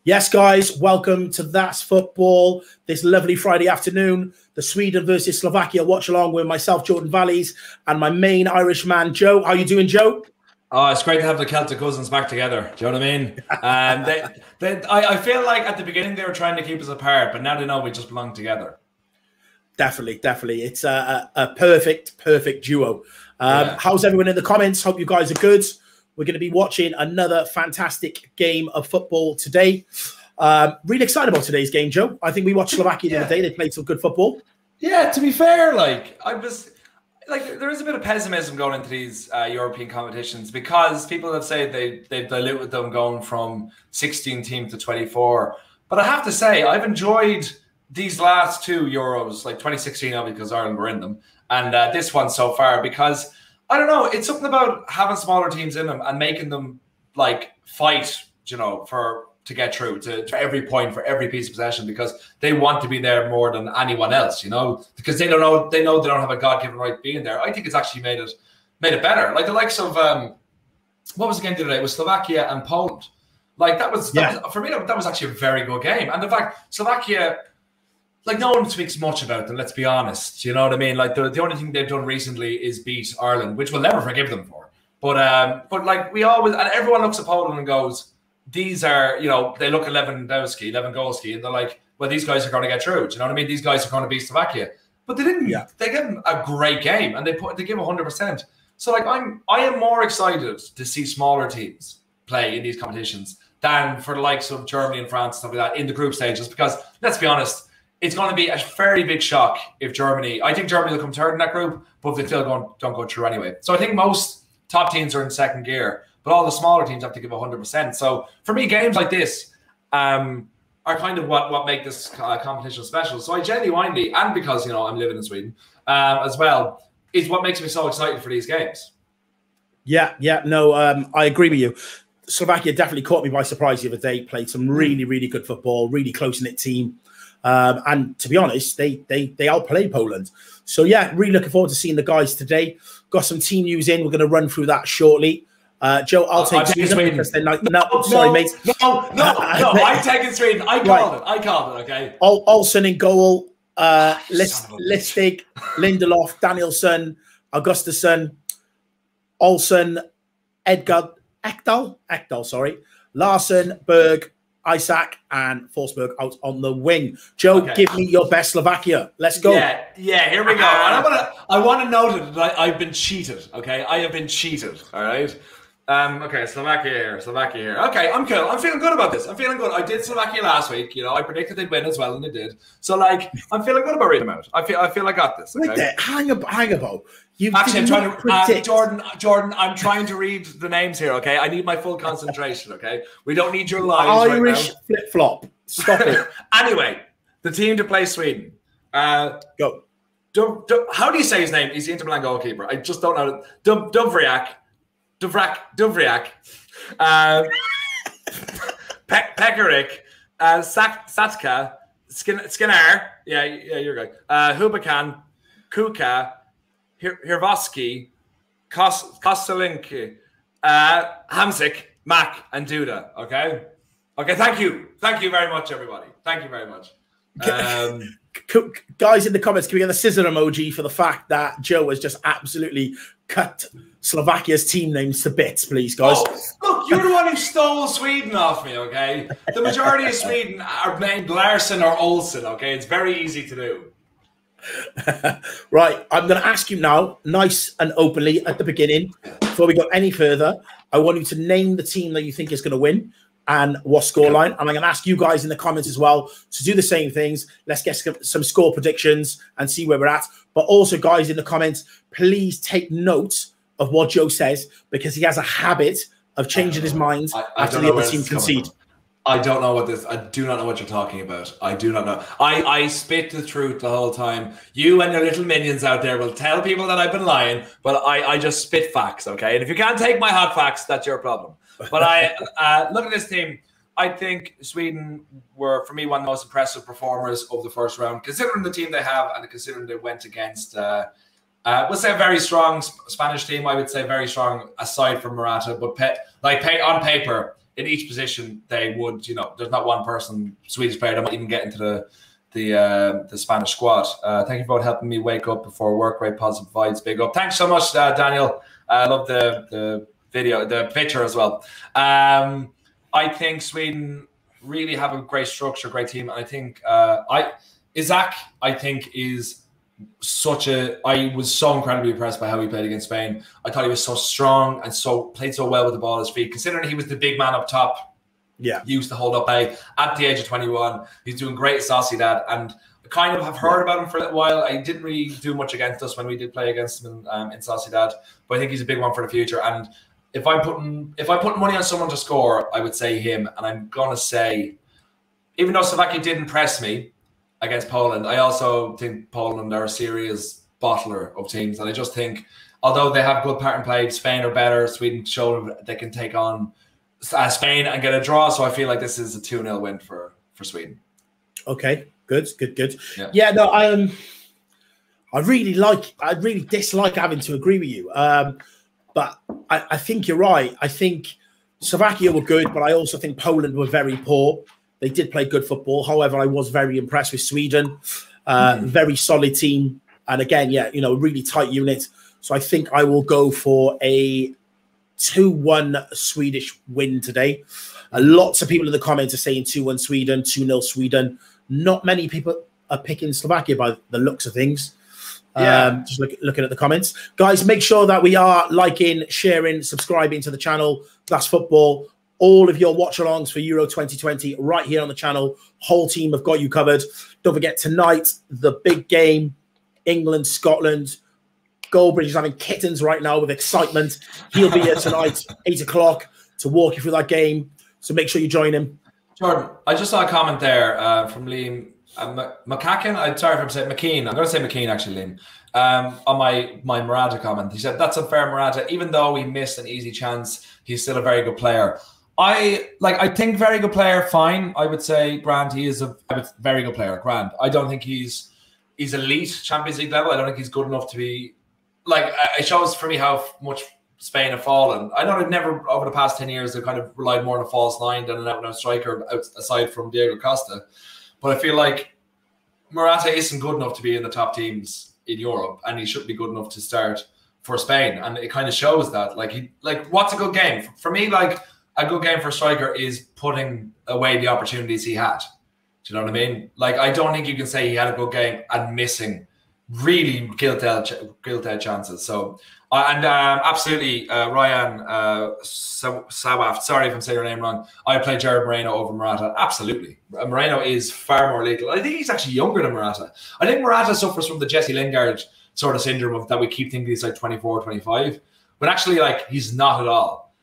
Yes, guys, welcome to That's Football. This lovely Friday afternoon, the Sweden versus Slovakia watch along with myself, Jordan Valleys, and my main Irish man, Joe. How you doing, Joe? Oh, it's great to have the Celtic cousins back together. Do you know what I mean? I feel like at the beginning they were trying to keep us apart, but now they know we just belong together. Definitely. It's a perfect duo. How's everyone in the comments? Hope you guys are good. We're going to be watching another fantastic game of football today. Really excited about today's game, Joe. I think we watched Slovakia the other day. They played some good football. Yeah, to be fair, there is a bit of pessimism going into these European competitions because people have said they've diluted them going from 16 teams to 24. But I have to say, I've enjoyed these last two Euros, like 2016, obviously, because Ireland were in them, and this one so far, because I don't know, it's something about having smaller teams in them and making them like fight, to get through to every point for every piece of possession because they want to be there more than anyone else, because they know they don't have a God-given right being there. I think it's actually made it better. Like the likes of what was the game the other day? It was Slovakia and Poland. Like that was for me, that was actually a very good game. And in fact, Slovakia, like no one speaks much about them, let's be honest. You know what I mean? Like the only thing they've done recently is beat Ireland, which we'll never forgive them for. But like we always, and everyone looks at Poland and goes, these are, they look at Lewandowski, and they're like, well, these guys are going to get through. Do you know what I mean? These guys are going to beat Slovakia. But they didn't. Yeah. They gave them a great game, and they give 100%. So like I am more excited to see smaller teams play in these competitions than for the likes of Germany and France and stuff like that in the group stages, because let's be honest, it's going to be a very big shock if I think Germany will come third in that group, but if they still don't go through anyway. So I think most top teams are in second gear, but all the smaller teams have to give 100%. So for me, games like this are kind of what make this competition special. So I genuinely, and because, I'm living in Sweden as well, is what makes me so excited for these games. I agree with you. Slovakia definitely caught me by surprise the other day, played some really, really good football, really close-knit team. And to be honest, they outplayed Poland. So yeah, really looking forward to seeing the guys today. Got some team news in. We're going to run through that shortly. Joe, I'll take Sweden. Sorry, mate. No, I'm taking Sweden. I called it, okay? Olsen in goal, Listig, Lindelof, Danielsson, Augustinsson, Olsen, Ekdal, Larsen, Berg, Isaac, and Forsberg out on the wing. Joe, give me your best Slovakia. Let's go. Yeah, here we go. And I want to note that I've been cheated, okay? I have been cheated, all right? Okay, Slovakia here. Okay, I'm cool. I'm feeling good about this. I'm feeling good. I did Slovakia last week. I predicted they'd win as well, and they did. So, like, I'm feeling good about reading them out. I feel I got this. Okay? Right, hang about. I'm trying to Jordan. I'm trying to read the names here. Okay, I need my full concentration. Okay, we don't need your lines. Irish right flip flop. Stop it. Anyway, the team to play Sweden. Go. How do you say his name? He's the Inter Milan goalkeeper. I just don't know. Dovriak, Pekarik, Satka, Skinner. Yeah, you're good. Hubakan, Kuka, Hirvoski, Kostelinki, Hamsik, Mack, and Duda. Okay. Thank you very much, everybody. Thank you very much. Guys in the comments, can we get a scissor emoji for the fact that Joe has just absolutely cut Slovakia's team names to bits, please, guys? Look, you're the one who stole Sweden off me, okay? The majority of Sweden are named Larsson or Olsen, okay? It's very easy to do. Right, I'm going to ask you now, nice and openly at the beginning, before we go any further, I want you to name the team that you think is going to win and what scoreline. And I'm going to ask you guys in the comments as well to do the same things. Let's get some score predictions and see where we're at. But also, guys in the comments, please take note of what Joe says, because he has a habit of changing his mind after the other team concede. I don't know what this. I do not know what you're talking about. I do not know. I spit the truth the whole time. You and your little minions out there will tell people that I've been lying, but I just spit facts, okay? And if you can't take my hot facts, that's your problem. But I look at this team. I think Sweden were, for me, one of the most impressive performers of the first round, considering the team they have and considering they went against, we'll say a very strong Spanish team. I would say very strong aside from Morata, but on paper, in each position they would, you know, there's not one person, Swedish player, that might even get into the Spanish squad. Thank you for helping me wake up before work. Great positive vibes. Big up. Thanks so much, Daniel. I love the video, the picture as well. I think Sweden really have a great structure, great team, and I think Isaac, I think, is such a. I was so incredibly impressed by how he played against Spain. I thought he was so strong and played so well with the ball at his feet, considering he was the big man up top. Yeah, he used to hold up play at the age of 21. He's doing great at Sociedad, and I kind of have heard about him for a little while. I didn't really do much against us when we did play against him in Sociedad, but I think he's a big one for the future. And if I'm putting money on someone to score, I would say him. And I'm gonna say, even though Slovakia did impress me against Poland, I also think Poland are a serious bottler of teams, and I just think, although they have good pattern play, Spain are better. Sweden showed they can take on Spain and get a draw, so I feel like this is a 2-0 win for Sweden. Okay, good. Yeah, no, I really dislike having to agree with you, but I think you're right. I think Slovakia were good, but I also think Poland were very poor. They did play good football. However, I was very impressed with Sweden. Very solid team, and again, yeah, you know, really tight unit. So I think I will go for a 2-1 Swedish win today. Lots of people in the comments are saying 2-1 Sweden, 2-0 Sweden. Not many people are picking Slovakia by the looks of things. Just looking at the comments. Guys, make sure that we are liking, sharing, subscribing to the channel. That's football. All of your watch-alongs for Euro 2020 right here on the channel. Whole team have got you covered. Don't forget, tonight, the big game, England, Scotland. Goldbridge is having kittens right now with excitement. He'll be here tonight, 8 o'clock, to walk you through that game. So make sure you join him. Jordan, I just saw a comment there from Liam McCacken. I'm sorry if I'm saying McKean. I'm going to say McKean, actually, Liam. On my Morata comment. He said, that's unfair, Morata. Even though he missed an easy chance, he's still a very good player. I think very good player, fine. I would say, Grant, he is a very good player. Grant. I don't think he's elite Champions League level. I don't think he's good enough to be... Like, it shows for me how much Spain have fallen. I know they've never, over the past 10 years, they've kind of relied more on a false nine than an out-and-out striker, aside from Diego Costa. But I feel like Morata isn't good enough to be in the top teams in Europe, and he shouldn't be good enough to start for Spain. And it kind of shows that. Like, what's a good game? For me, like, a good game for a striker is putting away the opportunities he had. Do you know what I mean? Like, I don't think you can say he had a good game and missing really gilt-edged chances. So, absolutely, Ryan Sawaf, sorry if I'm saying your name wrong, I play Jared Moreno over Morata. Absolutely. Moreno is far more lethal. I think he's actually younger than Morata. I think Morata suffers from the Jesse Lingard sort of syndrome of that we keep thinking he's like 24, 25. But actually, like, he's not at all.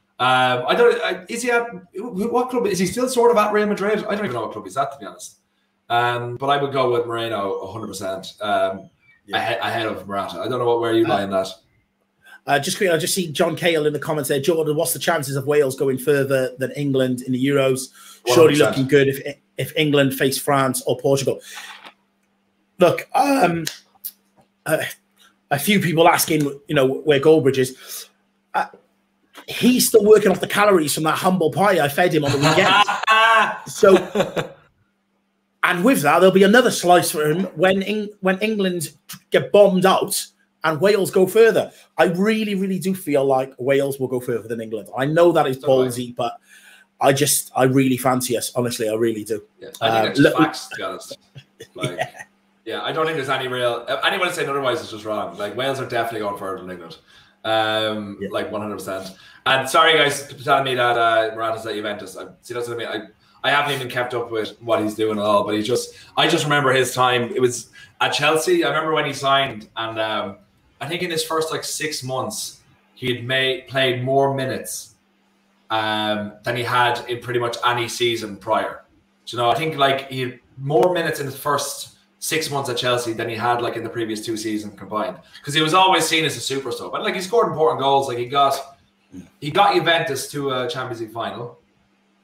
Is he at, what club? Is he still sort of at Real Madrid? I don't even know what club he's at, to be honest. But I would go with Moreno 100%. Ahead of Morata. I don't know where you lie in that. Just quickly, I just see John Cale in the comments there. Jordan, what's the chances of Wales going further than England in the Euros? 100%. Surely looking good if England face France or Portugal. Look, a few people asking, you know, where Goldbridge is. He's still working off the calories from that humble pie I fed him on the weekend. So. And with that, there'll be another slice for him when England get bombed out and Wales go further. I really, really do feel like Wales will go further than England. I know that is ballsy, but I really fancy us. Honestly, I really do. Yeah, I think it's facts, to be honest. Like, yeah, I don't think there's any real... Anyone saying otherwise is just wrong. Like, Wales are definitely going further than England. Like, 100%. And sorry, guys, for telling me that Morata's at Juventus. See, that's what I mean. I haven't even kept up with what he's doing at all, but I just remember his time. It was at Chelsea. I remember when he signed, and I think in his first like 6 months, he had played more minutes than he had in pretty much any season prior. Do you know, I think like he had more minutes in his first 6 months at Chelsea than he had like in the previous 2 seasons combined, because he was always seen as a super sub. But like, he scored important goals. Like, he got Juventus to a Champions League final,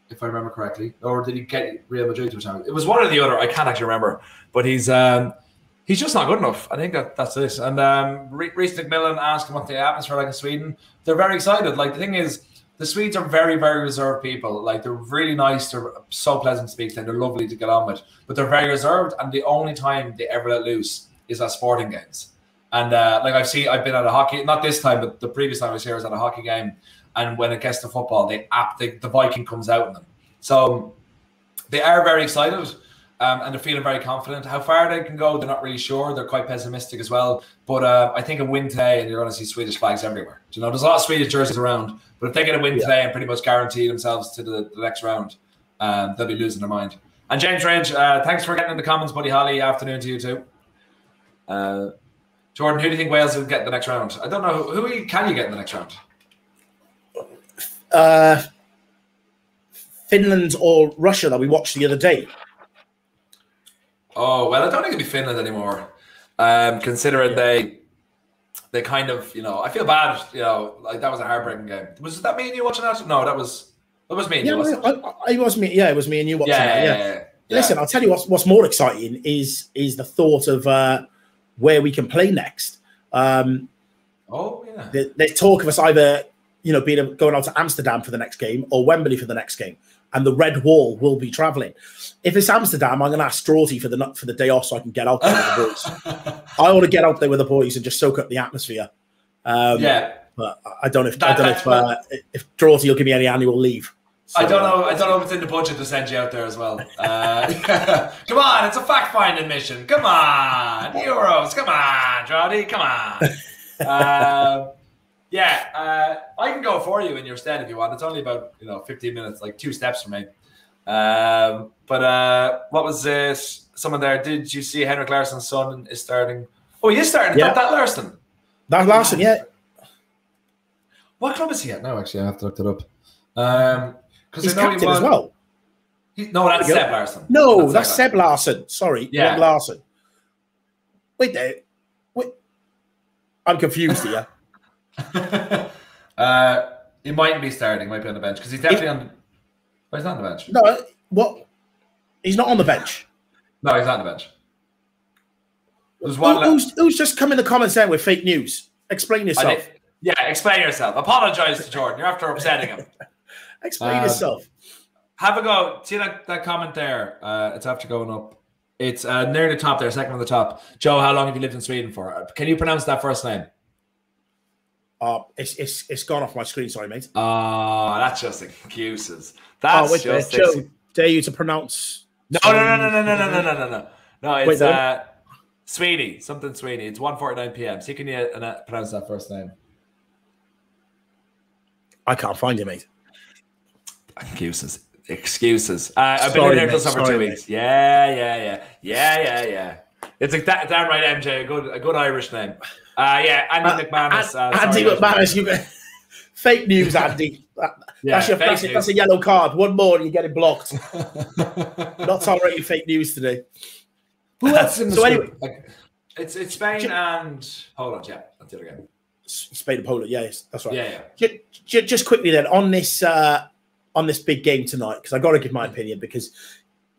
if I remember correctly, or did he get Real Madrid to a Champions League? It was one or the other. I can't actually remember, but he's just not good enough. I think that's it. And Reece McMillan asked him what the atmosphere like in Sweden. They're very excited. Like, the thing is, the Swedes are very, very reserved people. Like, they're really nice. They're so pleasant to speak to, and they're lovely to get on with. But they're very reserved, and the only time they ever let loose is at sporting games. And like I've been at a hockey, not this time, but the previous time I was here, I was at a hockey game, and when it gets to football, the Viking comes out in them. So they are very excited. And they're feeling very confident. How far they can go, they're not really sure. They're quite pessimistic as well. But I think a win today, and you're going to see Swedish flags everywhere. You know, there's a lot of Swedish jerseys around. But if they get a win today and pretty much guarantee themselves to the next round, they'll be losing their mind. And James Range, thanks for getting in the comments, buddy Holly. Afternoon to you too. Jordan, who do you think Wales will get in the next round? I don't know. Who can you get in the next round? Finland or Russia that we watched the other day. Oh, well, I don't think it'd be Finland anymore. Considering they kind of, you know, I feel bad, you know, like that was a heartbreaking game. Was that me and you watching that? No, that was me and you. It was me. Yeah, it was me and you watching that. Yeah. Listen, I'll tell you what's more exciting is the thought of where we can play next. There's talk of us either, you know, going out to Amsterdam for the next game or Wembley for the next game. And the Red Wall will be travelling. If it's Amsterdam, I'm going to ask Strawty for the day off so I can get out there with the boys. I want to get out there with the boys and just soak up the atmosphere. But I don't know if Strawty will give me any annual leave. So, I don't know if it's in the budget to send you out there as well. Come on, it's a fact-finding mission. Come on, Euros. Come on, Strawty. Come on. I can go for you in your stead if you want. It's only about 15 minutes, like 2 steps from me. But what was this? Someone there. Did you see Henrik Larsson's son is starting? Oh, he is starting. Yeah. That Larsson. That Larsson, yeah. What club is he at now? Actually, I have to look it up. Because he's captain as well. No, that's Seb Larsson. No, that's Seb Larsson. Sorry, Greg Larsson. Wait there. Wait, I'm confused here. He mightn't be starting. He might be on the bench because he's definitely on. Oh, he's not on the bench. No, what? He's not on the bench. No, he's not on the bench. There's one. Who's just come in the comments there with fake news? Explain yourself. Explain yourself. Apologize to Jordan. You're after upsetting him. Explain yourself. Have a go. See that comment there? It's after going up. It's near the top there, second from the top. Joe, how long have you lived in Sweden for? Can you pronounce that first name? It's gone off my screen. Sorry, mate. Oh, that's just excuses. That's just Joe, dare you to pronounce? No. No, it's Sweeney, something Sweeney. It's 1:49 p.m. See, can you pronounce that first name? I can't find it, mate. Excuses. I've been in here for 2 weeks. Mate. Yeah. It's like that downright MJ, a good Irish name. Andy McManus. Andy McManus, you fake news, Andy. That's a yellow card. One more and you get it blocked. Not tolerating fake news today. Who else in the anyway, it's Spain and Poland. Yeah, that's it again. Spain and Poland. Yes, that's right. Yeah. Just quickly then on this big game tonight, because I got to give my opinion because,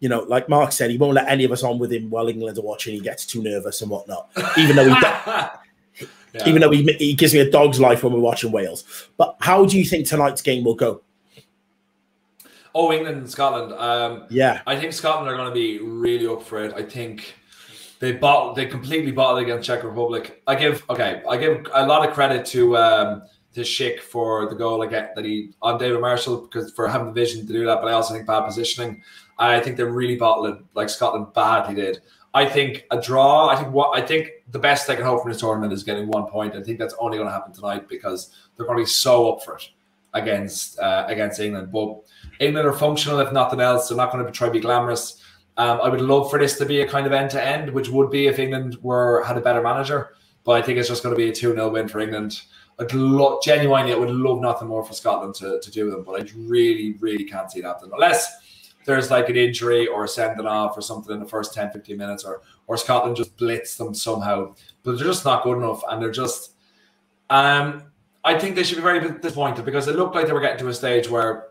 you know, like Mark said, he won't let any of us on with him while England are watching. He gets too nervous and whatnot, even though he gives me a dog's life when we're watching Wales. But how do you think tonight's game will go? Oh, England and Scotland. I think Scotland are going to be really up for it. I think they completely bottled against Czech Republic. I give a lot of credit to Schick for the goal that he on David Marshall because for having the vision to do that. But I also think bad positioning. I think they really bottled it like Scotland badly did. I think a draw. I think the best they can hope from this tournament is getting 1 point. I think that's only going to happen tonight because they're going to be so up for it against England. But England are functional, if nothing else. They're not going to try to be glamorous. I would love for this to be a kind of end-to-end, which would be if England had a better manager. But I think it's just going to be a 2-0 win for England. Genuinely, I would love nothing more for Scotland to do them. But I really, really can't see that. Unless there's like an injury or a sending off or something in the first 10, 15 minutes or Scotland just blitz them somehow. But they're just not good enough. And they're just... I think they should be very disappointed because it looked like they were getting to a stage where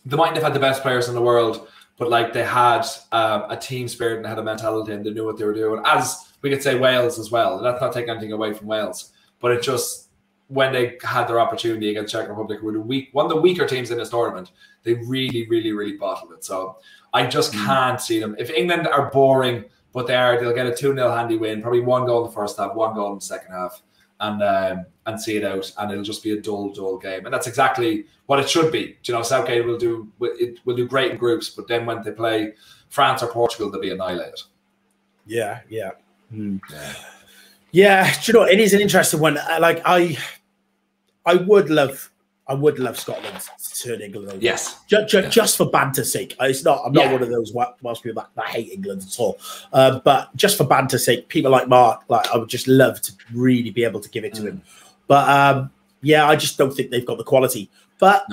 they mightn't have had the best players in the world, but like they had a team spirit and had a mentality and they knew what they were doing. As we could say Wales as well. That's not taking anything away from Wales. But it just... when they had their opportunity against Czech Republic, were one of the weaker teams in this tournament. They really, really, really bottled it. So I just can't see them. If England are boring, but they'll get a 2-0 handy win, probably 1 goal in the first half, 1 goal in the second half, and see it out, and it'll just be a dull game. And that's exactly what it should be. You know, Southgate will do great in groups, but then when they play France or Portugal, they'll be annihilated. Yeah. Yeah, do you know, it is an interesting one. Like I would love Scotland to turn England over. Yes. Just for banter's sake. I'm not one of those Welsh people that hate England at all. But just for banter's sake, people like Mark, like I would just love to really be able to give it to him. But I just don't think they've got the quality. But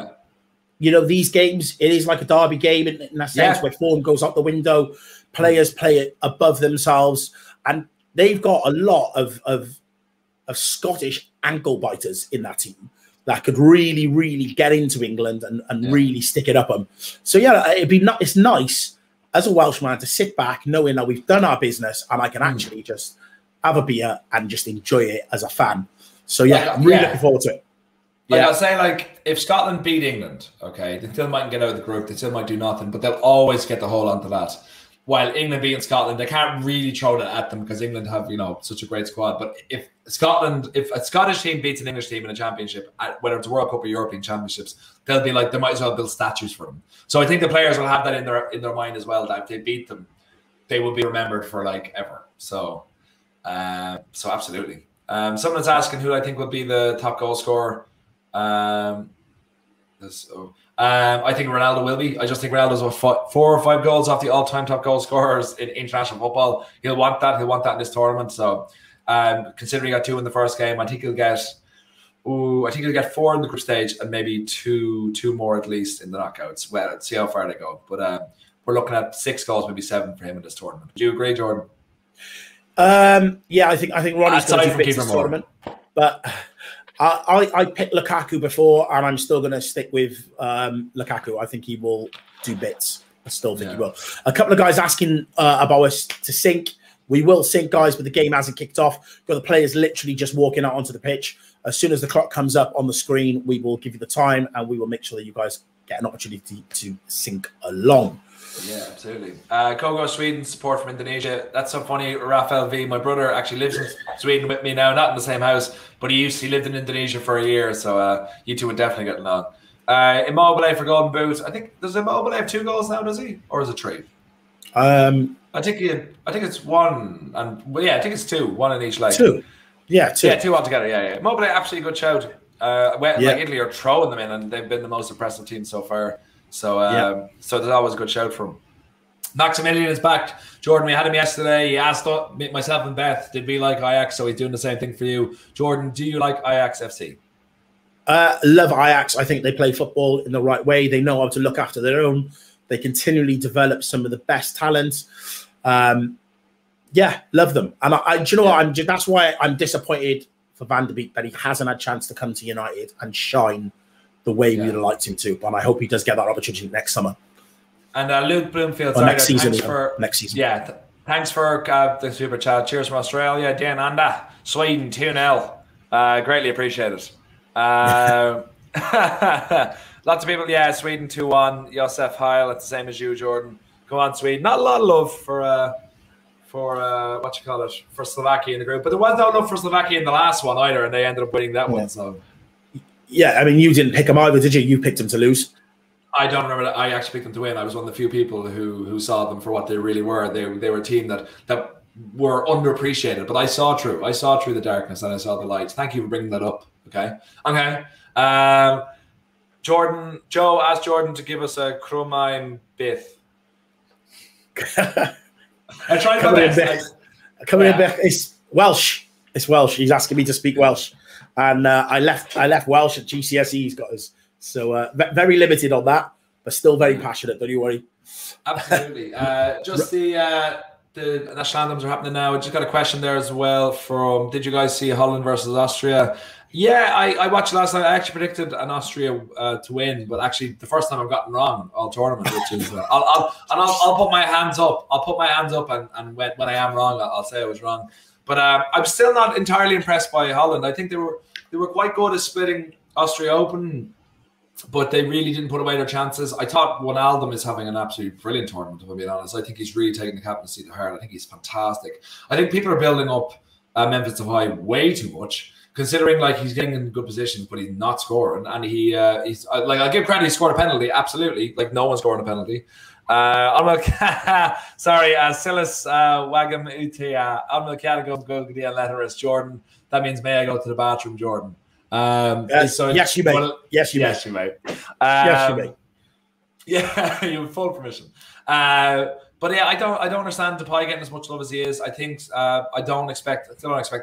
you know, these games, it is like a derby game in that sense where form goes out the window, players play it above themselves, and they've got a lot of Scottish ankle biters in that team that could really, really get into England and really stick it up them. So yeah, it's nice as a Welshman to sit back knowing that we've done our business and I can actually just have a beer and just enjoy it as a fan. So yeah, I'm really looking forward to it. Yeah, I'll say, like, if Scotland beat England, okay, they still mightn't get out of the group, they still might do nothing, but they'll always get the hold onto that. While England beating Scotland, they can't really throw that at them because England have, you know, such a great squad. But if a Scottish team beats an English team in a championship, whether it's a World Cup or European Championships, they'll be like, they might as well build statues for them. So I think the players will have that in their mind as well, that if they beat them, they will be remembered for like ever. So absolutely. Someone's asking who I think will be the top goal scorer. I think Ronaldo will be. I just think Ronaldo's 4 or 5 goals off the all-time top goal scorers in international football. He'll want that. He'll want that in this tournament. So, considering he got 2 in the first game, I think he'll get 4 in the group stage and maybe two more at least in the knockouts. Well, let's see how far they go. But we're looking at 6 goals, maybe 7 for him in this tournament. Do you agree, Jordan? Yeah, I think Ronnie's going to do bits this tournament, but. I picked Lukaku before, and I'm still going to stick with Lukaku. I think he will do bits. I still think he will. A couple of guys asking about us to sync. We will sync, guys, but the game hasn't kicked off. Got the players literally just walking out onto the pitch. As soon as the clock comes up on the screen, we will give you the time, and we will make sure that you guys get an opportunity to sync along. Yeah, absolutely. Kogo, Sweden, support from Indonesia. That's so funny. Rafael V, my brother, actually lives in Sweden with me now, not in the same house, but he lived in Indonesia for a year, so you two would definitely get along. Immobile for Golden Boot. I think, does Immobile have 2 goals now, does he? Or is it 3? I think it's 1, and I think it's 2, 1 in each leg. 2. Yeah, 2. Yeah, 2 altogether. Yeah. Immobile, absolutely good shout. Like Italy are throwing them in, and they've been the most impressive team so far. So, so there's always a good shout from him. Maximilian is back. Jordan, we had him yesterday. He asked myself and Beth, did we like Ajax? So he's doing the same thing for you. Jordan, do you like Ajax FC? Love Ajax. I think they play football in the right way. They know how to look after their own. They continually develop some of the best talent. Love them. And do you know what? That's why I'm disappointed for Van der Beek that he hasn't had a chance to come to United and shine the way we would have liked him to. And I hope he does get that opportunity next summer. And Luke Bloomfield, next season. Next season. Yeah, thanks for the super chat. Cheers from Australia. Dan Anda, Sweden 2-0. Greatly appreciated. Lots of people. Yeah, Sweden 2-1. Josef Heil, it's the same as you, Jordan. Go on, Sweden. Not a lot of love for for Slovakia in the group, but there was no love for Slovakia in the last one either, and they ended up winning that one. So. Yeah, I mean, you didn't pick them either, did you? You picked them to lose. I don't remember that. I actually picked them to win. I was one of the few people who saw them for what they really were. They were a team that were underappreciated, but I saw through the darkness and I saw the light. Thank you for bringing that up. Okay. Joe asked Jordan to give us a Crumime Bith. I tried my best. It's Welsh. It's Welsh. He's asking me to speak Welsh. And I left Welsh at GCSE. He's got us, so very limited on that, but still very passionate. Don't you worry. Absolutely. Just the national anthems are happening now. I just got a question there as well from. Did you guys see Holland versus Austria? Yeah, I watched it last night. I actually predicted an Austria to win, but actually the first time I've gotten wrong all tournament, which is I'll put my hands up. I'll put my hands up, and when I am wrong, I'll say I was wrong. But I'm still not entirely impressed by Holland. I think they They were quite good at splitting Austria open, but they really didn't put away their chances. I thought Wijnaldum is having an absolutely brilliant tournament, if I'm being honest. I think he's really taking the captaincy to heart. I think he's fantastic. I think people are building up Memphis Depay way too much, considering like he's getting in good positions, but he's not scoring. And he's like, I'll give credit, he scored a penalty, absolutely. Like no one's scoring a penalty. Sorry, Silas Wagam Uti Alma Catago go to the letters Jordan. That means may I go to the bathroom, Jordan? So yes, you may. Yes, you may. Yes, you may. Yes, you may. Yeah, you have full permission. But yeah, I don't understand Depay getting as much love as he is. I think I still don't expect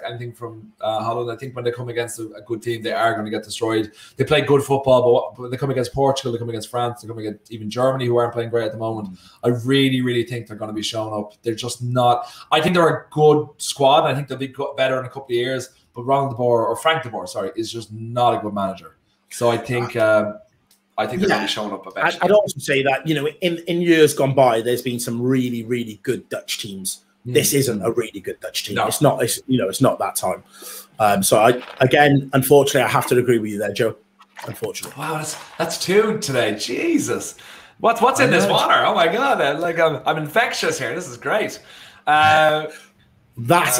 anything from Holland. I think when they come against a good team, they are going to get destroyed. They play good football, but they come against Portugal, they come against France, they come against even Germany, who aren't playing great at the moment. I really, really think they're going to be shown up. They're just not. I think they're a good squad. I think they'll be better in a couple of years. But Frank de Boer, is just not a good manager. So I think. I think they're going to be showing up eventually. I'd also say that, in years gone by, there's been some really, really good Dutch teams. This isn't a really good Dutch team. No. It's not. It's not that time. Unfortunately, I have to agree with you there, Joe. Unfortunately. Wow, that's two today. Jesus, what's in this water? Oh my God! I'm infectious here. This is great. That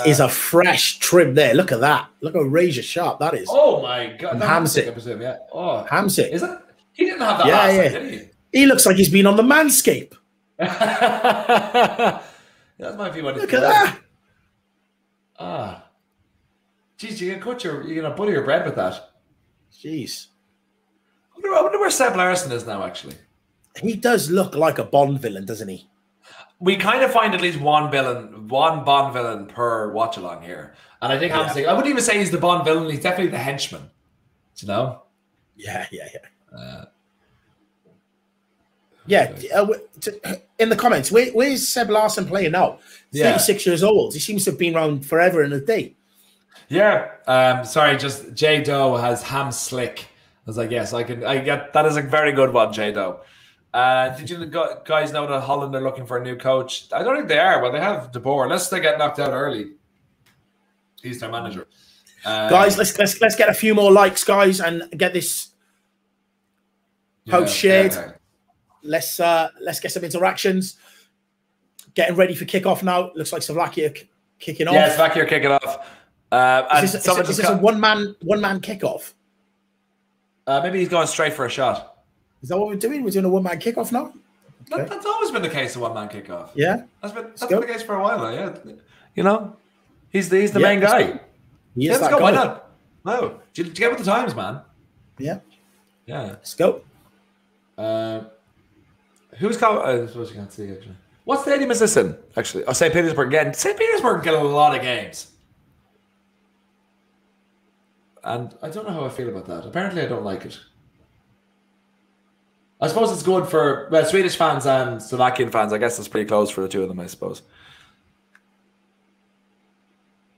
is a fresh trim there. Look at that. Look how razor sharp that is. Oh my God! Hamsik, I presume. Yeah. Oh, Hamsik. Is it? He didn't have that last time, did he? He looks like he's been on the Manscape. That might be what it's Look at that. Geez, you're gonna butter your bread with that. Jeez. I wonder where Seb Larsson is now, actually. He does look like a Bond villain, doesn't he? We kind of find at least one Bond villain per watch-along here. And I think I wouldn't even say he's the Bond villain, he's definitely the henchman. Do you know? Yeah. In the comments, where's Seb Larsson playing now? 36 years old. He seems to have been around forever and a day. Yeah. Sorry, just J Doe has ham slick. I was like, yes, I get that is a very good one, J Doe. Did you guys know that Holland are looking for a new coach? I don't think they are, but they have De Boer. Unless they get knocked out early. He's their manager. Guys, let's get a few more likes, guys, and get this post shared. Okay. Let's get some interactions. Getting ready for kickoff now. Looks like Slovakia kicking off. Yeah, Slovakia kicking off. Is this a one man kickoff? Maybe he's going straight for a shot. Is that what we're doing? We're doing a one man kickoff now. Okay. That's always been the case. A one man kickoff. Yeah, that's been the case for a while now. Yeah, he's the main guy. Let's go. Why not? No, do you get with the times, man? Yeah. Let's go. Who's called? I suppose you can't see actually. What stadium is this in? Actually, St. Petersburg again. St. Petersburg get a lot of games, and I don't know how I feel about that. Apparently, I don't like it. I suppose it's good for Swedish fans and Slovakian fans. I guess it's pretty close for the two of them. I suppose.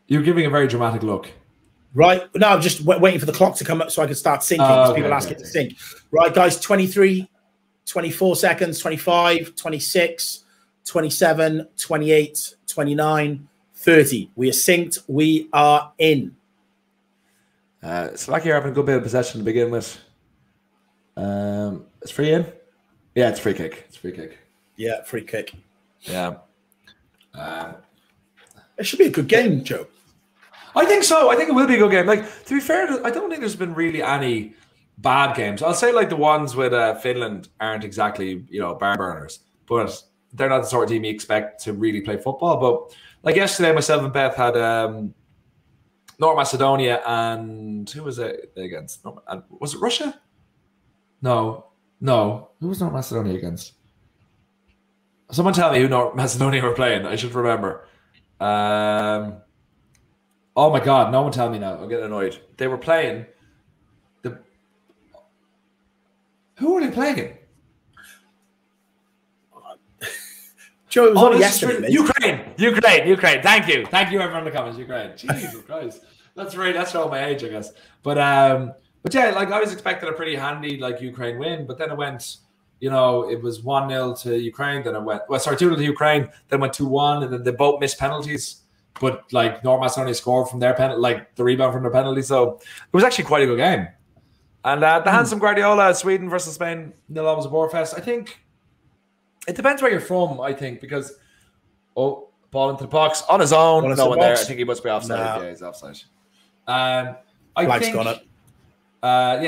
You're giving a very dramatic look. Right. No, I'm just waiting for the clock to come up so I can start syncing because people ask it to sync. Right, guys, 23, 24 seconds, 25, 26, 27, 28, 29, 30. We are synced. We are in. Slovakia are having a good bit of possession to begin with. It's free in? Yeah, it's free kick. Yeah, free kick. Yeah. It should be a good game, Joe. I think so. I think it will be a good game. Like, to be fair, I don't think there's been really any bad games. I'll say like the ones with Finland aren't exactly, barn burners, but they're not the sort of team you expect to really play football. But like yesterday, myself and Beth had North Macedonia and who was it against? Was it Russia? No. Who was North Macedonia against? Someone tell me who North Macedonia were playing. I should remember. Oh my God! No one tell me now. I'm getting annoyed. They were playing Who were they playing? Joe, it was only yesterday. Ukraine. Thank you, everyone in the comments. Ukraine. Jesus Christ, that's all my age, I guess. But yeah, like I was expecting a pretty handy Ukraine win, but then it went. It was 1-0 to Ukraine. Then it went 2-0 to Ukraine. Then went 2-1, and then they both missed penalties. but like North Macedonia scored from their penalty, like the rebound from their penalty. So it was actually quite a good game. And the handsome Guardiola, Sweden versus Spain, 0-0 was a bore fest. I think it depends where you're from, I think, because ball into the box on his own, no one there. I think he must be offside. No. Yeah, he's offside. I think gone up.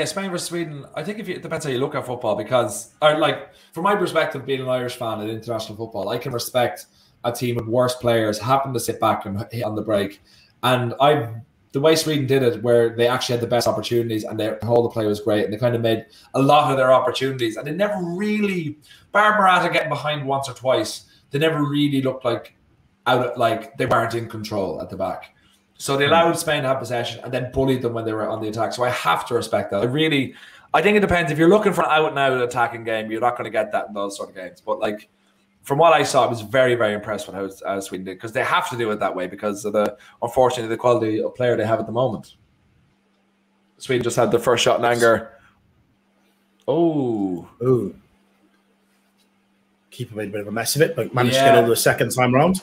Spain versus Sweden. I think it depends how you look at football, because, like, from my perspective, being an Irish fan in international football, I can respect a team with worse players happen to sit back and hit on the break. And the way Sweden did it, where they actually had the best opportunities and their whole play was great, and they kind of made a lot of their opportunities, and they never really, bar Morata getting behind once or twice, they never really looked like they weren't in control at the back. So they allowed Spain to have possession and then bullied them when they were on the attack. So I have to respect that. I think it depends. If you're looking for an out-and-out attacking game, you're not going to get that in those sort of games. But like, from what I saw, I was very, very impressed with how Sweden did, because they have to do it that way because of unfortunately, the quality of player they have at the moment. Sweden just had their first shot in anger. Oh. Ooh. Keeper made a bit of a mess of it, but managed to get over the second time round.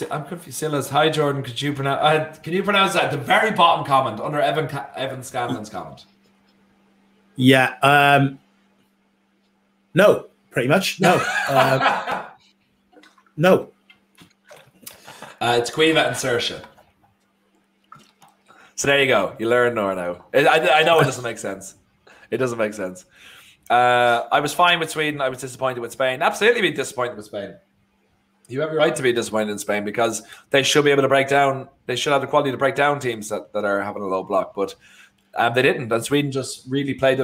I'm confused. Silas, hi Jordan. Can you pronounce that? The very bottom comment under Evan Scanlon's comment. Yeah. No, pretty much. No. No. It's Quiva and Saoirse. So there you go. You learn more now. I know it doesn't make sense. It doesn't make sense. I was fine with Sweden. I was disappointed with Spain. Absolutely be disappointed with Spain. You have a right to be disappointed in Spain, because they should be able to break down. They should have the quality to break down teams that are having a low block, but they didn't. And Sweden just really played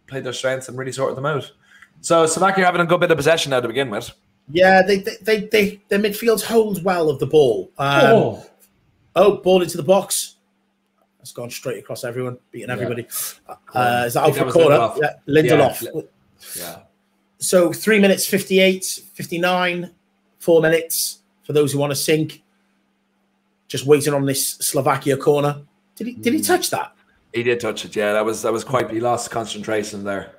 their strengths and really sorted them out. So Slovakia having a good bit of possession now to begin with. Yeah, their midfield holds well of the ball. Ball into the box. It's gone straight across everyone, beating everybody. Is that out for corner? Yeah, Lindelof. Yeah. So 3 minutes 58, 59. 4 minutes for those who want to sink. Just waiting on this Slovakia corner. Did he touch that? He did touch it. Yeah, that was quite. He lost concentration there.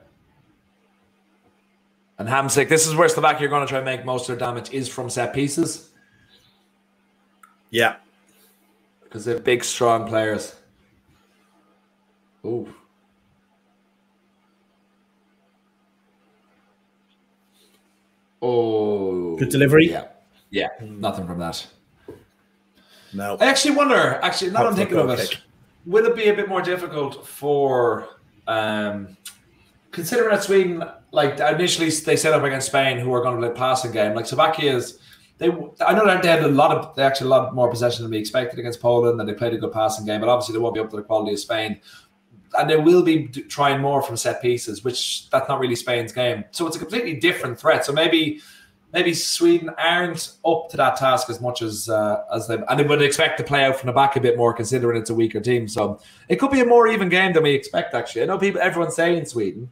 And Hamsik, this is where Slovakia are going to try and make most of their damage, is from set pieces. Yeah, because they're big, strong players. Ooh. Oh, good delivery. Yeah, nothing from that. No. I actually wonder. Actually, now I'm thinking of it, will it be a bit more difficult for, considering that Sweden, like initially they set up against Spain, who are going to play passing game. Like Slovakia's, I know that they had a lot more possession than we expected against Poland, and they played a good passing game, but obviously they won't be up to the quality of Spain. And they will be trying more from set pieces, which that's not really Spain's game. So it's a completely different threat. So maybe Sweden aren't up to that task as much as they, and they would expect to play out from the back a bit more, considering it's a weaker team. So it could be a more even game than we expect. Actually, I know everyone's saying Sweden,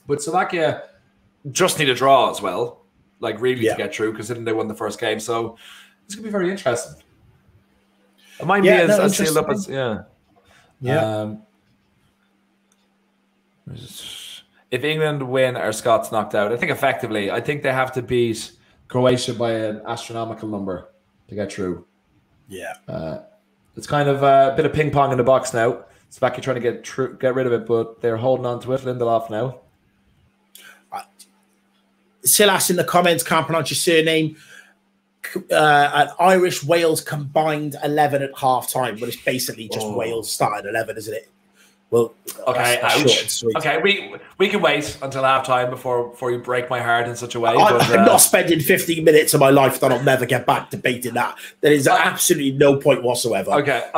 but Slovakia just need a draw as well, like really to get through, considering they won the first game. So it's gonna be very interesting. It might be as sealed up as if England win or Scots knocked out, I think effectively, they have to beat Croatia by an astronomical number to get through. Yeah. It's kind of a bit of ping pong in the box now. Slovakia trying to get rid of it, but they're holding on to it. Lindelof now. Silas in the comments can't pronounce your surname. An Irish Wales combined 11 at half time, but it's basically just Wales started 11, isn't it? Well, okay, ouch. Okay, we can wait until halftime before you break my heart in such a way. I'm not spending 15 minutes of my life that I'll never get back debating that. There is absolutely no point whatsoever. Okay.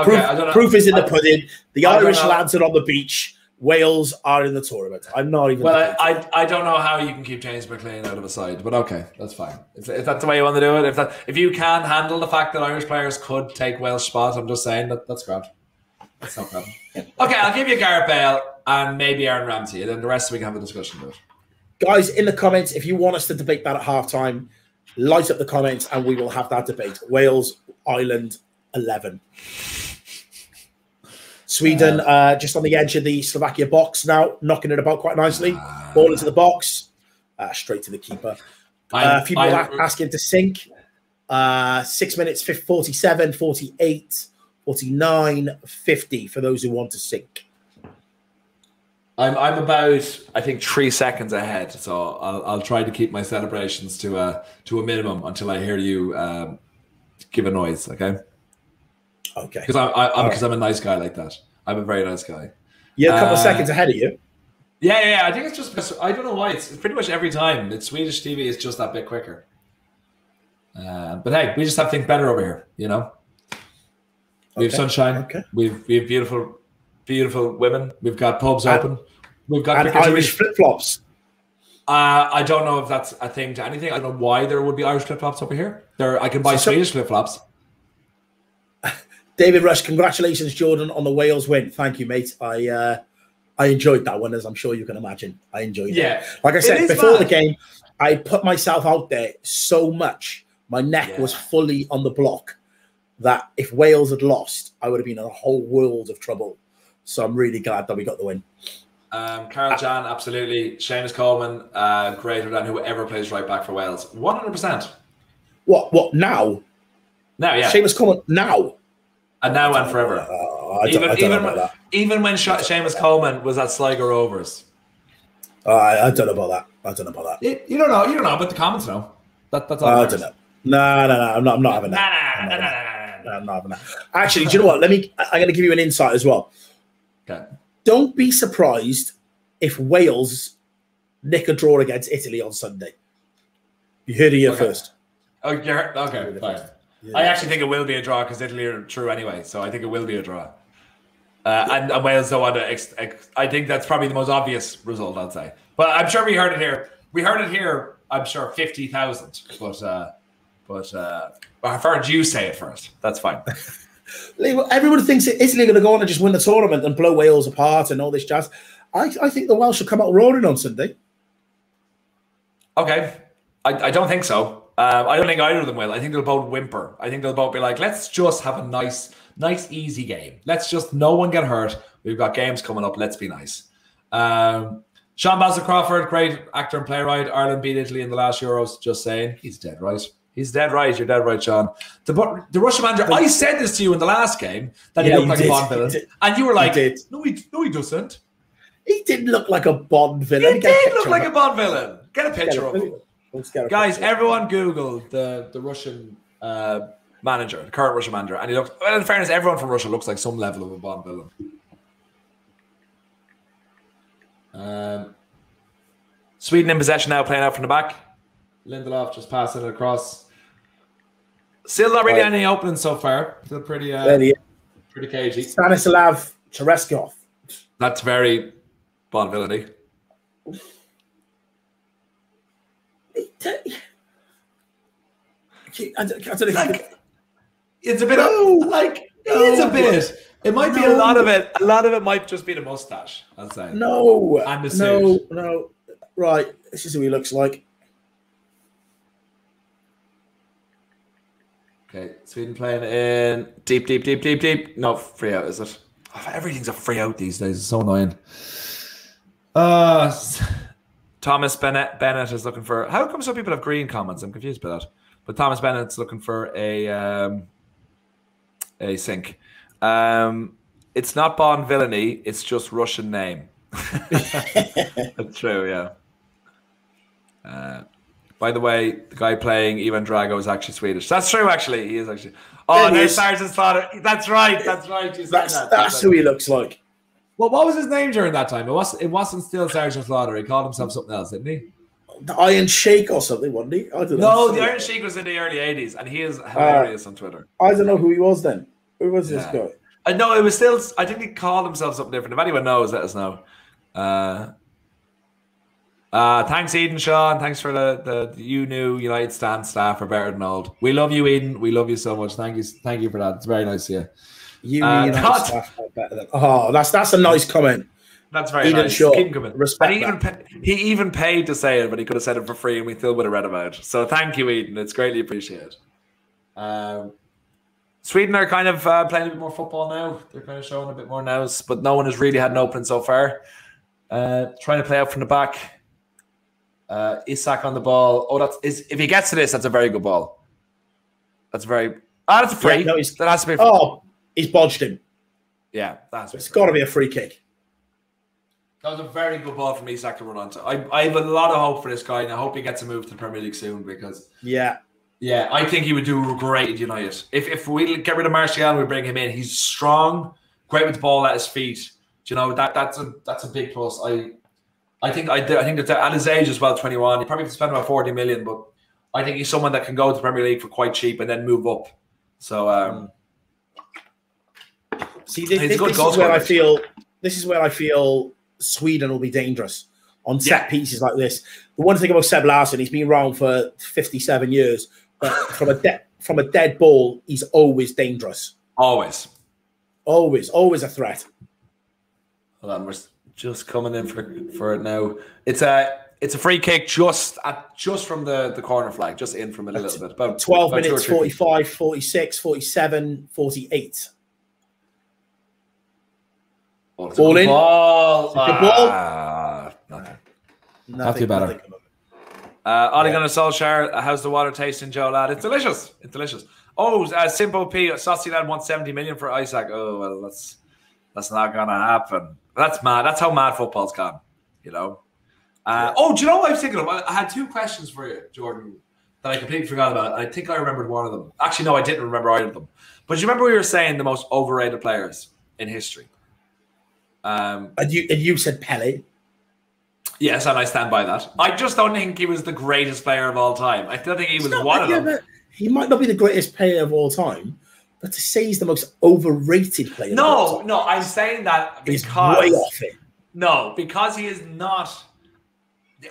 Proof is in the pudding. The Irish lads are on the beach. Wales are in the tournament. I'm not even. Well, I don't know how you can keep James McLean out of a side, but okay, that's fine. If that's the way you want to do it, if you can handle the fact that Irish players could take Welsh spot, I'm just saying that's grand. That's no problem. Okay, I'll give you Gareth Bale and maybe Aaron Ramsey, and then the rest we can have a discussion about. Guys, in the comments, if you want us to debate that at halftime, light up the comments and we will have that debate. Wales, Ireland, 11. Sweden just on the edge of the Slovakia box now, knocking it about quite nicely. Ball into the box, straight to the keeper. A few people asking to sync. 6 minutes, 47, 48, 49, 50 for those who want to sync. I'm about, I think, 3 seconds ahead, so I'll try to keep my celebrations to a minimum until I hear you give a noise. Okay. Okay. Because I'm a nice guy like that. I'm a very nice guy. You're a couple of seconds ahead of you. Yeah. I think it's just because I don't know why. It's pretty much every time. It's Swedish TV is just that bit quicker. But hey, we just have things better over here, you know. We have sunshine. Okay. We have beautiful, beautiful women. We've got pubs open. We've got Irish flip flops. I don't know if that's a thing to anything. I don't know why there would be Irish flip flops over here. I can buy Swedish flip flops. David Rush, congratulations, Jordan, on the Wales win. Thank you, mate. I enjoyed that one, as I'm sure you can imagine. I enjoyed it. Like I said before the game, I put myself out there so much. My neck was fully on the block that if Wales had lost, I would have been in a whole world of trouble. So I'm really glad that we got the win. Carl Jan, absolutely. Seamus Coleman, greater than whoever plays right back for Wales. 100%. What now? Now, yeah. Seamus Coleman now? And now and forever. Even when Seamus Coleman was at Sligo Rovers. I don't know about that. You don't know, but the comments know. That's all. I don't know. No. I'm not having that. I'm not having that. Actually, do you know what? I'm going to give you an insight as well. Okay. Don't be surprised if Wales nick a draw against Italy on Sunday. You heard it here first. Oh, okay, fine. Yeah. I actually think it will be a draw because Italy are true anyway, so I think it will be a draw. And Wales don't want to. I think that's probably the most obvious result, I'd say. But I'm sure we heard it here. I'm sure 50,000. But I've heard you say it first. That's fine. Everyone thinks Italy are going to go on and just win the tournament and blow Wales apart and all this jazz. I think the Welsh should come out roaring on Sunday. Okay. I don't think so. I don't think either of them will. I think they'll both whimper. I think they'll both be like, let's just have a nice, easy game. Let's just, no one get hurt. We've got games coming up. Let's be nice. Sean Basil Crawford, great actor and playwright. Ireland beat Italy in the last Euros. Just saying. He's dead right. He's dead right. You're dead right, Sean. The Russian manager, I said this to you in the last game, that he looked like a Bond villain. And you were like, no, he doesn't. He didn't look like a Bond villain. He did look like a Bond villain. Get a picture of him. Guys, everyone Google the Russian manager, the current Russian manager, and he looks. Well, in fairness, everyone from Russia looks like some level of a Bond villain. Sweden in possession now, playing out from the back. Lindelof just passing it across. Still not really any opening so far. Still pretty cagey. Stanislav Tereskov. That's very Bond villainy. It's a bit it's a bit. It might be a lot of it. A lot of it might just be the mustache, I'll say. And the suit. No. Right. This is who he looks like. Okay, Sweden playing in deep. No, free out, is it? Oh, everything's a free out these days. It's so annoying. Thomas Bennett is looking for. How come some people have green comments? I'm confused by that. But Thomas Bennett's looking for a sync. It's not Bond villainy. It's just Russian name. That's true. Yeah. By the way, the guy playing Ivan Drago is actually Swedish. That's true. Actually, he is actually. Oh, there's Sergeant Slaughter. That's right. That's who he looks like. Well, what was his name during that time? It wasn't still Sergeant Slaughter. He called himself something else, didn't he? The Iron Sheik or something, wasn't he? I don't know. No, the Iron Sheik was in the early 80s, and he is hilarious on Twitter. I don't know who he was then. Who was this guy? I know it was still. I think he called himself something different. If anyone knows, let us know. Thanks, Eden, Sean. Thanks for the you new United Stand staff are better than old. We love you, Eden. We love you so much. Thank you for that. It's very nice of you. United staff are better than. Oh, that's a nice comment. That's very Eden nice. Shaw. Keep coming. Respect. And he even paid to say it, but he could have said it for free, and we still would have read about it. So thank you, Eden. It's greatly appreciated. Sweden are kind of playing a bit more football now. They're kind of showing a bit more nous, but no one has really had an opening so far. Trying to play out from the back. Isak on the ball. Oh, if he gets to this, that's a very good ball. That's very. Ah, that's a free. Yeah, no, that has to be. Oh, he's bodged him. Yeah, that's. It's got to be a free kick. That was a very good ball from Isak to run onto. I have a lot of hope for this guy, and I hope he gets a move to the Premier League soon because. Yeah, I think he would do great at United. If we get rid of Martial and we bring him in, he's strong, great with the ball at his feet. Do you know that's a big plus. I think that at his age as well, 21, he probably could spend about 40 million, but I think he's someone that can go to the Premier League for quite cheap and then move up. So see, this is where I feel. This is where I feel Sweden will be dangerous on set pieces like this. The one thing about Seb Larsson, he's been around for 57 years, but from a dead ball, he's always dangerous. Always a threat. Hold on, we're just coming in for it now. It's a free kick just from the corner flag, just in from it a little bit. About 12 minutes, 45, 46, 47, 48. Ball in. Ball. Good ball. Not too bad. Ole Gunnar Solskjaer, how's the water tasting, Joe lad? It's delicious. It's delicious. Oh, Simple P, Saucy lad wants 70 million for Isaac. Oh well, that's not gonna happen. That's mad. That's how mad football's gone. You know. Oh, do you know what I was thinking of? I had two questions for you, Jordan, that I completely forgot about. I think I remembered one of them. Actually, no, I didn't remember either of them. But do you remember we were saying the most overrated players in history? And you said Pele. Yes, and I stand by that. I just don't think he was the greatest player of all time. I still think he was one of them. He might not be the greatest player of all time, but to say he's the most overrated player. No, I'm saying that because he's way off it. No, because he is not.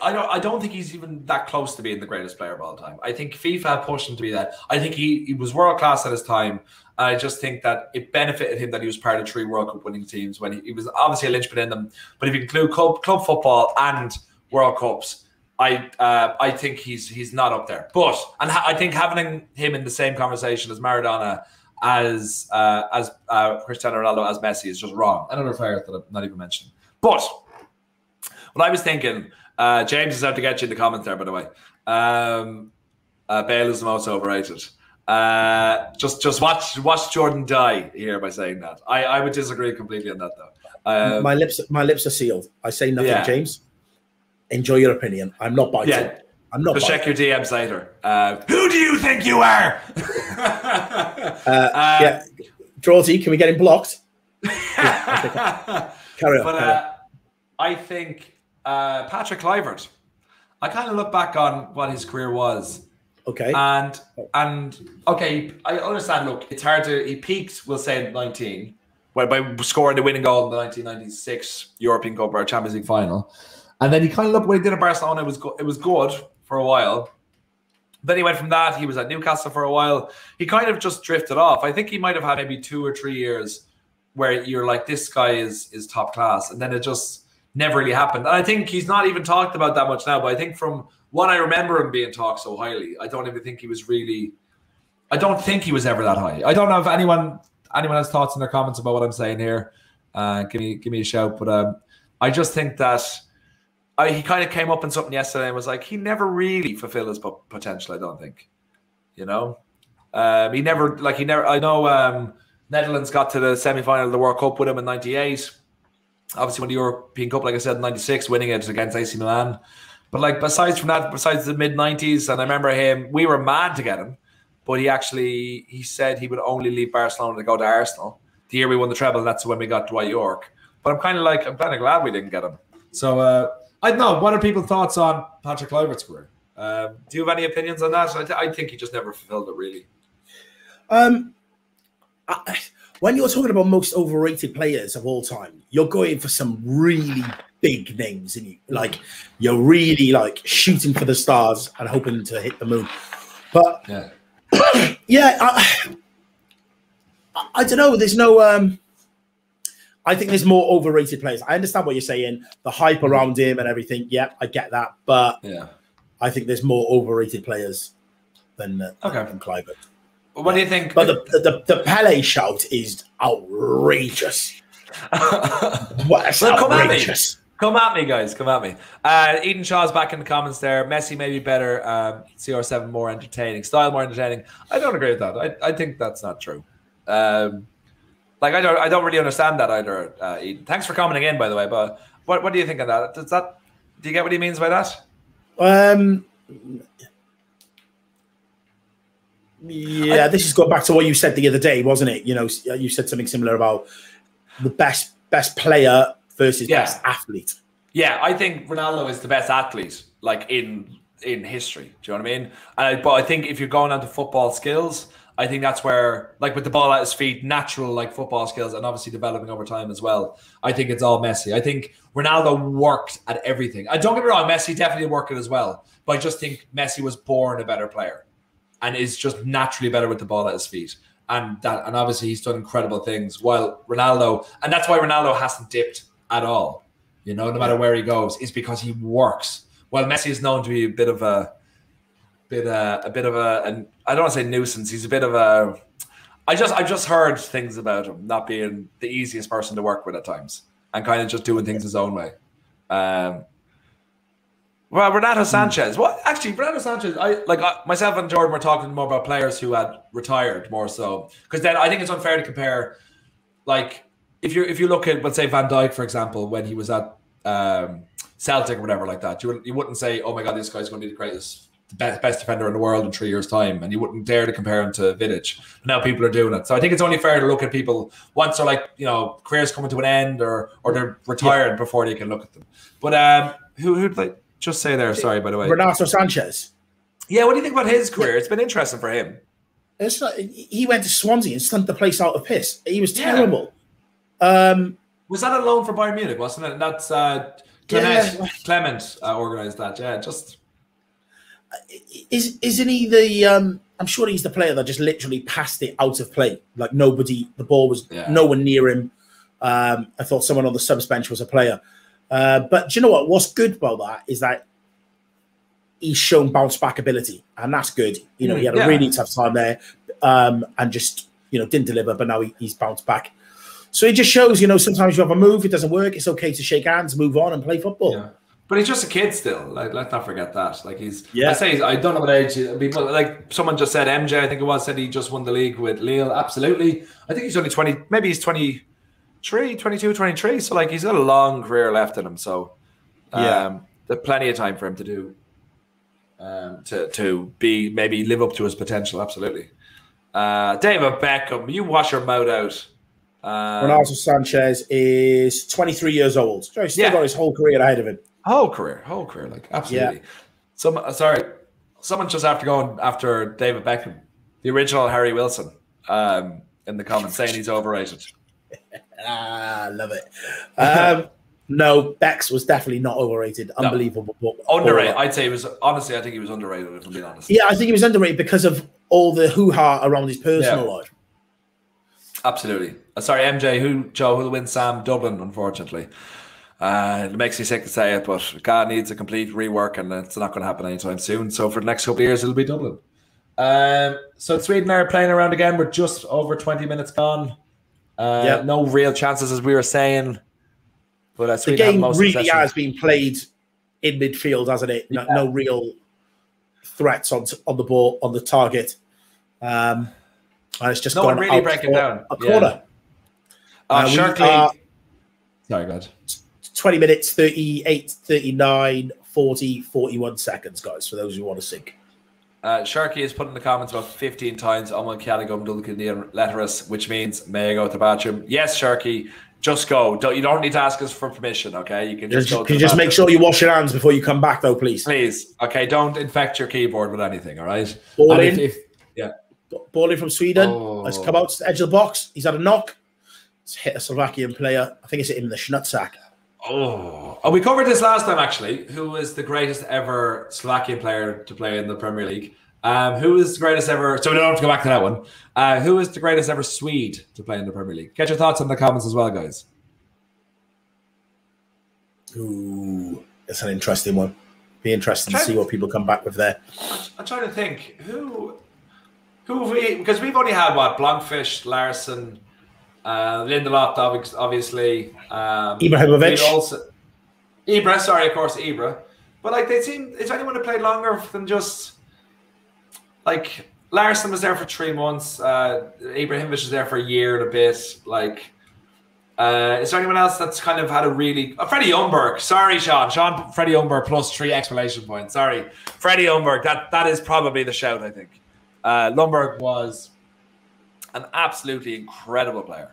I don't think he's even that close to being the greatest player of all time. I think FIFA pushed him to be that. I think he was world class at his time. I just think that it benefited him that he was part of 3 World Cup winning teams when he was obviously a linchpin in them. But if you include club football and World Cups, I think he's not up there. But I think having him in the same conversation as Maradona, as Cristiano Ronaldo, as Messi is just wrong. Another player that I'm not even mentioning. But what I was thinking, James is out to get you in the comments there, by the way. Bale is the most overrated. Just watch Jordan die here by saying that. I would disagree completely on that though. My lips are sealed. I say nothing, James. Enjoy your opinion. I'm not biting. Yeah. I'm not. Just check your DMs later. Who do you think you are? Yeah, Drawty, can we get him blocked? Carry on. But I think Patrick Kluivert. I kind of look back on what his career was. Okay. And okay, I understand. Look, it's hard to. He peaked, we'll say, at 19, by scoring the winning goal in the 1996 European Cup or Champions League final. And then he kind of looked what he did at Barcelona. It was good for a while. Then he went from that. He was at Newcastle for a while. He kind of just drifted off. I think he might have had maybe 2 or 3 years where you're like, this guy is top class, and then it just never really happened. And I think he's not even talked about that much now. But I think from what I remember him being talked so highly, I don't even think he was really. I don't think he was ever that high. I don't know if anyone has thoughts in their comments about what I'm saying here. Give me a shout. But I just think that he kind of came up in something yesterday and was like, he never really fulfilled his potential. I don't think, you know, he never. I know Netherlands got to the semi-final of the World Cup with him in '98. Obviously, won the European Cup, like I said, in '96, winning it against AC Milan. But like besides the mid '90s, and I remember him, we were mad to get him, but he said he would only leave Barcelona to go to Arsenal. The year we won the treble, that's when we got Dwight York. But I'm kind of glad we didn't get him. So I don't know. What are people's thoughts on Patrick Kluivert's career? Do you have any opinions on that? I think he just never fulfilled it really. When you're talking about most overrated players of all time, you're going for some really big names, and you're really like shooting for the stars and hoping to hit the moon. But I don't know. There's no. I think there's more overrated players. I understand what you're saying, the hype around him and everything. Yeah, I get that, but I think there's more overrated players than Kluivert. What do you think? But the Pele shout is outrageous. What? Outrageous. Come at me, guys. Come at me. Eden Shaw's back in the comments there. Messi may be better. CR7 more entertaining. Style more entertaining. I don't agree with that. I think that's not true. I don't really understand that either, Eden. Thanks for commenting in, by the way. But what do you think of that? Do you get what he means by that? Yeah, this is going back to what you said the other day, wasn't it? You know, you said something similar about the best player versus best athlete. Yeah, I think Ronaldo is the best athlete, like in history. Do you know what I mean? But I think if you're going on to football skills, I think that's where, like with the ball at his feet, natural like football skills, and obviously developing over time as well. I think it's all Messi. I think Ronaldo worked at everything. I don't get me wrong, Messi definitely worked it as well, but I just think Messi was born a better player and is just naturally better with the ball at his feet. And obviously he's done incredible things. While Ronaldo, and that's why Ronaldo hasn't dipped at all. You know, no matter where he goes, is because he works. While Messi is known to be a bit of a I don't want to say nuisance. He's a bit of a. I've just heard things about him not being the easiest person to work with at times, and kind of just doing things his own way. Well, Renato Sanchez. Well, actually, Renato Sanchez. Myself and Jordan were talking more about players who had retired more so, because then I think it's unfair to compare. Like, if you look at, let's say, Van Dijk, for example, when he was at Celtic or whatever like that, you wouldn't say, "Oh my God, this guy's going to be the greatest, the best defender in the world in 3 years' time," and you wouldn't dare to compare him to Vidic. But now people are doing it, so I think it's only fair to look at people once they're like, you know, careers coming to an end or they're retired before you can look at them. But who'd like. Just say there, sorry, by the way. Renato Sanchez. Yeah, what do you think about his career? It's been interesting for him. It's like, he went to Swansea and stunk the place out of piss. He was terrible. Was that a loan for Bayern Munich, wasn't it? That's Clement organised that. Yeah, just isn't he the? I'm sure he's the player that just literally passed it out of play. Like the ball was no one near him. I thought someone on the subs bench was a player. But do you know what? What's good about that is that he's shown bounce back ability, and that's good. You know, he had a really tough time there, and just didn't deliver. But now he's bounced back. So it just shows, sometimes you have a move, it doesn't work. It's okay to shake hands, move on, and play football. Yeah. But he's just a kid still. Like, let's not forget that. Like I don't know what age. People, like someone just said, MJ, I think it was, said he just won the league with Lille. Absolutely. I think he's only 20. Maybe he's 22, 23. So like he's got a long career left in him. So there's plenty of time for him to do. To be maybe live up to his potential. Absolutely. David Beckham, you wash your mouth out. Ronaldo Sanchez is 23 years old. So he's still got his whole career ahead of him. Whole career, like absolutely. Someone just going after David Beckham, the original Harry Wilson, in the comments saying he's overrated. Love it. No, Bex was definitely not overrated. Unbelievable. Underrated. I'd say he was. Honestly, I think he was underrated, if I'm being honest. Yeah, I think he was underrated because of all the hoo-ha around his personal life. Absolutely. Sorry, MJ, who will win Sam? Dublin, unfortunately. It makes me sick to say it, but God needs a complete rework, and it's not going to happen anytime soon. So for the next couple of years, it'll be Dublin. So Sweden are playing around again. We're just over 20 minutes gone. No real chances, as we were saying. But the game really has been played in midfield, hasn't it? No real threats on the ball, on the target. And it's just gone really breaking down a corner. Sorry, go ahead. 20 minutes, 38, 39, 40, 41 seconds, guys, for those who want to sink. Sharky has put in the comments about 15 times Omal Kialagum Dulcinian Letteris, which means may I go to the bathroom? Yes, Sharky, just go. You don't need to ask us for permission, okay? You can just go. Can you just make sure you wash your hands before you come back, though, please? Please. Okay, don't infect your keyboard with anything, all right? Ball in. Ball in from Sweden. Has come out to the edge of the box. He's had a knock. It's hit a Slovakian player. I think it's hit him in the schnutzsack. We covered this last time, actually. Who is the greatest ever Slovakian player to play in the Premier League? Who is the greatest ever... So we don't have to go back to that one. Who is the greatest ever Swede to play in the Premier League? Get your thoughts in the comments as well, guys. Ooh, that's an interesting one. Be interesting to see what people come back with there. I'm trying to think. Who have we... Because we've only had, Blankfish, Larsson... Lindelof, obviously. Ibrahimovic. Ibra, sorry, of course, Ibra. But like they seem, is anyone who played longer than just like Larsson was there for 3 months, Ibrahimovic was there for a year and a bit. Like, is there anyone else that's kind of had a really Freddie Ljungberg? Sorry, Sean, Freddie Ljungberg plus 3 exclamation points. Sorry, Freddie Ljungberg. That is probably the shout. I think Ljungberg was an absolutely incredible player.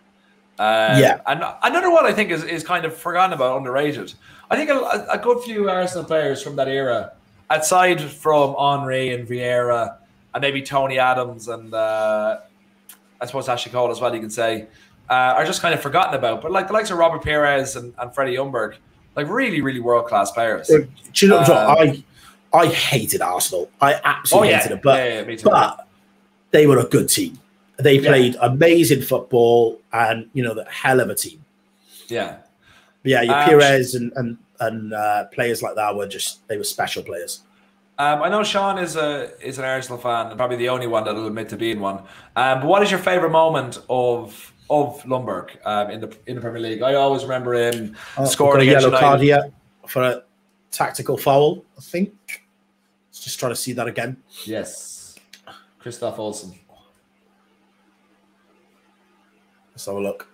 And another one I think is kind of forgotten about, underrated. I think a good few Arsenal players from that era, aside from Henry and Vieira and maybe Tony Adams and I suppose Ashley Cole as well, you can say, are just kind of forgotten about. But like the likes of Robert Pires and Freddie Ljungberg, like really, really world-class players. Do you know what? I hated Arsenal. I absolutely hated it. But, me too. But they were a good team. They played amazing football, and the hell of a team. Yeah, your Pires and players like that they were special players. I know Sean is an Arsenal fan, and probably the only one that will admit to being one. But what is your favourite moment of Ljungberg in the Premier League? I always remember him scoring a yellow card here for a tactical foul. I think. Let's just try to see that again. Yes, Christoph Olsen. Let's have a look.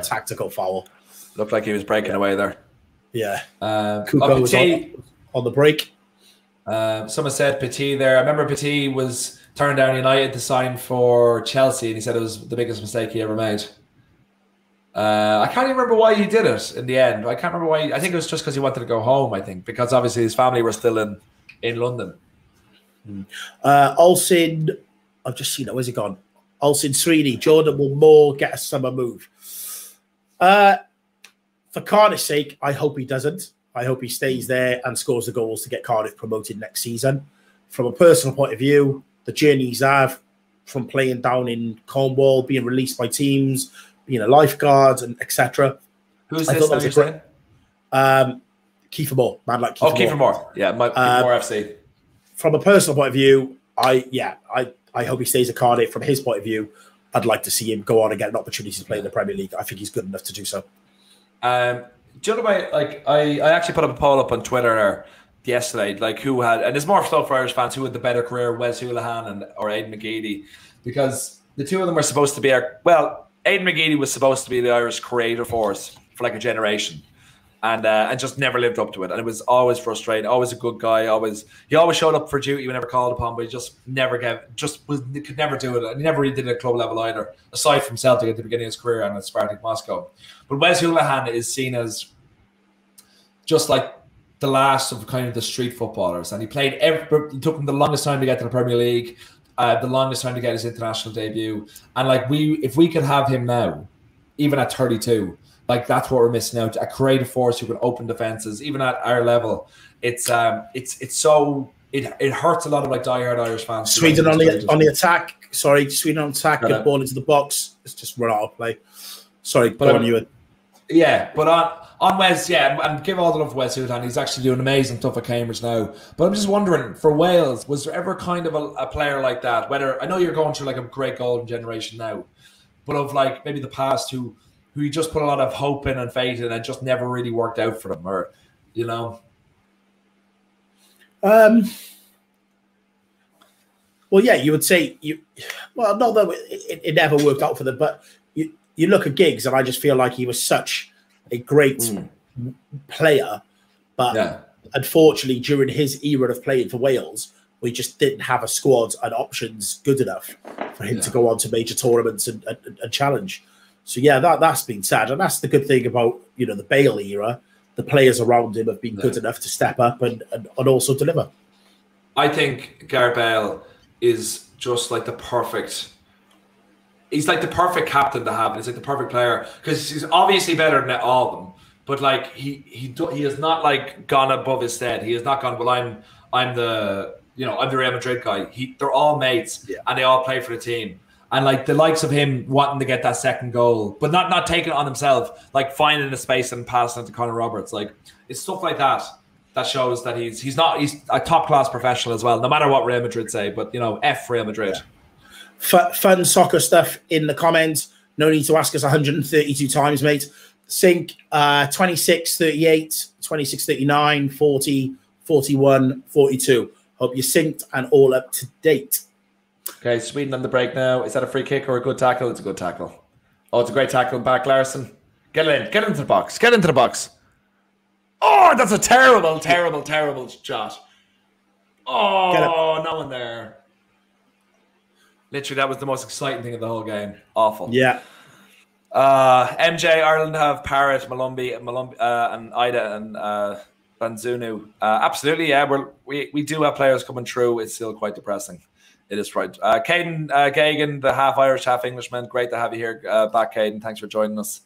Tactical foul. Looked like he was breaking away there. Yeah. Kuko was on the break. Someone said Petit there. I remember Petit was turned down United to sign for Chelsea, and he said it was the biggest mistake he ever made. I can't even remember why he did it in the end. I can't remember why. I think it was just because he wanted to go home, I think, because obviously his family were still in London. Olsen, I've just seen it. Where's he gone? Olsen Srini, Jordan will more get a summer move. For Cardiff's sake, I hope he doesn't. I hope he stays there and scores the goals to get Cardiff promoted next season. From a personal point of view, the journey he's had from playing down in Cornwall, being released by teams, being a lifeguard, and etc. Who's this that you're saying? Kiefer Moore, man like Kiefer Moore. Kiefer Moore. Yeah, Kiefer Moore FC. From a personal point of view, I hope he stays at Cardiff. From his point of view, I'd like to see him go on and get an opportunity to play in the Premier League. I think he's good enough to do so. Do you know about, like, I actually put up a poll up on Twitter yesterday, like who had, and there's more stuff for Irish fans, who had the better career, Wes Hoolahan or Aidan McGeady, because the two of them were supposed to be Aidan McGeady was supposed to be the Irish creative force for like a generation, and just never lived up to it, and it was always frustrating. Always a good guy, he always showed up for duty whenever called upon, but he just never could never do it, and he never really did it at club level either, aside from Celtic at the beginning of his career and at Spartak Moscow. But Wes Hoolahan is seen as just like the last of kind of the street footballers, and he played it took him the longest time to get to the Premier League, the longest time to get his international debut, and like if we could have him now, even at 32, like that's what we're missing out. A creative force who can open defenses, even at our level. It hurts a lot of like diehard Irish fans. Sweden on the attack. Sorry, Sweden on attack. Get the ball into the box. It's just run out of play. Sorry, but on you. Yeah, but on Wes, and give all the love to Wes Hoolahan. He's actually doing amazing stuff at Cambridge now. But I'm just wondering, for Wales, was there ever kind of a player like that? Whether, I know you're going through like a great golden generation now, but of like maybe the past who you just put a lot of hope in and faith in, and it just never really worked out for them, or Well, yeah, you would say not that it never worked out for them, but you look at Giggs, and I just feel like he was such a great player, but unfortunately, during his era of playing for Wales, we just didn't have a squad and options good enough for him to go on to major tournaments and challenge. So yeah, that's been sad, and that's the good thing about the Bale era. The players around him have been good enough to step up and also deliver. I think Gareth Bale is just like the perfect. He's like the perfect captain to have. And he's like the perfect player because he's obviously better than all of them. But like he has not like gone above his head. He has not gone, well, I'm the Real Madrid guy. They're all mates and they all play for the team. And like the likes of him wanting to get that second goal, but not taking it on himself, like finding a space and passing it to Conor Roberts. Like it's stuff like that shows that he's a top class professional as well. No matter what Real Madrid say, but F Real Madrid. Yeah. Fun soccer stuff in the comments. No need to ask us 132 times, mate. Sync 26, 38, 26, 39, 40, 41, 42. Hope you're synced and all up to date. Okay, Sweden on the break now. Is that a free kick or a good tackle? It's a good tackle. Oh, it's a great tackle back, Larson. Get it in. Get into the box. Get into the box. Oh, that's a terrible, terrible, terrible shot. Oh, no one there. Literally, that was the most exciting thing of the whole game. Awful. Yeah. MJ, Ireland have Parrott, Malumbi, and Ida and Banzunu. Absolutely, yeah. We do have players coming through. It's still quite depressing. It is right. Caden Gagan, the half Irish, half Englishman. Great to have you here back, Caden. Thanks for joining us.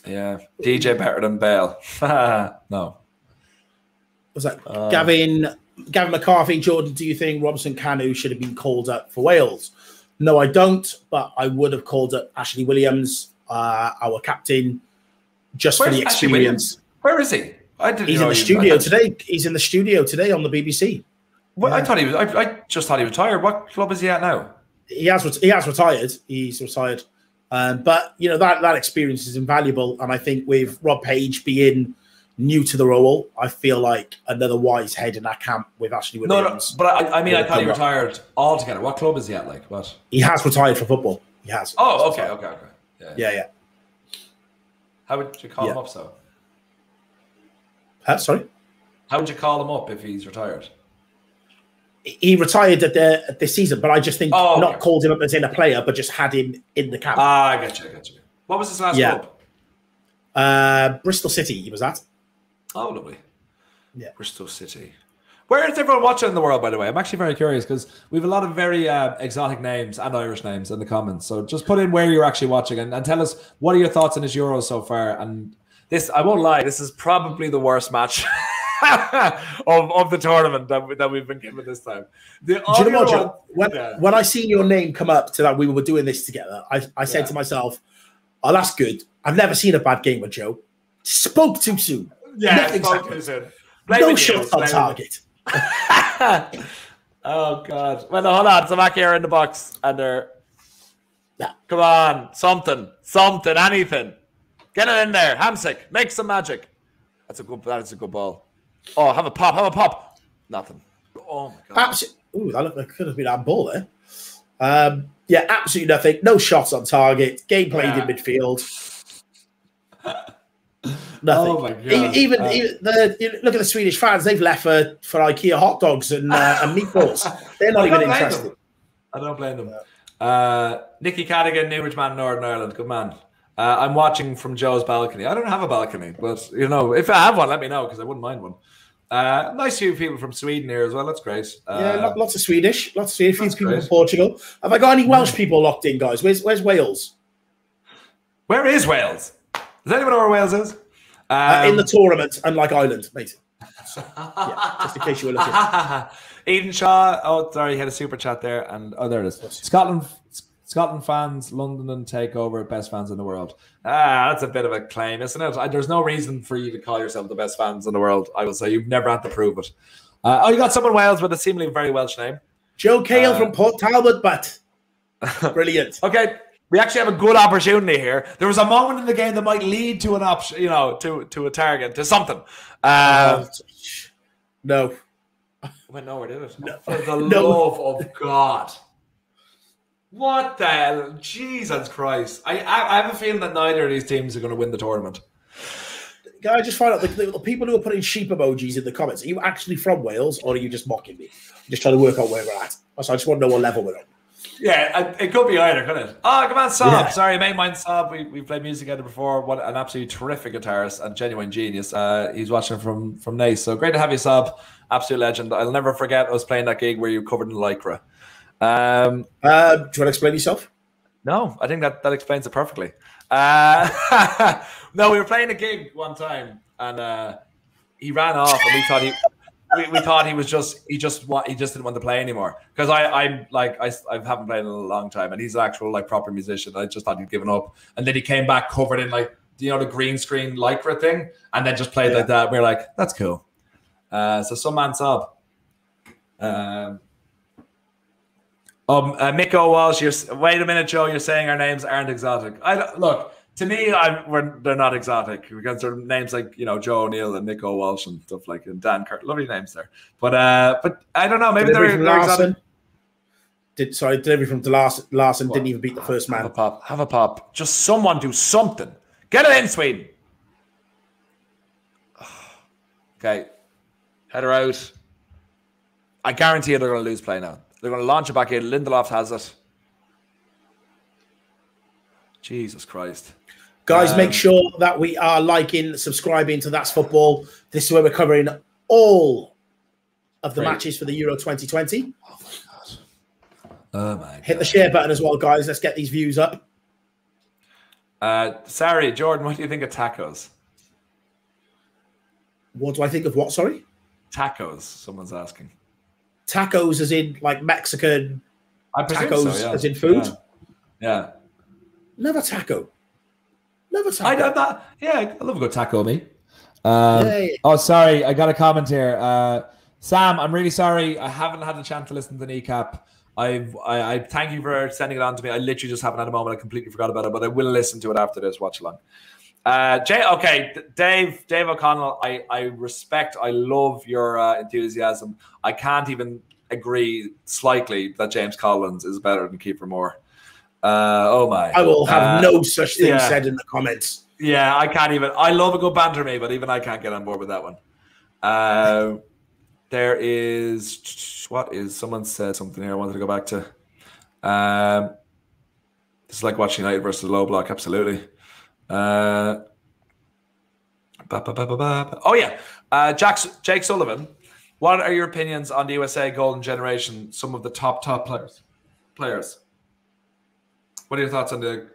Yeah, DJ better than Bale. No. Was that Gavin McCarthy? Jordan, do you think Robson Canu should have been called up for Wales? No, I don't. But I would have called up Ashley Williams, our captain, just for the experience. Where is he? He's in the studio today. He's in the studio today on the BBC. Well, yeah. I thought he was. I just thought he retired. What club is he at now? He has retired. He's retired. But you know that experience is invaluable, and I think with Rob Page being new to the role, I feel like another wise head in that camp with Ashley Williams. No, but I mean, I thought he retired altogether. What club is he at? Like what? He has retired for football. He has. Oh, okay. Yeah. How would you call him up? So. Sorry. How would you call him up if he's retired? He retired at this season, but I just think not called him up as in a player, but just had him in the camp. I get you. What was his last club? Bristol City, he was at. Oh, lovely. Yeah. Bristol City. Where is everyone watching in the world, by the way? I'm actually very curious because we have a lot of very exotic names and Irish names in the comments. So just put in where you're actually watching and tell us what are your thoughts on his Euros so far. And this, I won't lie, this is probably the worst match of the tournament that we've been given this time. Do you know what, Joe? When I seen your name come up to that we were doing this together, I said to myself, oh, that's good. I've never seen a bad game with Joe. Spoke too soon. Yeah, spoke too soon. No shots on target. Oh, God. Well, no, hold on. Slovakia are in the box. And they're... Yeah. Come on. Something, anything. Get it in there. Hamsik. Make some magic. That is a good ball. Oh, have a pop. Nothing. Oh, my God. Ooh, that could have been a ball there. Yeah, absolutely nothing. No shots on target. Game played in midfield. Nothing. Oh my God. Even look at the Swedish fans. They've left for IKEA hot dogs and meatballs. They're not even interested. I don't blame them. Nicky Cadigan, Newbridge man, Northern Ireland. Good man. I'm watching from Joe's balcony. I don't have a balcony, but you know, if I have one, let me know because I wouldn't mind one. Nice few people from Sweden here as well. That's great. Yeah, lots of Swedish. Lots of Swedish. Few people from Portugal. Have I got any Welsh people locked in, guys? Where's Wales? Where is Wales? Does anyone know where Wales is? In the tournament, unlike Ireland, mate. So, yeah, just in case you were looking. Eden Shaw. Oh, sorry, he had a super chat there. And there it is. Scotland fans, London takeover, best fans in the world. That's a bit of a claim, isn't it? There's no reason for you to call yourself the best fans in the world. I will say you've never had to prove it. You got someone Wales with a seemingly very Welsh name. Joe Cale from Port Talbot, but brilliant. Okay. We actually have a good opportunity here. There was a moment in the game that might lead to an option, you know, to a target, to something. No. Went nowhere, did it? No. For the love of God. What the hell? Jesus Christ. I have a feeling that neither of these teams are going to win the tournament. Can I just find out, the people who are putting sheep emojis in the comments, are you actually from Wales or are you just mocking me? I'm just trying to work out where we're at. So I just want to know what level we're on. Yeah, it could be either, couldn't it? Oh, come on, Sob. Yeah. Sorry, I made mine Sob. We played music together before. What an absolutely terrific guitarist and genuine genius. He's watching from Nice. So great to have you, Sob. Absolute legend. I'll never forget us playing that gig where you covered in lycra. Do you want to explain yourself? No, I think that explains it perfectly. No, we were playing a gig one time and he ran off and we thought he just didn't want to play anymore because I haven't played in a long time and he's an actual like proper musician. I just thought he'd given up and then he came back covered in like the green screen lycra thing and then just played like that. We were like, that's cool. So some man Sob. Miko Walsh, wait a minute, Joe. You're saying our names aren't exotic. Look, To me, they're not exotic because they're names like Joe O'Neill and Nico Walsh and stuff like and Dan Kirk. Lovely names there, but I don't know. Maybe they're exotic. Delivery from Larson didn't even beat the first man. Have a pop. Just someone do something. Get it in, Sweden. Okay, header out. I guarantee you they're going to lose play now. They're going to launch it back in. Lindelof has it. Jesus Christ. Guys, make sure that we are liking, subscribing to That's Football. This is where we're covering all of the matches for the Euro 2020. Oh, my God. Oh, my God. Hit the share button as well, guys. Let's get these views up. Sorry, Jordan, what do you think of tacos? What do I think of what, sorry? Tacos, someone's asking. Tacos as in like Mexican tacos so, yeah. As in food? Yeah. Never taco. Never taco. I love a good taco, me. Oh, sorry. I got a comment here. Sam, I'm really sorry. I haven't had a chance to listen to the kneecap. I thank you for sending it on to me. I literally just haven't had a moment. I completely forgot about it, but I will listen to it after this watch along. Dave O'Connell, I respect, I love your enthusiasm. I can't even agree slightly that James Collins is better than Kiefer Moore. Oh my! I will have no such thing said in the comments. Yeah, I can't even. I love a good banter, me, but even I can't get on board with that one. There is someone said something here I wanted to go back to. This is like watching United versus Low Block, absolutely. Oh yeah, Jake Sullivan. What are your opinions on the USA Golden Generation? Some of the top players. What are your thoughts on the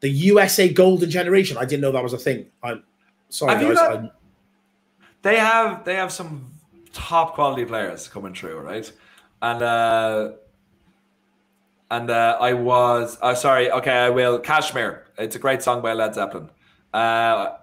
USA Golden Generation? I didn't know that was a thing. I'm sorry, guys. They have some top quality players coming through, right? And I was sorry. Okay, I will. Kashmir. It's a great song by Led Zeppelin. I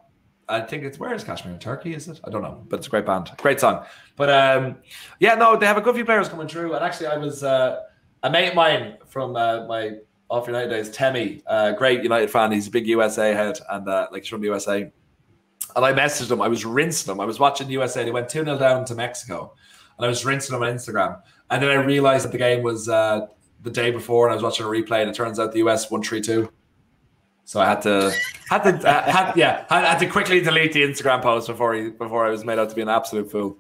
think where is Kashmir? In Turkey, is it? I don't know, but it's a great band, great song. But they have a good few players coming through. And actually, I was a mate of mine from my Off United days, Temi, great United fan. He's a big USA head, and he's from the USA. And I messaged him. I was rinsing him. I was watching the USA. They went 2-0 down to Mexico, and I was rinsing him on Instagram. And then I realized that the game was the day before, and I was watching a replay, and it turns out the US won 3-2. So I had to quickly delete the Instagram post before I was made out to be an absolute fool.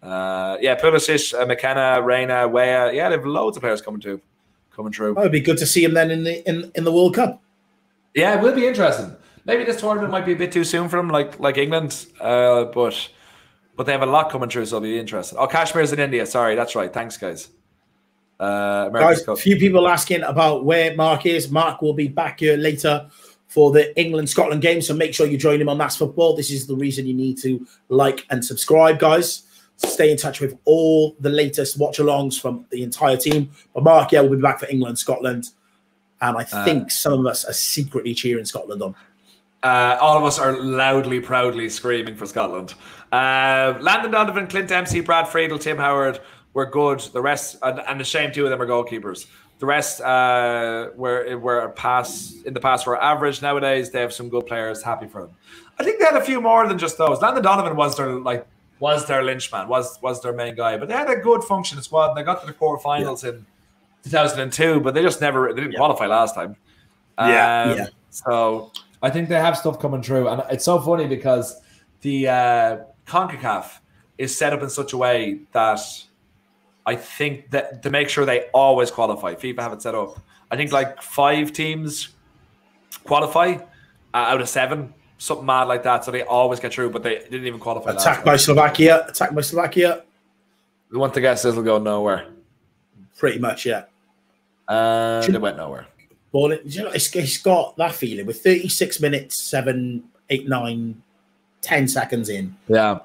Pulisic, McKenna, Reina, Weah. Yeah, they have loads of players coming through. Oh, it'd be good to see him then in the World Cup. Yeah, it will be interesting. Maybe this tournament might be a bit too soon for them, like England, but they have a lot coming through, so it'll be interesting. Oh, Kashmir's in India. Sorry, that's right. Thanks, guys. Guys, a few people asking about where Mark is. Mark will be back here later for the England-Scotland game, so make sure you join him on That's Football. This is the reason you need to like and subscribe, guys. Stay in touch with all the latest watch-alongs from the entire team. But Mark, will be back for England, Scotland, and I think some of us are secretly cheering Scotland on. All of us are loudly, proudly screaming for Scotland. Landon Donovan, Clint Dempsey, Brad Friedel, Tim Howard were good. The rest, and a shame 2 of them are goalkeepers. The rest were in the past were average. Nowadays, they have some good players. Happy for them. I think they had a few more than just those. Landon Donovan was their linchman, was their main guy. But they had a good functioning squad, and they got to the quarterfinals in 2002. But they just they didn't qualify last time. So I think they have stuff coming through, and it's so funny because the CONCACAF is set up in such a way that I think that to make sure they always qualify, FIFA have it set up. I think 5 teams qualify out of 7, something mad like that. So they always get through, but they didn't even qualify. Attacked by Slovakia. We want to guess this will go nowhere. Pretty much, yeah. They went nowhere. Well, it's got that feeling with 36 minutes, 7, 8, 9, 10 seconds in. Yeah.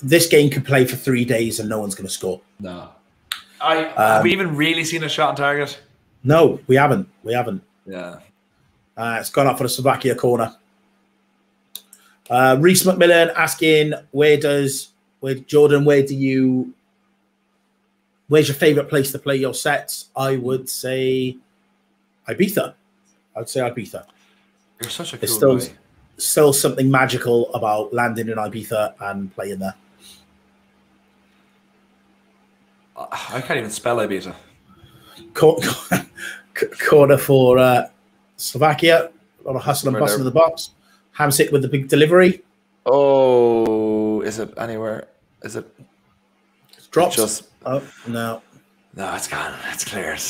This game could play for 3 days and no one's going to score. No. Have we even really seen a shot on target? No, we haven't. Yeah. It's gone up for the Slovakia corner. Reese McMillan asking, where's your favourite place to play your sets? I would say Ibiza. You're such a There's cool guy. still something magical about landing in Ibiza and playing there. I can't even spell Ibiza. Corner for Slovakia. A lot of hustle and bustle in the box. Hamsik with the big delivery. Oh, is it anywhere? Is it? It's dropped. Oh, no. No, it's gone. It's cleared.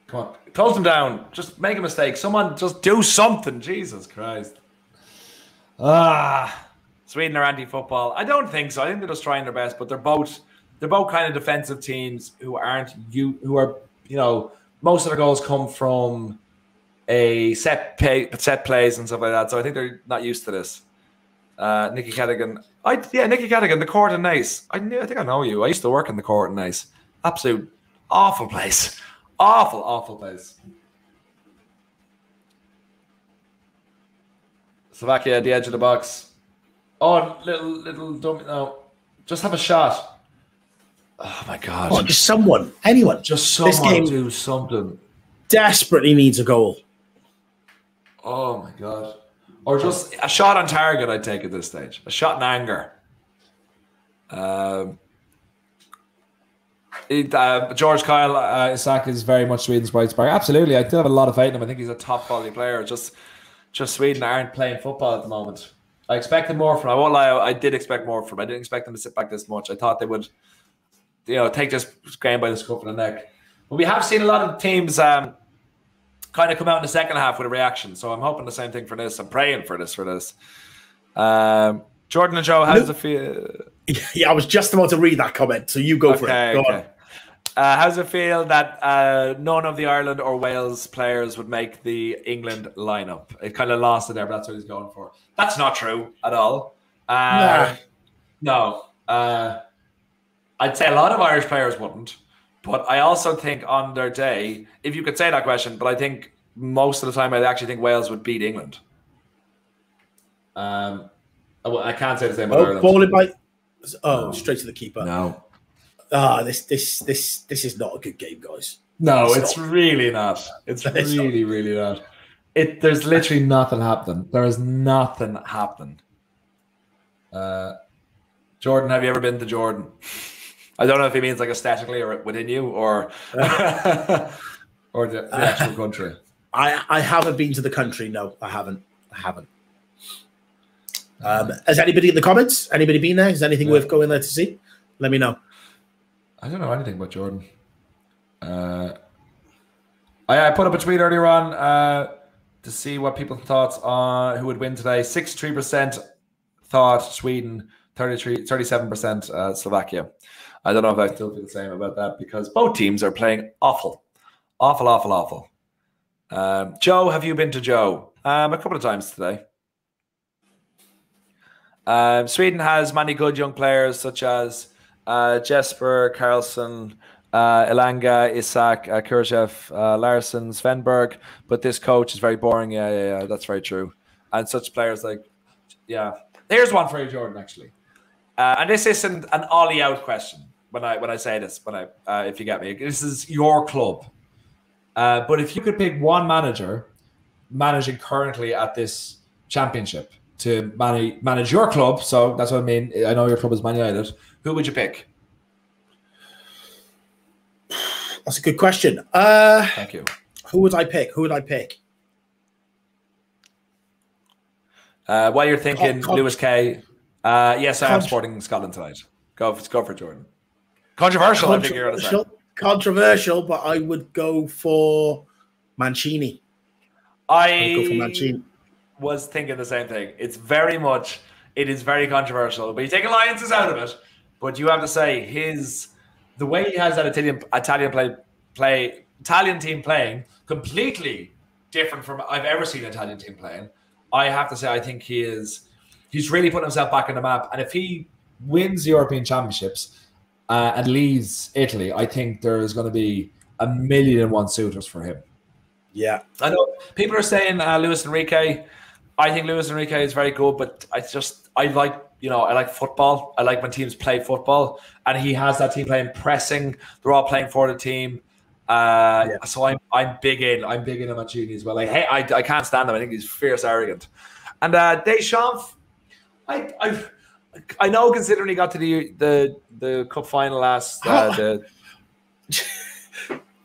Come on. Close them down. Just make a mistake. Someone just do something. Jesus Christ. Sweden are anti-football. I don't think so. I think they're just trying their best, but they're both kind of defensive teams who are, most of their goals come from a set plays and stuff like that. So I think they're not used to this. Nicky Cadigan. Nicky Cadigan, the court in Nice. I think I know you. I used to work in the court in Nice. Absolute awful place. Awful place. Slovakia at the edge of the box. Oh, little dummy. No, just have a shot. Oh my God! Oh, just someone, anyone. Just someone this game do something. Desperately needs a goal. Oh my God! Or just a shot on target. I'd take at this stage. A shot in anger. George Kyle Isak is very much Sweden's bright spark. Absolutely, I still have a lot of faith in him. I think he's a top quality player. Just Sweden aren't playing football at the moment. I expected more from him. I won't lie, I did expect more from him. I didn't expect them to sit back this much. I thought they would, take this game by the scruff of the neck. But we have seen a lot of teams kind of come out in the second half with a reaction. So I'm hoping the same thing for this. I'm praying for this. Jordan and Joe, how does it feel? Yeah, I was just about to read that comment, so you go for it. Go on. How does it feel that none of the Ireland or Wales players would make the England lineup? It kind of lost it there, but that's what he's going for. That's not true at all. No. I'd say a lot of Irish players wouldn't. But I also think on their day, if you could say that question, but I think most of the time I actually think Wales would beat England. I can't say the same about Ireland. Ball it by... straight to the keeper. No. This is not a good game, guys. No, it's really not. It's really not. There's literally nothing happening. There is nothing happening. Jordan, have you ever been to Jordan? I don't know if he means like aesthetically or within you or or the actual country. I haven't been to the country. No, I haven't. Has anybody in the comments? Anybody been there? Is anything worth going there to see? Let me know. I don't know anything about Jordan. I put up a tweet earlier on to see what people's thoughts on who would win today. 63% thought Sweden, 37% Slovakia. I don't know if I still feel the same about that because both teams are playing awful. Awful. Joe, have you been to Joe? A couple of times today. Sweden has many good young players such as Jesper, Karlsson, Elanga, Isak, Kurchev, Larsson, Svenberg, but this coach is very boring. Yeah, that's very true. And such players like, here's one for you, Jordan, actually. And this isn't an ollie out question when I say this, if you get me. This is your club. But if you could pick one manager managing currently at this championship to manage your club, so that's what I mean. I know your club is Man United. Who would you pick? That's a good question. Thank you. Who would I pick? While you're thinking, Lewis Kay. Yes, I am supporting Scotland tonight. Go for Jordan. Controversial, I think you're going to say. Controversial, but I would go for Mancini. I was thinking the same thing. It is very controversial, but you take alliances out of it. But you have to say the way he has that Italian team playing completely different from I've ever seen an Italian team playing. I have to say I think he's really putting himself back on the map. And if he wins the European Championships and leaves Italy, I think there is going to be 1,000,001 suitors for him. Yeah, I know people are saying Luis Enrique. I think Luis Enrique is very good, but I like football. I like when teams play football, and he has that team playing pressing. They're all playing for the team. So I'm big in him at Genie as well. I can't stand him. I think he's fierce arrogant. And Deschamps, I know considering he got to the cup final last.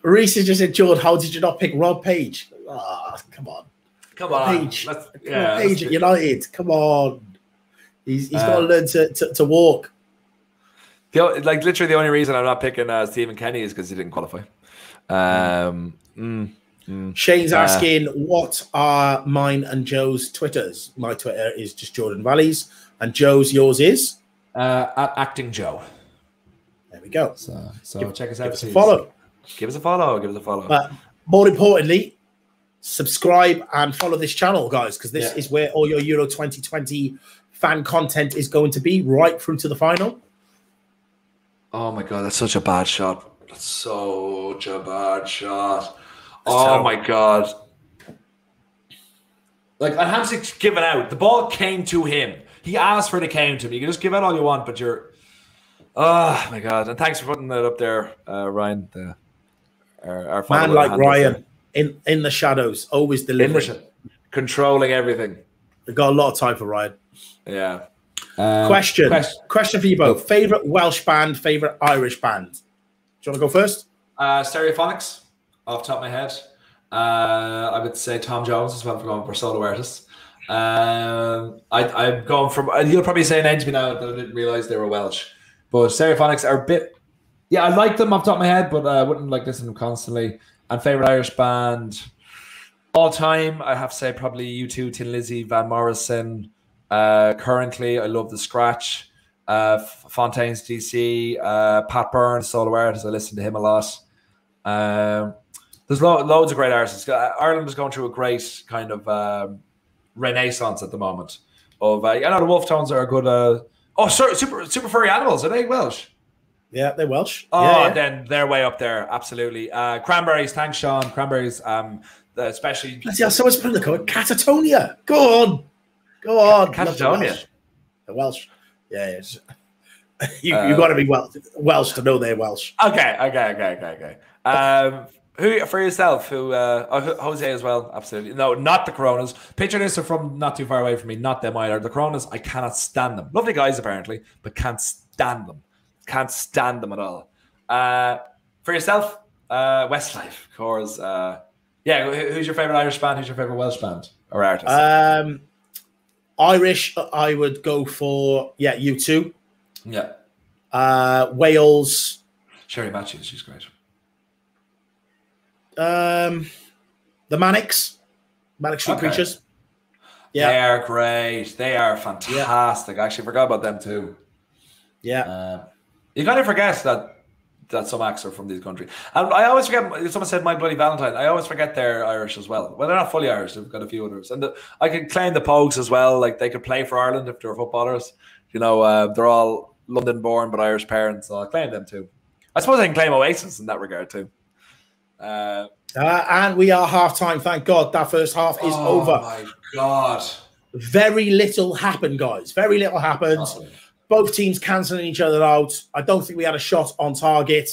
Reese just said, Jordan, how did you not pick Rob Page? Come on. Page. Page at United. Come on. He's got to learn to walk. Literally the only reason I'm not picking Stephen Kenny is because he didn't qualify. Shane's asking, what are mine and Joe's Twitters? My Twitter is just Jordan Valleys, and yours is at Acting Joe. There we go. So check us out. Give us a follow. Give us a follow. But more importantly, subscribe and follow this channel, guys, because this is where all your Euro 2020 fan content is going to be right through to the final. Oh my God, that's such a bad shot. That's such a bad shot. Oh my God. Like, and Hamsik's given out. The ball came to him. He asked for the count to him. You can just give out all you want, but you're... Oh my God. And thanks for putting that up there, Ryan. Our man like Ryan in the shadows, always delivering. Controlling everything. We've got a lot of time for Ryan. Yeah. Question for you both. Favorite Welsh band, favorite Irish band? Do you want to go first? Stereophonics, off the top of my head. I would say Tom Jones as well for going for solo artists. I'm going from. You'll probably say a name to me now that I didn't realize they were Welsh, but Stereophonics are a bit. Yeah, I like them off the top of my head, but I wouldn't like listen to them constantly. And favorite Irish band all time, I have to say probably U2, Tin Lizzy, Van Morrison. Currently, I love The Scratch, Fontaine's DC, Pat Byrne, solo artist. I listen to him a lot. There's loads of great artists. Ireland is going through a great kind of renaissance at the moment. I know the Wolf Tones are a good. Super Furry Animals, are they Welsh? Yeah, they're Welsh. Then they're way up there. Absolutely. Cranberries, thanks, Sean. Cranberries, especially. Let's see how someone's putting the code. Catatonia. Go on. Catatonia. The Welsh. Yeah. You got to be Welsh to know they're Welsh. Okay. Who for yourself? Jose as well? Absolutely. No, not the Coronas. Picture this, are from not too far away from me. Not them either. The Coronas, I cannot stand them. Lovely guys apparently, but can't stand them. Can't stand them at all. For yourself, Westlife, of course. Who's your favorite Irish band? Who's your favorite Welsh band or artist? Irish, I would go for U2. Yeah. Wales. Sherry Matthews, she's great. The Manics Street Preachers. Yeah, they are great. They are fantastic. I actually forgot about them too. Yeah. You kind of forget that some acts are from these countries. And I always forget, someone said My Bloody Valentine, I always forget they're Irish as well. Well, they're not fully Irish, they've got a few others. And I can claim the Pogues as well, like they could play for Ireland if they're footballers. You know, they're all London born but Irish parents, so I'll claim them too. I suppose I can claim Oasis in that regard too. And we are half-time, thank God. That first half is over. Oh my God. Very little happened, guys. Very little happened. Both teams cancelling each other out. I don't think we had a shot on target.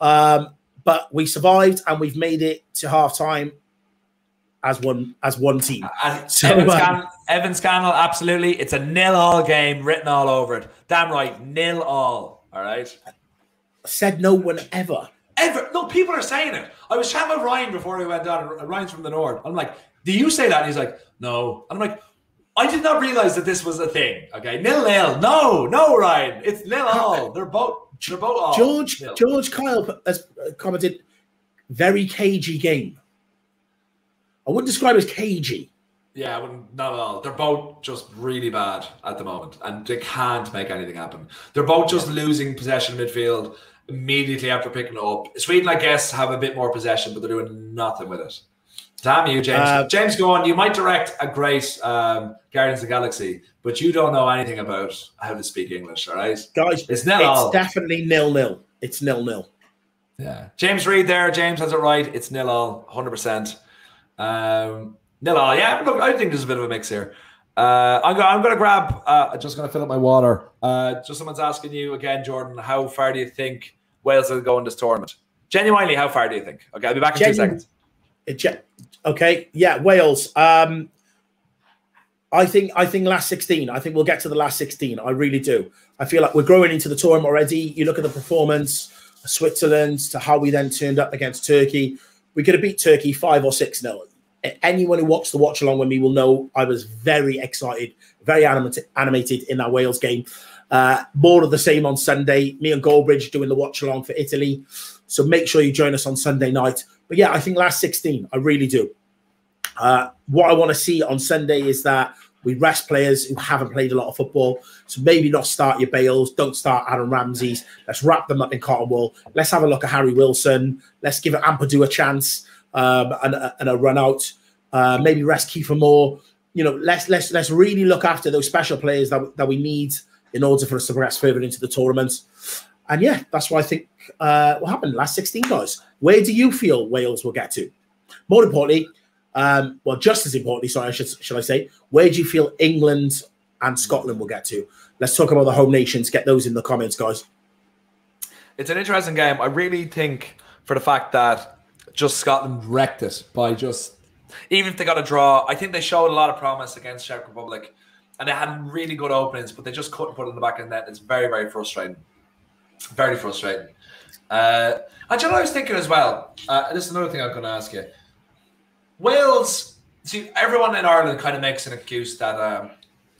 But we survived and we've made it to halftime as one team. So, Evan Scannell, absolutely. It's a 0-0 game written all over it. Damn right, 0-0. All right. Said no one ever. No, people are saying it. I was chatting with Ryan before we went on. Ryan's from the North. I'm like, do you say that? And he's like, no. And I'm like, I did not realize that this was a thing. Okay, 0-0. No, Ryan. It's 0-0. They're both all. George Kyle has commented, very cagey game. I wouldn't describe it as cagey. Yeah, I wouldn't, not at all. They're both just really bad at the moment, and they can't make anything happen. They're both just losing possession midfield immediately after picking it up. Sweden, I guess, have a bit more possession, but they're doing nothing with it. Damn you, James. James, go on. You might direct a great Guardians of the Galaxy, but you don't know anything about how to speak English, all right? Guys, it's definitely 0-0. It's 0-0. Yeah. James Reed there. James has it right. It's 0-0, 100%. 0-0. Yeah, look, I think there's a bit of a mix here. I'm going to grab, just going to fill up my water. Just someone's asking you again, Jordan, how far do you think Wales will go in this tournament? Genuinely, how far do you think? Okay, I'll be back in 2 seconds. Okay, yeah, Wales. I think last 16. I think we'll get to the last 16. I really do. I feel like we're growing into the tournament already. You look at the performance of Switzerland to how we then turned up against Turkey. We could have beat Turkey 5 or 6-0. Anyone who watched the watch along with me will know I was very excited, very animated in that Wales game. More of the same on Sunday. Me and Goldbridge doing the watch along for Italy. So make sure you join us on Sunday night. But yeah, I think last 16, I really do. What I want to see on Sunday is that we rest players who haven't played a lot of football. So maybe not start your Bales, don't start Aaron Ramsey's. Let's wrap them up in cotton wool. Let's have a look at Harry Wilson. Let's give Ampadu a chance and a run out. Maybe rest Kiefer Moore. You know, let's really look after those special players that we need in order for us to progress further into the tournament. And yeah, that's what I think will happen. Last 16, guys. Where do you feel Wales will get to? More importantly, well, just as importantly, sorry, should I say, where do you feel England and Scotland will get to? Let's talk about the home nations. Get those in the comments, guys. It's an interesting game. I really think for the fact that just Scotland wrecked it by just, even if they got a draw, I think they showed a lot of promise against Czech Republic and they had really good openings, but they just couldn't put it in the back of the net. It's very, very frustrating. Very frustrating. And you know, I was thinking as well, this is another thing I'm going to ask you. Wales, see, everyone in Ireland kind of makes an excuse that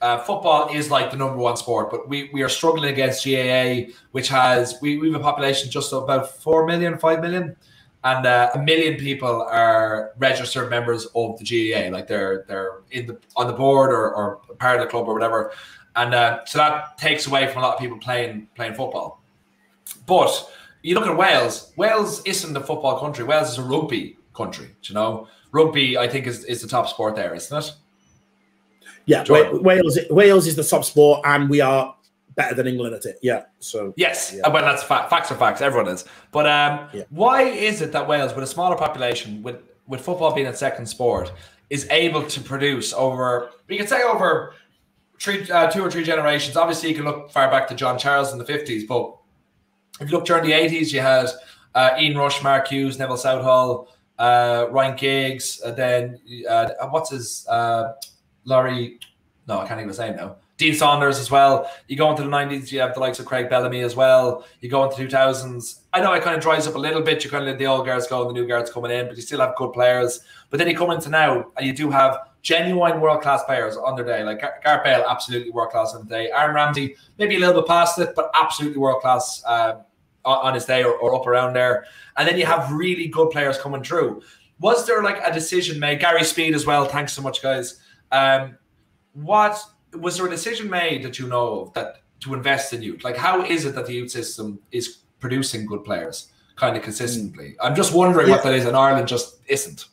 football is like the #1 sport, but we are struggling against GAA, which has, we have a population just about 4 million, 5 million, and 1 million people are registered members of the GAA, like they're on the board or part of the club or whatever, and so that takes away from a lot of people playing football. But you look at Wales. Wales isn't a football country. Wales is a rugby country. You know, rugby I think is the top sport there, isn't it? Yeah, Wales is the top sport, and we are better than England at it. Yeah. So yes, yeah. Well, that's facts are facts. Everyone is. But why is it that Wales, with a smaller population, with football being its second sport, is able to produce over, we can say over 2 or 3 generations? Obviously, you can look far back to John Charles in the 50s, but if you look during the 80s, you had Ian Rush, Mark Hughes, Neville Southall, Ryan Giggs, then what's his Laurie? No, I can't think of his name now. Dean Saunders as well. You go into the 90s, you have the likes of Craig Bellamy as well. You go into 2000s. I know it kind of dries up a little bit. You kind of let the old guards go and the new guards coming in, but you still have good players. But then you come into now, and you do have genuine world-class players on their day. Like Gareth Bale, absolutely world-class on the day. Aaron Ramsey, maybe a little bit past it, but absolutely world-class on his day or up around there. And then you have really good players coming through. Was there like a decision made? Gary Speed as well. Thanks so much, guys. What was there a decision made that you know of that to invest in youth? Like, how is it that the youth system is producing good players kind of consistently? I'm just wondering what that is, and Ireland just isn't.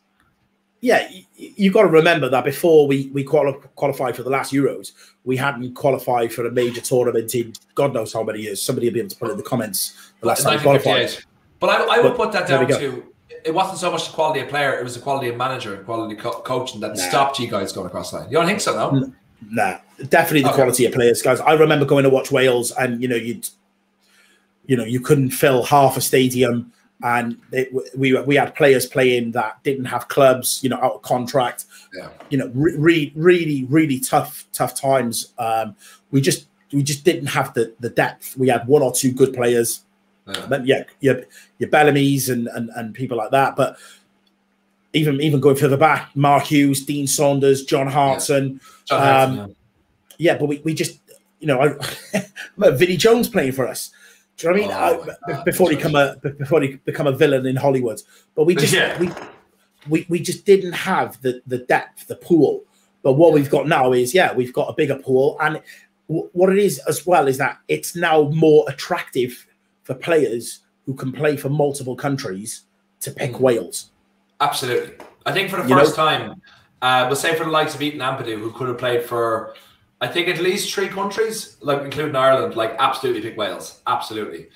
Yeah, you've got to remember that before we qualified for the last Euros, we hadn't qualified for a major tournament in God knows how many years. Somebody will be able to put it in the comments the last time we qualified. But I would put that down to, it wasn't so much the quality of player, it was the quality of manager and quality coaching that stopped you guys going across the line. You don't think so, no? Nah, definitely the quality of players, guys. I remember going to watch Wales, and you couldn't fill half a stadium. And we had players playing that didn't have clubs, out of contract. Yeah. Really tough times. We just didn't have the depth. We had 1 or 2 good players. Yeah, your Bellamy's and people like that. But even going further back, Mark Hughes, Dean Saunders, John Hartson. Yeah, but we just, I Vinnie Jones playing for us. Do you know what I mean? Before he become a villain in Hollywood, but we just we just didn't have the depth, the pool. But what we've got now is we've got a bigger pool, and what it is as well is that it's now more attractive for players who can play for multiple countries to pick Wales. Absolutely, I think for the first time, we'll say for the likes of Ethan Ampadu, who could have played for, I think, at least 3 countries, like including Ireland, like absolutely pick Wales. Absolutely.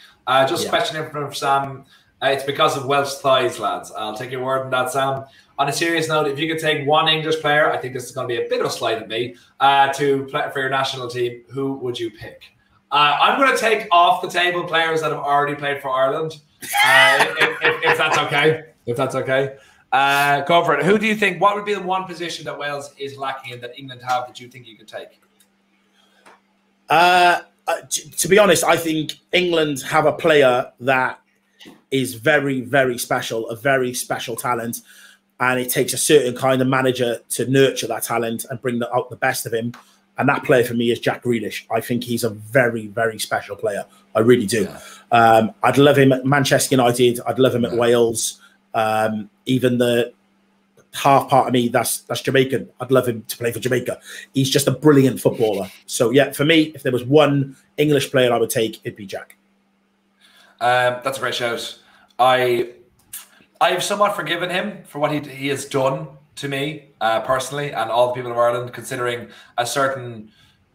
Just questioning from Sam. It's because of Welsh thighs, lads. I'll take your word on that, Sam. On a serious note, if you could take 1 English player, I think this is going to be a bit of a slight at me, to play for your national team, who would you pick? I'm going to take off the table players that have already played for Ireland. if that's okay. If that's okay. Go for it. Who do you think? What would be the one position that Wales is lacking in that England have that you think you could take? To be honest, I think England have a player that is very, very special, a very special talent, and it takes a certain kind of manager to nurture that talent and bring out the best of him. And that player for me is Jack Grealish. I think he's a very, very special player. I really do. Yeah. I'd love him at Manchester United. I'd love him at Wales. Even the half part of me that's Jamaican, I'd love him to play for Jamaica. He's just a brilliant footballer. So yeah, for me, if there was one English player I would take, it'd be Jack. That's a great shout. I've somewhat forgiven him for what he has done to me personally and all the people of Ireland, considering a certain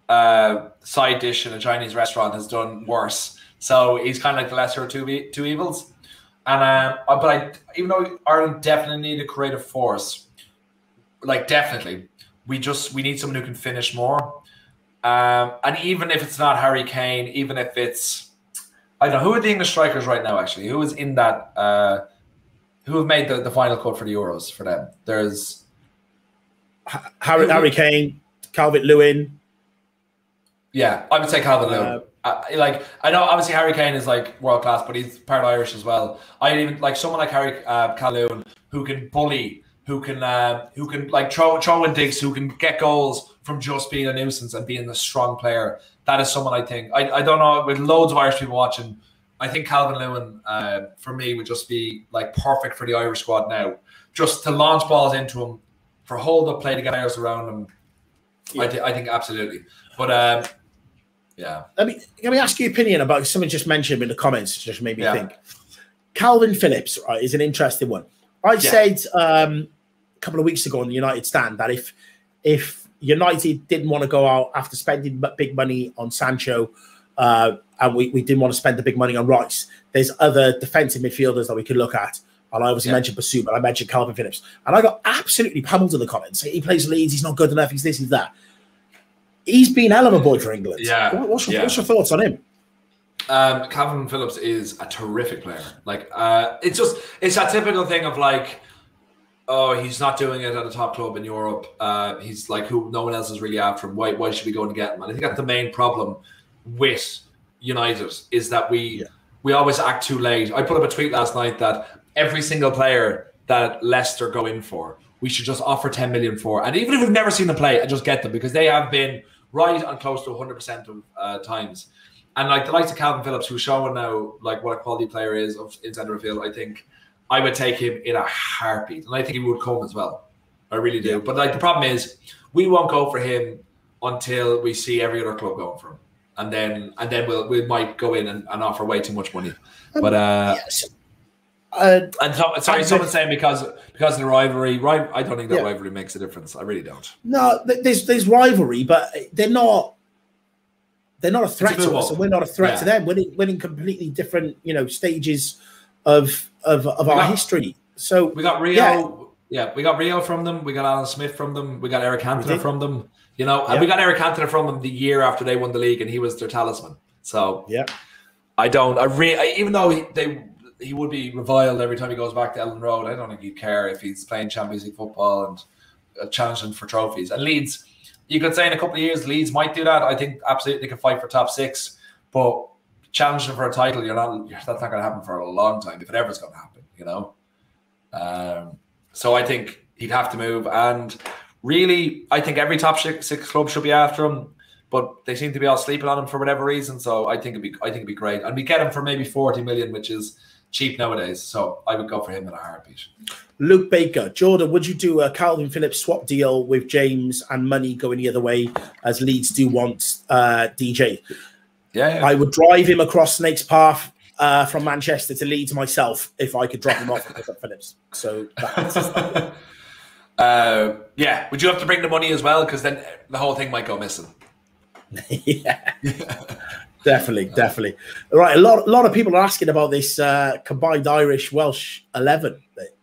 side dish in a Chinese restaurant has done worse. So he's kind of like the lesser of two evils. And even though Ireland definitely need a creative force, like definitely, we need someone who can finish more. And even if it's not Harry Kane, even if it's, I don't know, who are the English strikers right now? Actually, who is in that? Who have made the final cut for the Euros for them? There's Harry Kane, Calvert-Lewin. Yeah, I would say Calvert-Lewin. Like, I know obviously Harry Kane is like world class, but he's part Irish as well. I even like someone like Calvert-Lewin who can bully, who can like throw in digs, who can get goals from just being a nuisance and being a strong player. That is someone I think I don't know, with loads of Irish people watching, I think Calvert-Lewin for me would just be like perfect for the Irish squad now. Just to launch balls into him, for hold up play to get players around him. Yeah. I think absolutely. But yeah. Let me ask your opinion about something just mentioned in the comments. Just made me think. Calvin Phillips, right, is an interesting one. I said a couple of weeks ago on the United stand that if United didn't want to go out after spending big money on Sancho, and we didn't want to spend the big money on Rice, there's other defensive midfielders that we could look at. And I obviously mentioned Basu, but I mentioned Calvin Phillips. And I got absolutely pummeled in the comments. He plays Leeds, he's not good enough, he's this, he's that. He's been hell of a boy for England. Yeah. What's your thoughts on him? Calvin Phillips is a terrific player. Like, it's that typical thing of like, oh, he's not doing it at a top club in Europe. He's like, who no one else is really after him. Why should we go and get him? And I think that's the main problem with United is that we always act too late. I put up a tweet last night that every single player that Leicester go in for, we should just offer 10 million for. And even if we've never seen them play, and just get them, because they have been right and close to 100% of times. And like the likes of Calvin Phillips, who's showing now like what a quality player is in centre field, I think I would take him in a heartbeat. And I think he would come as well. I really do. But like the problem is we won't go for him until we see every other club going for him. And then we might go in and offer way too much money. But someone's saying because of the rivalry. I don't think that rivalry makes a difference. I really don't. No, there's rivalry, but they're not a threat to us, and we're not a threat to them. We're in completely different, stages of our history. So we got Rio. We got Rio from them. We got Alan Smith from them. We got Eric Cantona from them. And we got Eric Cantona from them the year after they won the league, and he was their talisman. So even though he would be reviled every time he goes back to Ellen Road, I don't think he'd care if he's playing Champions League football and challenging for trophies. And Leeds, you could say in a couple of years, Leeds might do that. I think absolutely they could fight for top 6, but challenging for a title, that's not going to happen for a long time, if it ever is going to happen, So I think he'd have to move. And really, I think every top 6 club should be after him, but they seem to be all sleeping on him for whatever reason. So I think it'd be great. And we get him for maybe 40 million, which is cheap nowadays. So I would go for him in a heartbeat. Luke Baker, Jordan, would you do a Calvin Phillips swap deal with James and money going the other way, as Leeds do want DJ? Yeah. I would drive him across Snake's Path from Manchester to Leeds myself if I could drop him off and pick up Phillips. So would you have to bring the money as well? Because then the whole thing might go missing. Definitely. All right, a lot of people are asking about this combined Irish-Welsh 11.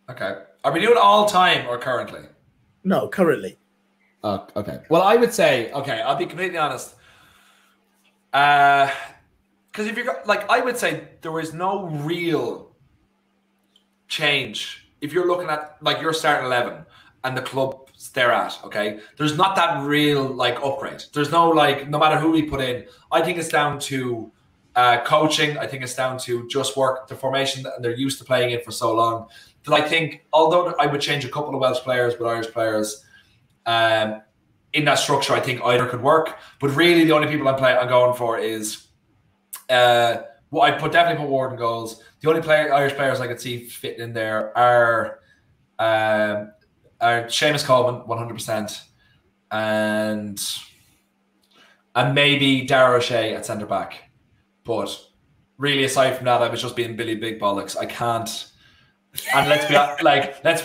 Okay. Are we doing all time or currently? No, currently. Okay. Well, I would say, I'll be completely honest. Because if you're like, I would say there is no real change if you're looking at like your starting 11 and the club they're at. Okay, there's not that real like upgrade. There's no like no matter who we put in. I think it's down to coaching. I think it's down to just work the formation that they're used to playing in for so long. But I think although I would change a couple of Welsh players with Irish players. In that structure, I think either could work. But really, the only people I'm going for is I definitely put Ward in goals. The only Irish players I could see fitting in there are Seamus Coleman, 100%, and maybe Dara O'Shea at centre back. But really, aside from that, I was just being Billy Big Bollocks. I can't. And let's be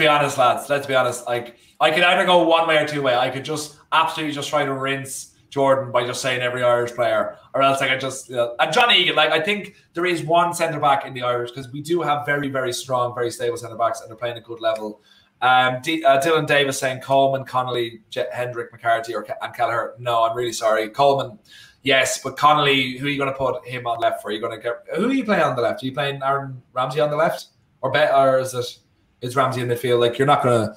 honest, lads. Let's be honest. Like I could either go one way or two way. I could just absolutely just try to rinse Jordan by just saying every Irish player, or else I could just and John Egan. Like I think there is one centre back in the Irish because we do have very very strong, very stable centre backs and they're playing a good level. Dylan Davis saying Coleman, Connolly, Hendrick, McCarthy, and Kelleher. No, I'm really sorry. Coleman, yes, but Connolly. Who are you going to put him on left for? Are you going to get who are you playing on the left? Are you playing Aaron Ramsey on the left? Or is Ramsey in midfield? Like you're not gonna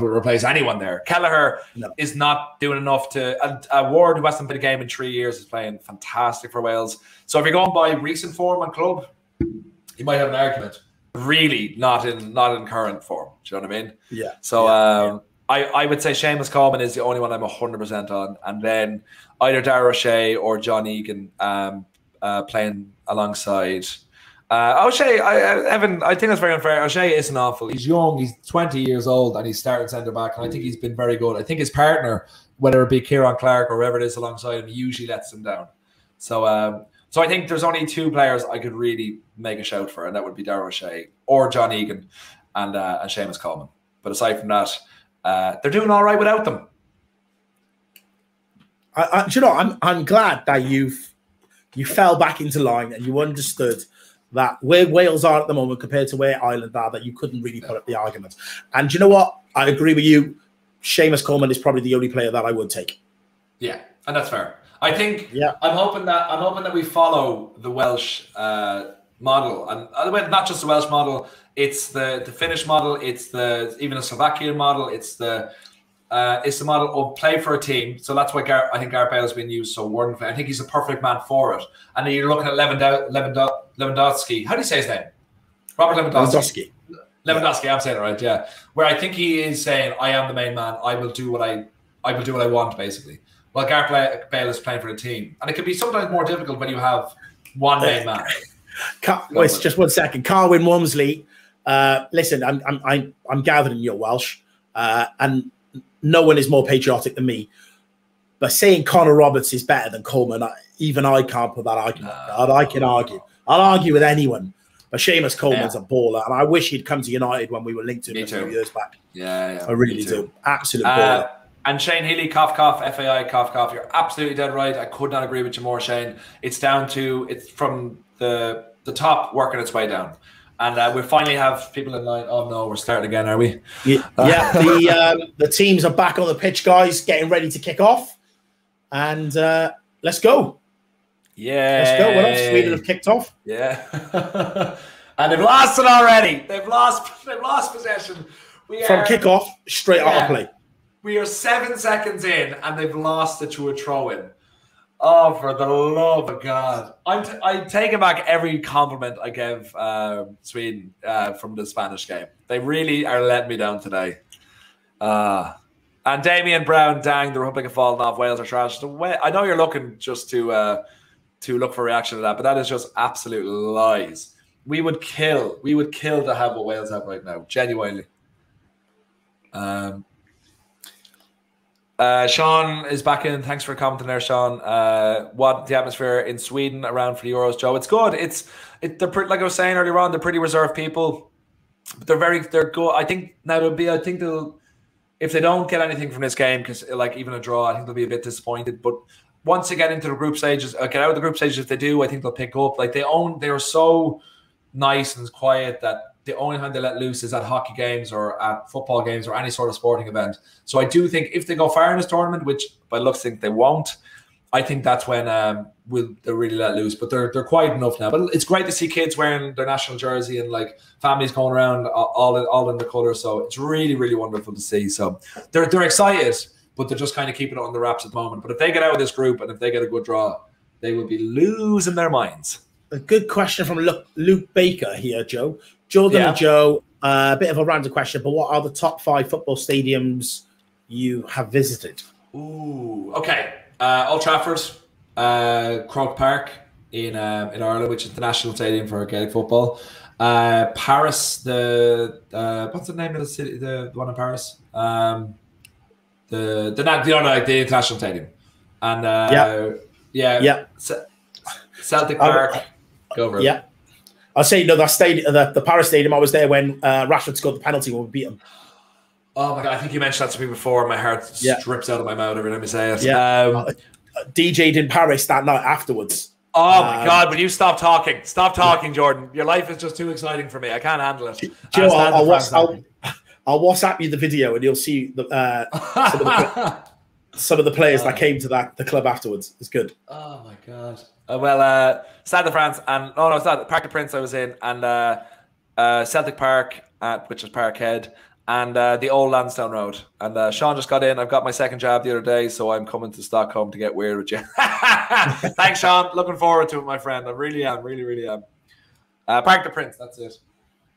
replace anyone there. Kelleher is not doing enough to. And Ward, who hasn't played a game in 3 years, is playing fantastic for Wales. So if you're going by recent form and club, you might have an argument. Really, not in current form. Do you know what I mean? Yeah. So I would say Seamus Coleman is the only one I'm 100% on, and then either Dara O'Shea or John Egan playing alongside. O'Shea, Evan, I think that's very unfair. O'Shea isn't awful. He's young. He's 20 years old, and he's starting centre back. And I think he's been very good. I think his partner, whether it be Kieran Clark or whoever it is alongside him, he usually lets him down. So, I think there's only two players I could really make a shout for, and that would be Dara O'Shea or John Egan and Seamus Coleman. But aside from that, they're doing all right without them. You know, I'm glad that you fell back into line and you understood that where Wales are at the moment compared to where Ireland are, that you couldn't really put up the argument. And you know what? I agree with you. Seamus Coleman is probably the only player that I would take. Yeah, and that's fair. I think. Yeah. I'm hoping that we follow the Welsh model, and not just the Welsh model. It's the Finnish model. It's even a Slovakian model. It's the model of play for a team. So that's why I think Gareth Bale has been used so wonderfully. I think he's a perfect man for it. And then you're looking at Lewandowski. How do you say his name? Robert Lewandowski. Lewandowski. I'm saying it right. Yeah. Where I think he is saying, "I am the main man. I will do what I want." Basically. Well, Gareth Bale is playing for the team, and it can be sometimes more difficult when you have one main man. Wait, just 1 second. Carwyn Walmsley. Listen, I'm gathering you're Welsh, and no one is more patriotic than me. But saying Connor Roberts is better than Coleman, even I can't put that argument. I can argue. I'll argue with anyone. But Seamus Coleman's a baller, and I wish he'd come to United when we were linked to him a few years back. Yeah, I really do. Absolute baller. And Shane Healy, cough, cough, FAI, cough, cough. You're absolutely dead right. I could not agree with you more, Shane. It's from the top working its way down. And we finally have people in line. Oh, no, we're starting again, are we? Yeah, the teams are back on the pitch, guys, getting ready to kick off. And let's go. Yeah. Let's go. What else? Sweden have kicked off. Yeah. And they've lost it already. They've lost possession. From kickoff, straight out of play. We are 7 seconds in, and they've lost it to a throw-in. Oh, for the love of God. I'm taking back every compliment I gave Sweden from the Spanish game. They really are letting me down today. And Damian Brown, dang, the Republic of fallen off. Wales are trash. I know you're looking just to look for a reaction to that, but that is just absolute lies. We would kill to have what Wales have right now, genuinely. Sean is back in. Thanks for commenting there, Sean. What the atmosphere in Sweden around for the Euros, Joe? It's good. They're like I was saying earlier on, they're pretty reserved people, but they're good. I think if they don't get anything from this game, because like even a draw, I think they'll be a bit disappointed. But once they get into the group stages, get out of the group stages, if they do, I think they'll pick up. Like they are so nice and quiet that the only time they let loose is at hockey games or at football games or any sort of sporting event. So I do think if they go far in this tournament, which by looks think they won't, I think that's when they'll really let loose. But they're quiet enough now. But it's great to see kids wearing their national jersey and like families going around all in the colours. So it's really, really wonderful to see. So they're excited, but they're just kind of keeping it on the wraps at the moment. But if they get out of this group and if they get a good draw, they will be losing their minds. A good question from Luke Baker here, Joe. Jordan and Joe, a bit of a random question, but what are the top 5 football stadiums you have visited? Ooh, okay. Old Trafford, Croke Park in Ireland, which is the national stadium for Gaelic football. Paris, what's the name of the city? The one in Paris? The international stadium. And Celtic Park. Go over it. Yeah. I'll say that stadium, the Paris stadium. I was there when Rashford scored the penalty when we beat them. Oh my god! I think you mentioned that to me before. My heart drips out of my mouth every time you say it. Yeah. DJ'd in Paris that night afterwards. Oh my god! Will you stop talking? Stop talking, Jordan. Your life is just too exciting for me. I can't handle it. Joe, I'll WhatsApp you the video and you'll see some of the players that came to the club afterwards. It's good. Oh my god. Well, Stade de France and Parc des Princes I was in, and Celtic Park, which is Parkhead, and the old Lansdowne Road. And Sean just got in. I've got my second job the other day, so I'm coming to Stockholm to get weird with you. Thanks, Sean. Looking forward to it, my friend. I really am. Really, really am. Parc des Princes. That's it.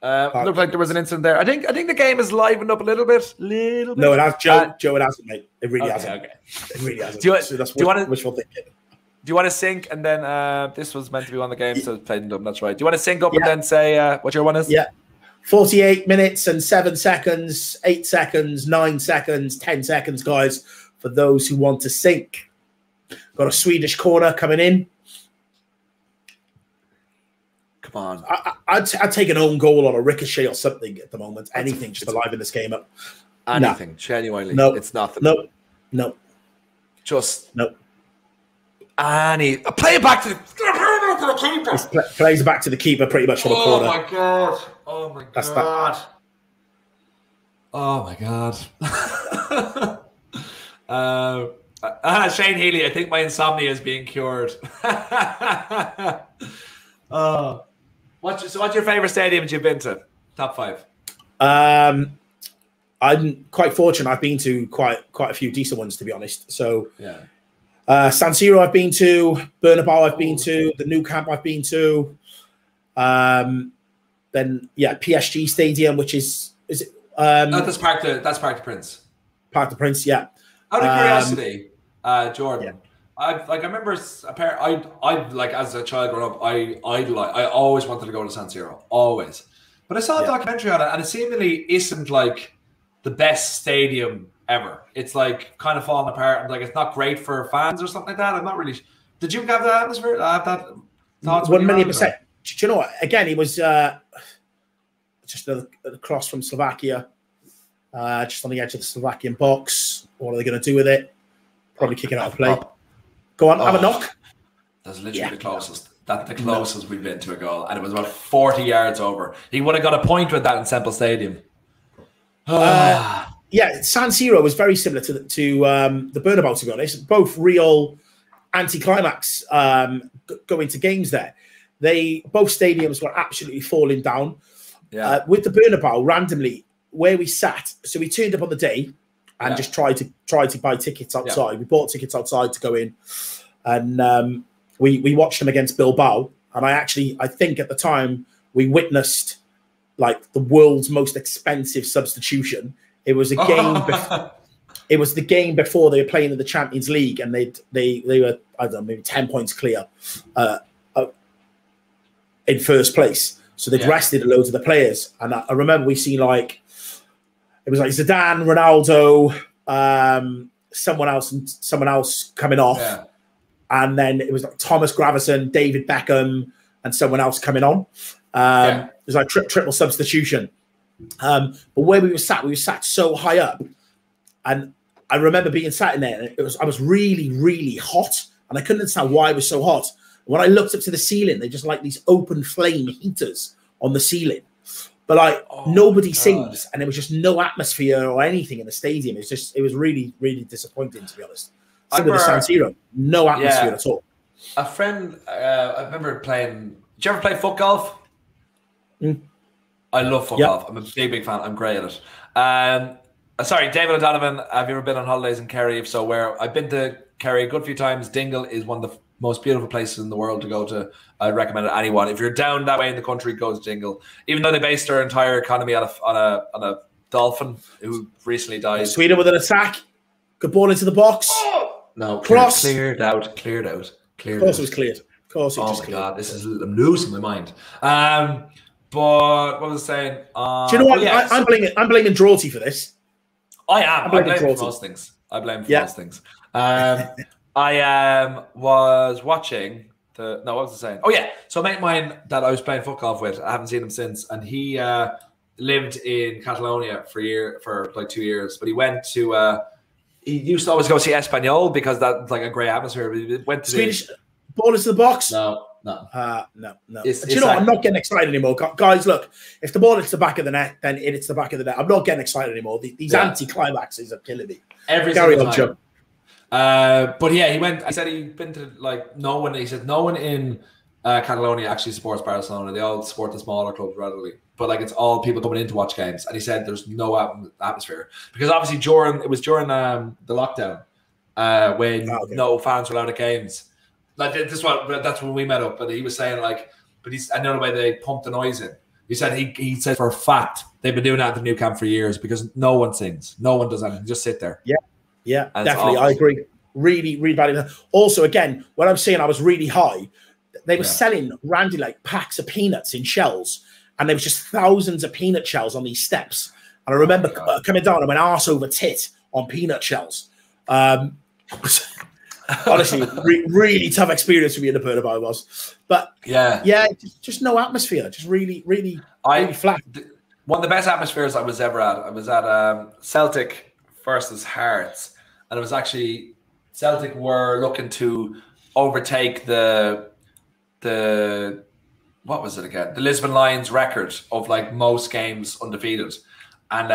Looked like there was an incident there. I think the game has livened up a little bit. No, it has, Joe. Joe, it hasn't, mate. It really hasn't. Okay. It really hasn't. Do you want to wishful thinking? Do you want to sync and then this was meant to be one of the games, so played in them. That's right. Do you want to sync up and then say what your one is? Yeah. 48 minutes and 7 seconds, 8 seconds, 9 seconds, 10 seconds, guys, for those who want to sync. Got a Swedish corner coming in. Come on. I'd take an own goal on a ricochet or something at the moment. Anything just to liven this game up. Anything, genuinely. No. It's nothing. No. Just no. Play it back to the keeper. Plays it back to the keeper pretty much from a corner. Oh my god. Oh my god. That's that. Oh my god. Shane Healy, I think my insomnia is being cured. What's your favorite stadium you've been to? Top 5. I'm quite fortunate. I've been to quite a few decent ones, to be honest. So yeah. San Siro I've been to, Bernabeu I've been to, the Nou Camp I've been to. Then PSG Stadium, which is it? That's Parc des Princes. Parc des Princes, yeah. Out of curiosity, Jordan. I remember as a child growing up, I always wanted to go to San Siro, always. But I saw a documentary on it, and it seemingly isn't like the best stadium ever. It's like kind of falling apart, and like it's not great for fans or something like that. I'm not really. Did you have that atmosphere? Have that thoughts? 1,000,000%. Do you know what? Again, he was just across from Slovakia, just on the edge of the Slovakian box. What are they going to do with it? Probably kick it out of play. Go on, have a knock. That's literally the closest. That's the closest we've been to a goal, and it was about 40 yards over. He would have got a point with that in Semple Stadium. Yeah, San Siro was very similar to the Bernabeu, to be honest. Both real anticlimax going to games there. Both stadiums were absolutely falling down. Yeah. With the Bernabeu, randomly where we sat, so we turned up on the day and just tried to buy tickets outside. Yeah. We bought tickets outside to go in, and we watched them against Bilbao. And I think at the time we witnessed like the world's most expensive substitution. It was a game. It was the game before they were playing in the Champions League, and they were, I don't know, maybe 10 points clear in first place. So they'd rested loads of the players, and I remember we seen it was like Zidane, Ronaldo, someone else coming off, and then it was like Thomas Gravesen, David Beckham, and someone else coming on. It was like triple substitution. But where we were sat so high up, and I remember being sat in there, and I was really, really hot, and I couldn't understand why it was so hot. When I looked up to the ceiling, they just like these open flame heaters on the ceiling, but nobody sings, and there was just no atmosphere or anything in the stadium. It was really, really disappointing, to be honest. Similar to San Siro, no atmosphere at all. A friend, I remember playing. Did you ever play foot golf? I love foot golf. I'm a big fan. I'm great at it. Sorry, David O'Donovan, have you ever been on holidays in Kerry? If so, where? I've been to Kerry a good few times. Dingle is one of the most beautiful places in the world to go to. I'd recommend it to anyone. If you're down that way in the country, go to Dingle. Even though they based their entire economy on a dolphin who recently died. Sweden with an attack. Good ball into the box. Oh! No, cross. Cleared out. Of course it was cleared. Of course it was cleared. God, I'm losing my mind. But what was I saying? Do you know what? I'm blaming Drawty for this. I am. I blame for most things. I was watching what was I saying? Oh yeah. So a mate of mine that I was playing foot golf with, I haven't seen him since, and he lived in Catalonia for like 2 years. But he went to he used to always go see Espanyol because that's like a great atmosphere. But he went to Swedish ball into the box. No. No. Do you It's know what? I'm not getting excited anymore. Guys, look, if the ball hits the back of the net, then it's the back of the net. I'm not getting excited anymore. These anti-climaxes are killing me. Carry on, Joe. But yeah, he said he'd been to like no one in Catalonia actually supports Barcelona. They all support the smaller clubs readily. But like it's all people coming in to watch games. And he said there's no atmosphere. Because obviously during the lockdown when no fans were allowed at games. Like that's when we met up, but he was saying like, I know the way they pumped the noise in. He said he said for a fact they've been doing that at the new camp for years because no one sings, no one does anything, just sit there. Yeah, definitely, I agree. Really, really bad. Also, again, when I'm saying I was really high, they were selling randy like packs of peanuts in shells, and there was just thousands of peanut shells on these steps. And I remember coming down and went arse over tit on peanut shells. Honestly, really tough experience for me in the Perdaby was, but just no atmosphere, just really flat. One of the best atmospheres I was ever at. I was at Celtic versus Hearts, and it was actually Celtic were looking to overtake the what was it again? The Lisbon Lions record of like most games undefeated. And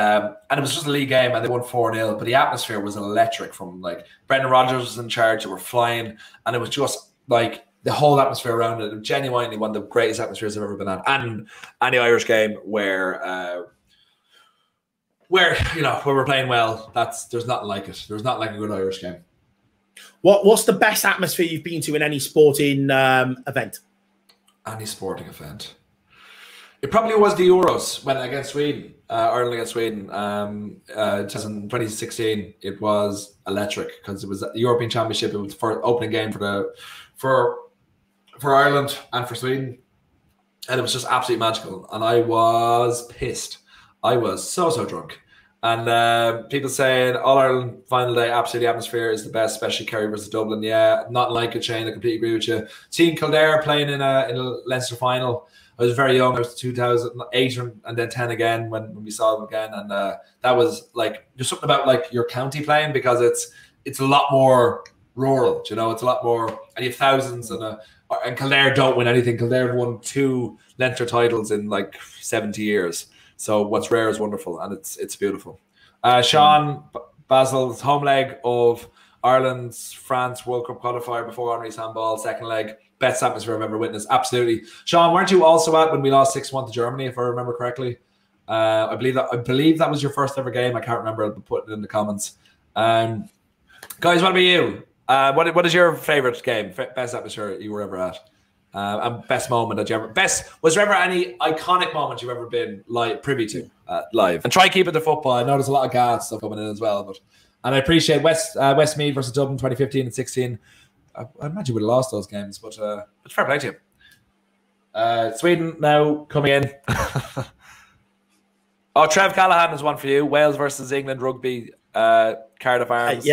it was just a league game, and they won 4-0. But the atmosphere was electric. From like Brendan Rodgers was in charge; they were flying, and it was just like the whole atmosphere around it. Genuinely one of the greatest atmospheres I've ever been at. And any Irish game where we're playing well, there's nothing like it. There's not like a good Irish game. What's the best atmosphere you've been to in any sporting event? Any sporting event. It probably was the Euros when against Sweden, Ireland against Sweden. 2016, it was electric because it was the European Championship. It was for opening game for Ireland and for Sweden, and it was just absolutely magical. And I was pissed. I was so drunk. And people saying All Ireland final day, absolutely atmosphere is the best, especially Kerry versus Dublin. Yeah, not like it, Shane. I completely agree with you. Seeing Kildare playing in a Leinster final. I was very young. I was 2008 and then 10 again when we saw them again, and that was like there's something about like your county playing because it's a lot more rural. You know, it's a lot more, and you have thousands and Kildare don't win anything. Kildare have won 2 Leinster titles in like 70 years. So what's rare is wonderful, and it's beautiful. Sean Basil's home leg of Ireland's France World Cup qualifier before Henry's handball, second leg. Best atmosphere I've ever witnessed. Absolutely. Sean, weren't you also at when we lost 6-1 to Germany, if I remember correctly? I believe that was your first ever game. I can't remember. I'll put it in the comments. Guys, what about you? What is your favorite game? Best atmosphere you were ever at? And best moment that you ever was there ever any iconic moment you've ever been privy to live? And try keep it to football. I know there's a lot of gas stuff coming in as well, and I appreciate Westmeath versus Dublin 2015 and 16. I imagine we'd have lost those games, but it's fair play to you. Sweden now coming in. Trev Callahan is one for you. Wales versus England rugby, Cardiff Arms.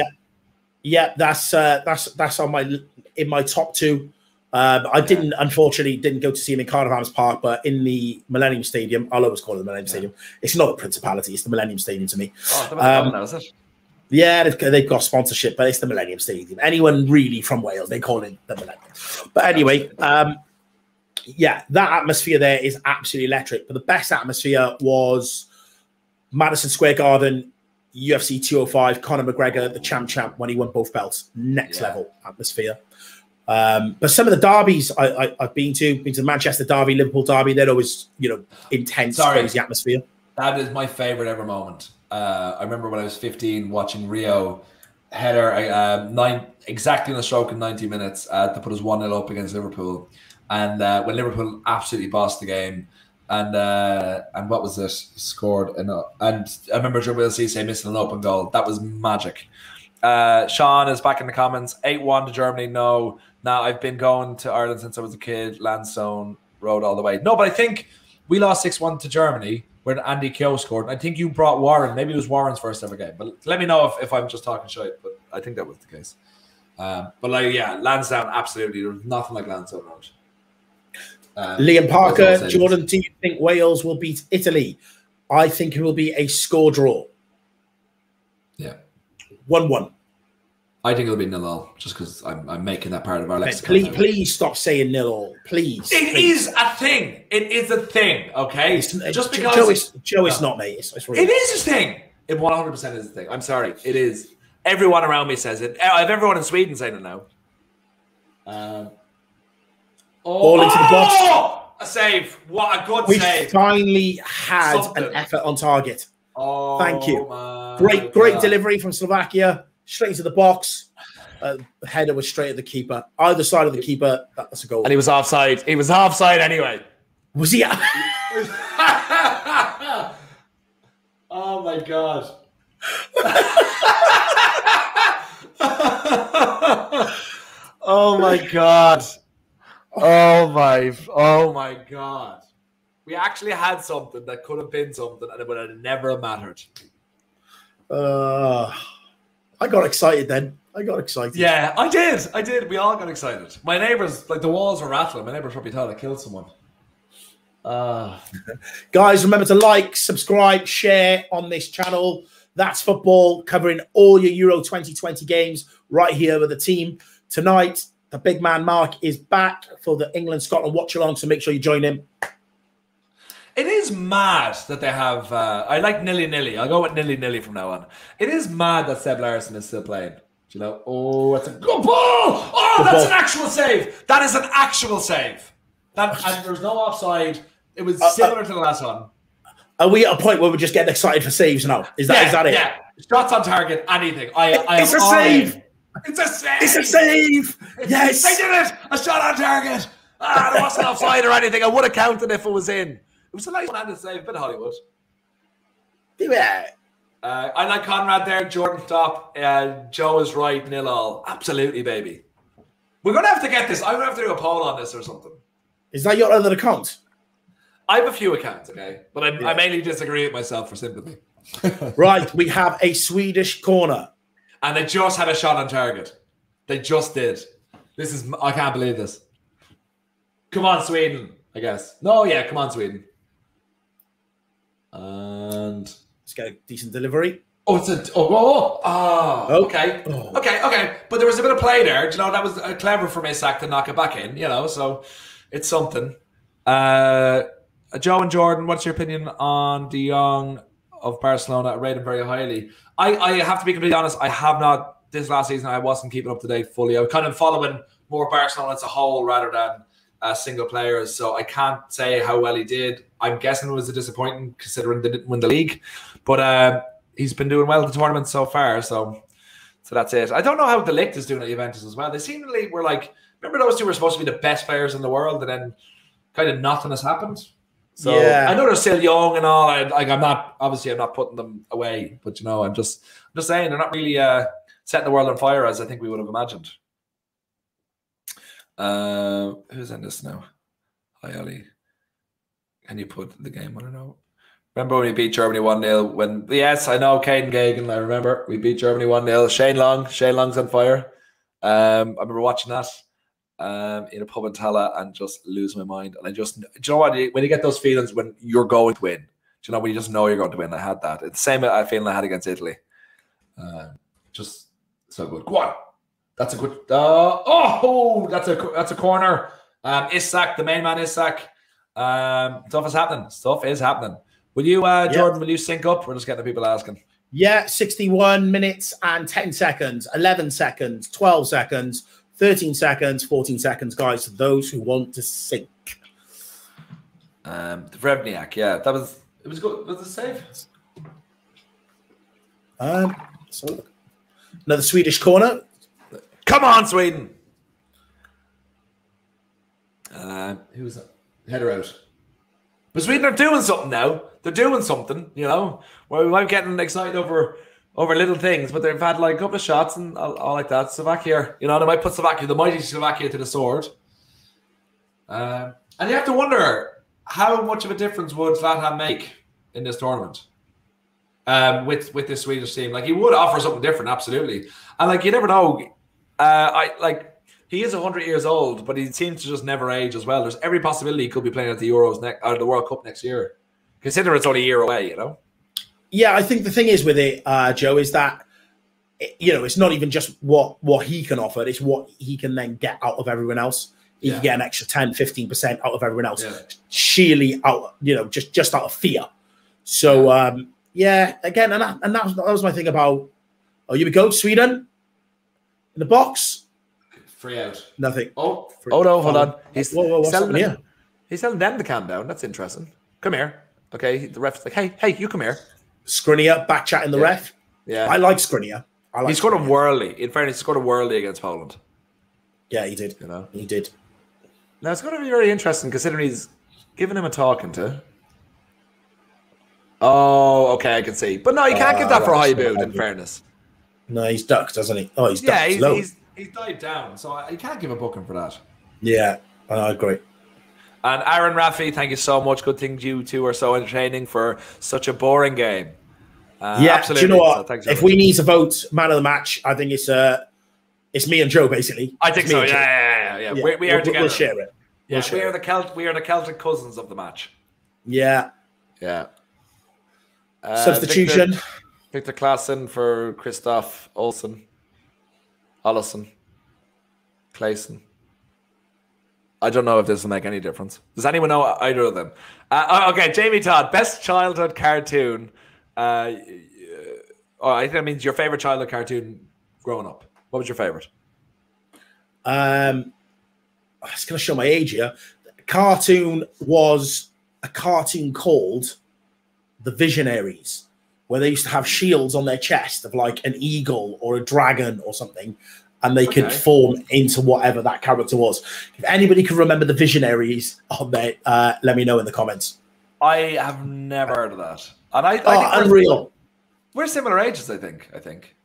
That's on my top 2. I unfortunately didn't go to see him in Cardiff Arms Park, but in the Millennium Stadium. I'll always call it the Millennium Stadium. It's not a Principality; it's the Millennium Stadium to me. Now, is it? Yeah, they've got sponsorship, but it's the Millennium Stadium. Anyone really from Wales, they call it the Millennium. But anyway, that atmosphere there is absolutely electric. But the best atmosphere was Madison Square Garden, UFC 205, Conor McGregor, the champ when he won both belts. Next level atmosphere. But some of the derbies I've been to the Manchester derby, Liverpool derby, they're always, intense, crazy atmosphere. That is my favorite ever moment. I remember when I was 15 watching Rio header exactly on a stroke in 90 minutes to put us 1-0 up against Liverpool. And when Liverpool absolutely bossed the game, and what was it? He scored and I remember Jabril Cisse missing an open goal. That was magic. Sean is back in the comments. 8-1 to Germany. No, I've been going to Ireland since I was a kid. Lansdowne Road all the way. No, but I think we lost 6-1 to Germany when Andy Keogh scored. I think you brought Warren. Maybe it was Warren's first ever game. But let me know if I'm just talking shit. But I think that was the case. But Lansdowne, absolutely. There was nothing like Lansdowne Road. Liam Parker, Jordan, do you think Wales will beat Italy? I think it will be a score draw. Yeah. 1-1. I think it'll be 0-0, just because I'm making that part of our lexicon. Please stop saying 0-0. Please. It is a thing. It is a thing, okay? Just because... Joe, it's not, mate. It's really it is a thing. It 100% is a thing. I'm sorry. It is. Everyone around me says it. I have everyone in Sweden saying it now. Ball into the box. A save. What a good save. We finally had an effort on target. Oh, thank you. Great delivery from Slovakia. Straight into the box. Header was straight at the keeper. Either side of the keeper, that's a goal. And he was offside. He was offside anyway. Was he? Oh my God. Oh my God. Oh my God. We actually had something that could have been something and it would have never mattered. I got excited then. Yeah, I did. We all got excited. My neighbors, like the walls were rattling. My neighbors probably thought I killed someone. Guys, remember to like, subscribe, share on this channel. That's football, covering all your Euro 2020 games right here with the team. Tonight, the big man Mark is back for the England-Scotland watch-along, so make sure you join him. It is mad that they have... I like nilly-nilly. I'll go with nilly-nilly from now on. It is mad that Seb Larsson is still playing. Do you know? Oh, that's a good ball! Oh, that's an actual save! That is an actual save. And there's no offside. It was similar to the last one. Are we at a point where we're just getting excited for saves now? Is that it? Yeah. Shots on target, anything. It's a save! It's a save! It's a save! Yes! They did it! A shot on target! There wasn't offside or anything. I would have counted if it was in. It was a nice one-handed save, a bit of Hollywood. Yeah. I like Conrad there. Jordan, stop. Joe is right. 0-0. Absolutely, baby. We're going to have to get this. I'm going to have to do a poll on this or something. Is that your other account? I have a few accounts, okay? But I mainly disagree with myself for sympathy. Right. We have a Swedish corner. And they just had a shot on target. They just did. I can't believe this. Come on, Sweden, I guess. No, yeah, come on, Sweden. And let's get a decent delivery. Oh, it's okay. Oh. Okay. But there was a bit of play there. You know, that was clever from Isak to knock it back in, you know, so it's something. Joe and Jordan, what's your opinion on De Jong of Barcelona? I rate him very highly. I have to be completely honest, I have not, this last season, I wasn't keeping up to date fully. I was kind of following more Barcelona as a whole rather than single players, so I can't say how well he did. I'm guessing it was a disappointment considering they didn't win the league, but he's been doing well in the tournament so far, so that's it. I don't know how De Ligt is doing at Juventus as well. They seemingly were like, remember those two were supposed to be the best players in the world, and then kind of nothing has happened. So yeah. I know they're still young and all. I'm not putting them away, but you know, I'm just saying they're not really setting the world on fire as I think we would have imagined. Who's in this now? Hi, Ali. Can you put the game on or no? Remember when we beat Germany 1-0? Yes, I know, Caden Gagan. I remember we beat Germany 1-0. Shane Long's on fire. I remember watching that in a pub in Tala and just lose my mind. And do you know what? When you get those feelings when you're going to win, do you know when you just know you're going to win? I had that. It's the same feeling I had against Italy. Just so good. Go on. That's a good. That's a corner. Isak, the main man, Isak. Stuff is happening. Will you, Jordan? Will you sync up? We're just getting the people asking. Yeah, 61 minutes and 10 seconds, 11 seconds, 12 seconds, 13 seconds, 14 seconds, guys, for those who want to sink. Vrevniak, yeah, it was good. Was it safe? So another Swedish corner. Come on, Sweden. Who's that? Header out. But Sweden are doing something now. They're doing something, you know. Where we might be getting excited over little things, but they've had like a couple of shots and all like that. Slovakia, you know, they might put Slovakia, the mighty Slovakia, to the sword. And you have to wonder how much of a difference would Zlatan make in this tournament with this Swedish team. Like, he would offer something different, absolutely. And like, you never know. He is 100 years old, but he seems to just never age as well. There's every possibility he could be playing at the Euros or the World Cup next year. Consider it's only a year away, you know? Yeah, I think the thing is with it, Joe, is that, you know, it's not even just what he can offer. It's what he can then get out of everyone else. He can get an extra 10, 15% out of everyone else. Yeah. Sheerly out, you know, just out of fear. So, again, and that was my thing about, oh, here we go, Sweden in the box. 3 out. Nothing. Oh no, hold on. He's telling them to calm down. That's interesting. Come here. Okay, the ref's like, hey, you come here. Skriniar back chatting the ref. Yeah, I like Skriniar. He scored a whirly. In fairness, he scored a whirly against Poland. Yeah, he did. You know, he did. Now it's going to be very interesting considering he's giving him a talking to. Oh, okay, I can see. But no, you can't give that for Highbuild, in fairness. No, he's ducked, doesn't he? Oh, he's ducked. He's dived down, so you can't give a booking for that. Yeah, I agree. And Aaron Raffi, thank you so much. Good thing you two are so entertaining for such a boring game. Absolutely. Do you know what? So if we need to vote man of the match, I think it's me and Joe, basically. I think so. Yeah. We are together. We'll share it. Yeah, we are the Celtic cousins of the match. Yeah. Yeah. Substitution. Victor Claassen for Christoph Olsen. Ollison. Clayson. I don't know if this will make any difference. Does anyone know either of them? Okay, Jamie Todd, best childhood cartoon. I think that means your favorite childhood cartoon growing up. What was your favorite? It's going to show my age here. Cartoon was a cartoon called The Visionaries, where they used to have shields on their chest of like an eagle or a dragon or something, and they could form into whatever that character was. If anybody can remember The Visionaries on there, let me know in the comments. I have never heard of that. And I think unreal. We're similar ages, I think.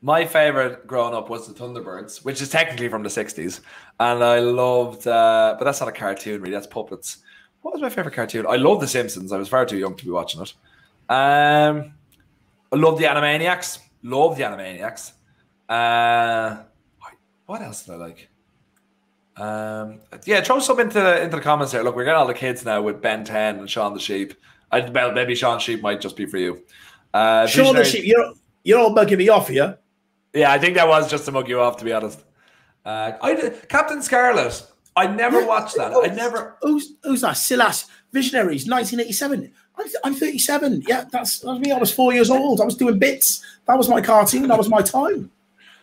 My favorite growing up was the Thunderbirds, which is technically from the 60s. And I loved, but that's not a cartoon really, that's puppets. What was my favorite cartoon? I loved The Simpsons. I was far too young to be watching it. I love the Animaniacs. What else did I like? Throw some into the comments here. Look, we're getting all the kids now with Ben 10 and Shaun the Sheep. Maybe Shaun Sheep might just be for you. Shaun the Sheep, you're all bugging me off here. Yeah, I think that was just to mug you off, to be honest. Captain Scarlet. I never watched that. Who's that? Silas Visionaries, 1987. I'm 37. Yeah, that was me. I was 4 years old. I was doing bits. That was my cartoon. That was my time.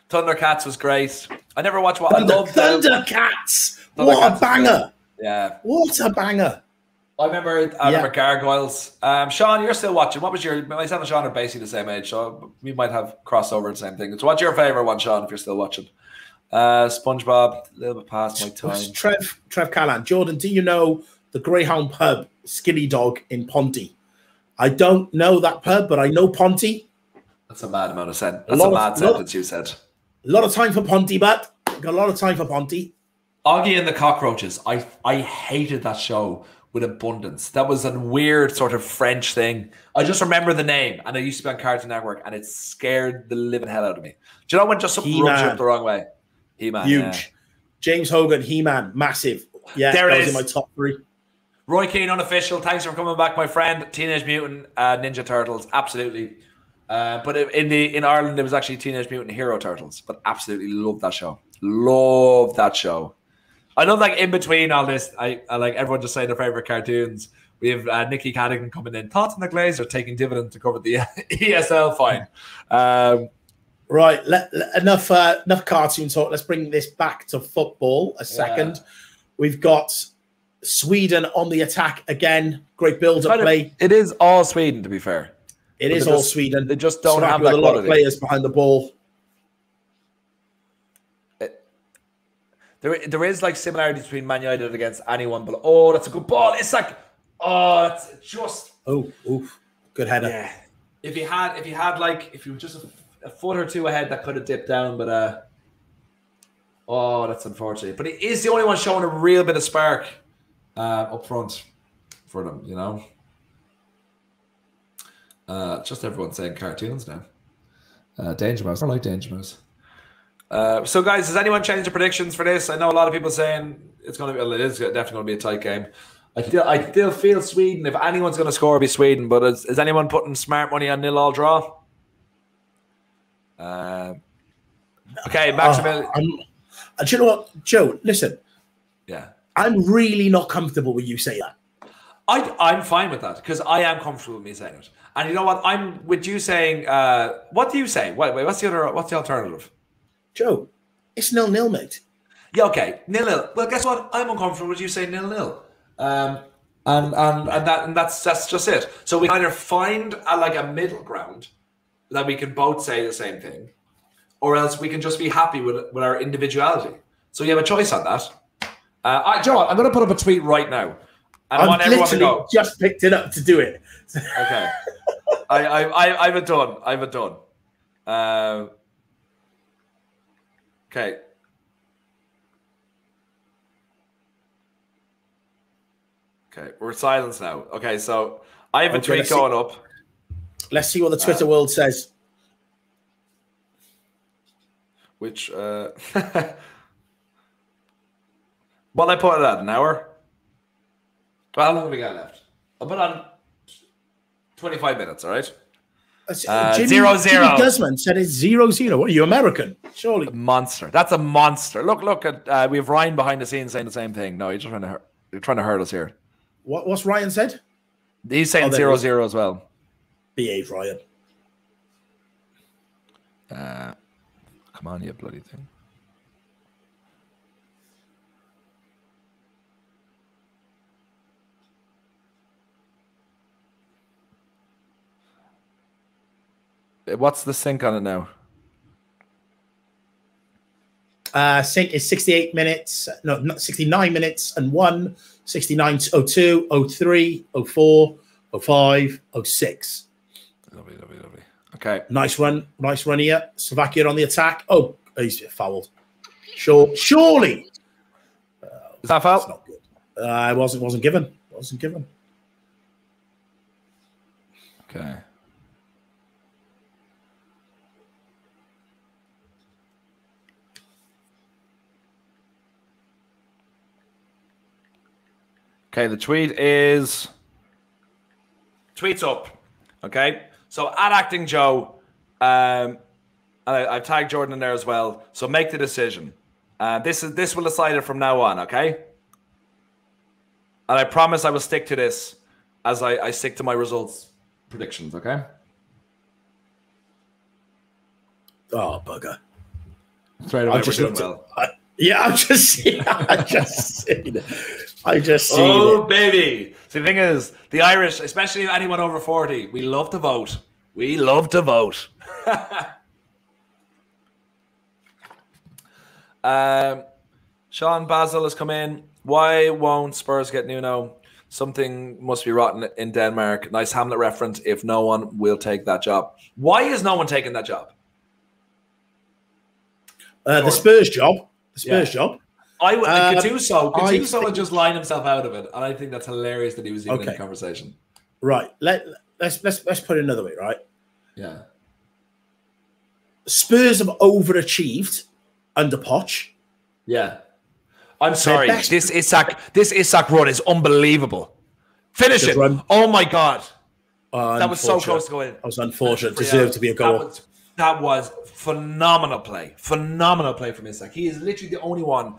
Thundercats was great. I never watched what I loved. Thundercats. What a banger. Yeah. What a banger. I remember Gargoyles. Sean, you're still watching. What was myself and Sean are basically the same age, so we might have crossover the same thing. So what's your favorite one, Sean, if you're still watching? SpongeBob, a little bit past my time. Trev Callan. Jordan, do you know the Greyhound pub, Skinny Dog in Ponty? I don't know that pub, but I know Ponty. That's a mad amount of sense. That's a mad sentence you said. A lot of time for Ponty, but got a lot of time for Ponty. Augie and the Cockroaches. I hated that show with abundance. That was a weird sort of French thing. I just remember the name, and it used to be on Cartoon Network, and it scared the living hell out of me. Do you know when just something rubs you up the wrong way? He-Man, huge. Yeah. James Hogan, He-Man, massive. Yeah, that was in my top 3. Roy Keane, unofficial. Thanks for coming back, my friend. Teenage Mutant Ninja Turtles, absolutely. But in Ireland, it was actually Teenage Mutant Hero Turtles. But absolutely love that show. Love that show. I know, like in between all this, I like everyone just saying their favorite cartoons. We have Nicky Cadigan coming in. Thoughts on the Glazers taking dividend to cover the ESL fine? Right, enough cartoon talk. Let's bring this back to football a second. Yeah. We've got Sweden on the attack again. Great build-up play. It is all Sweden, to be fair. It is all Sweden. They just don't have that a lot of players behind the ball. There is like similarities between Man United against anyone, but oh, that's a good ball. It's like, oh, it's just good header. Yeah. If you were just a foot or two ahead, that could have dipped down, but oh, that's unfortunate. But he is the only one showing a real bit of spark up front for them, you know. Just everyone saying cartoons now. Danger Mouse. I like Danger Mouse. So, guys, has anyone changed the predictions for this? I know a lot of people saying it's going to be. It is definitely going to be a tight game. I still feel Sweden. If anyone's going to score, it'll be Sweden. But is anyone putting smart money on 0-0 draw? Okay, Maximilian. Do you know what, Joe? Listen. Yeah. I'm really not comfortable with you saying that. I'm fine with that because I am comfortable with me saying it. And you know what? I'm with you saying. What do you say? Wait. What's the alternative? Joe, it's 0-0, mate. Yeah, okay, 0-0. Well, guess what? I'm uncomfortable with you saying 0-0. And that's just it. So we either find a middle ground that we can both say the same thing, or else we can just be happy with our individuality. So you have a choice on that. Joe, I'm going to put up a tweet right now. And I want everyone to go. Just picked it up to do it. Okay. I have it done. Okay. Okay, we're silent now. Okay, so I have a tweet going up. Let's see what the Twitter world says. Which, well, I put it at an hour. How long have we got left? I'll put on 25 minutes, all right? 0-0. Jimmy Guzman said it's 0-0. What are you, American? Surely. A monster. That's a monster. Look at we have Ryan behind the scenes saying the same thing. No, you're trying to hurt us here. What's Ryan said? He's saying 0-0 as well. Behave, Ryan. Come on, you bloody thing. What's the sync on it now? Sync is 68 minutes. No, not 69 minutes and 1, 69, 02, 03, 04, 05, 06. Lovely. Okay. Nice run here. Slovakia on the attack. Oh, he's fouled. Surely. Is that foul? That's not good. It wasn't given. Wasn't given. Okay. Okay, the tweet's up. Okay, so at Acting Joe, and I've tagged Jordan in there as well. So make the decision. This will decide it from now on. Okay, and I promise I will stick to this as I stick to my results predictions. Okay. Oh bugger! Straight away, we're doing well. I've just seen it. Oh, baby. See, the thing is, the Irish, especially anyone over 40, we love to vote. We love to vote. Sean Basil has come in. Why won't Spurs get Nuno? Something must be rotten in Denmark. Nice Hamlet reference. If no one will take that job. Why is no one taking that job? The Spurs job. The Spurs job. Gattuso would just line himself out of it, and I think that's hilarious that he was even in the conversation. Right. Let's put it another way. Right. Yeah. Spurs have overachieved under Poch. Yeah. I'm sorry. This Isak run is unbelievable. Finish it. Run. Oh my God. That was so close to going in. That was unfortunate. Deserved to be a goal. That was phenomenal play from Isak. He is literally the only one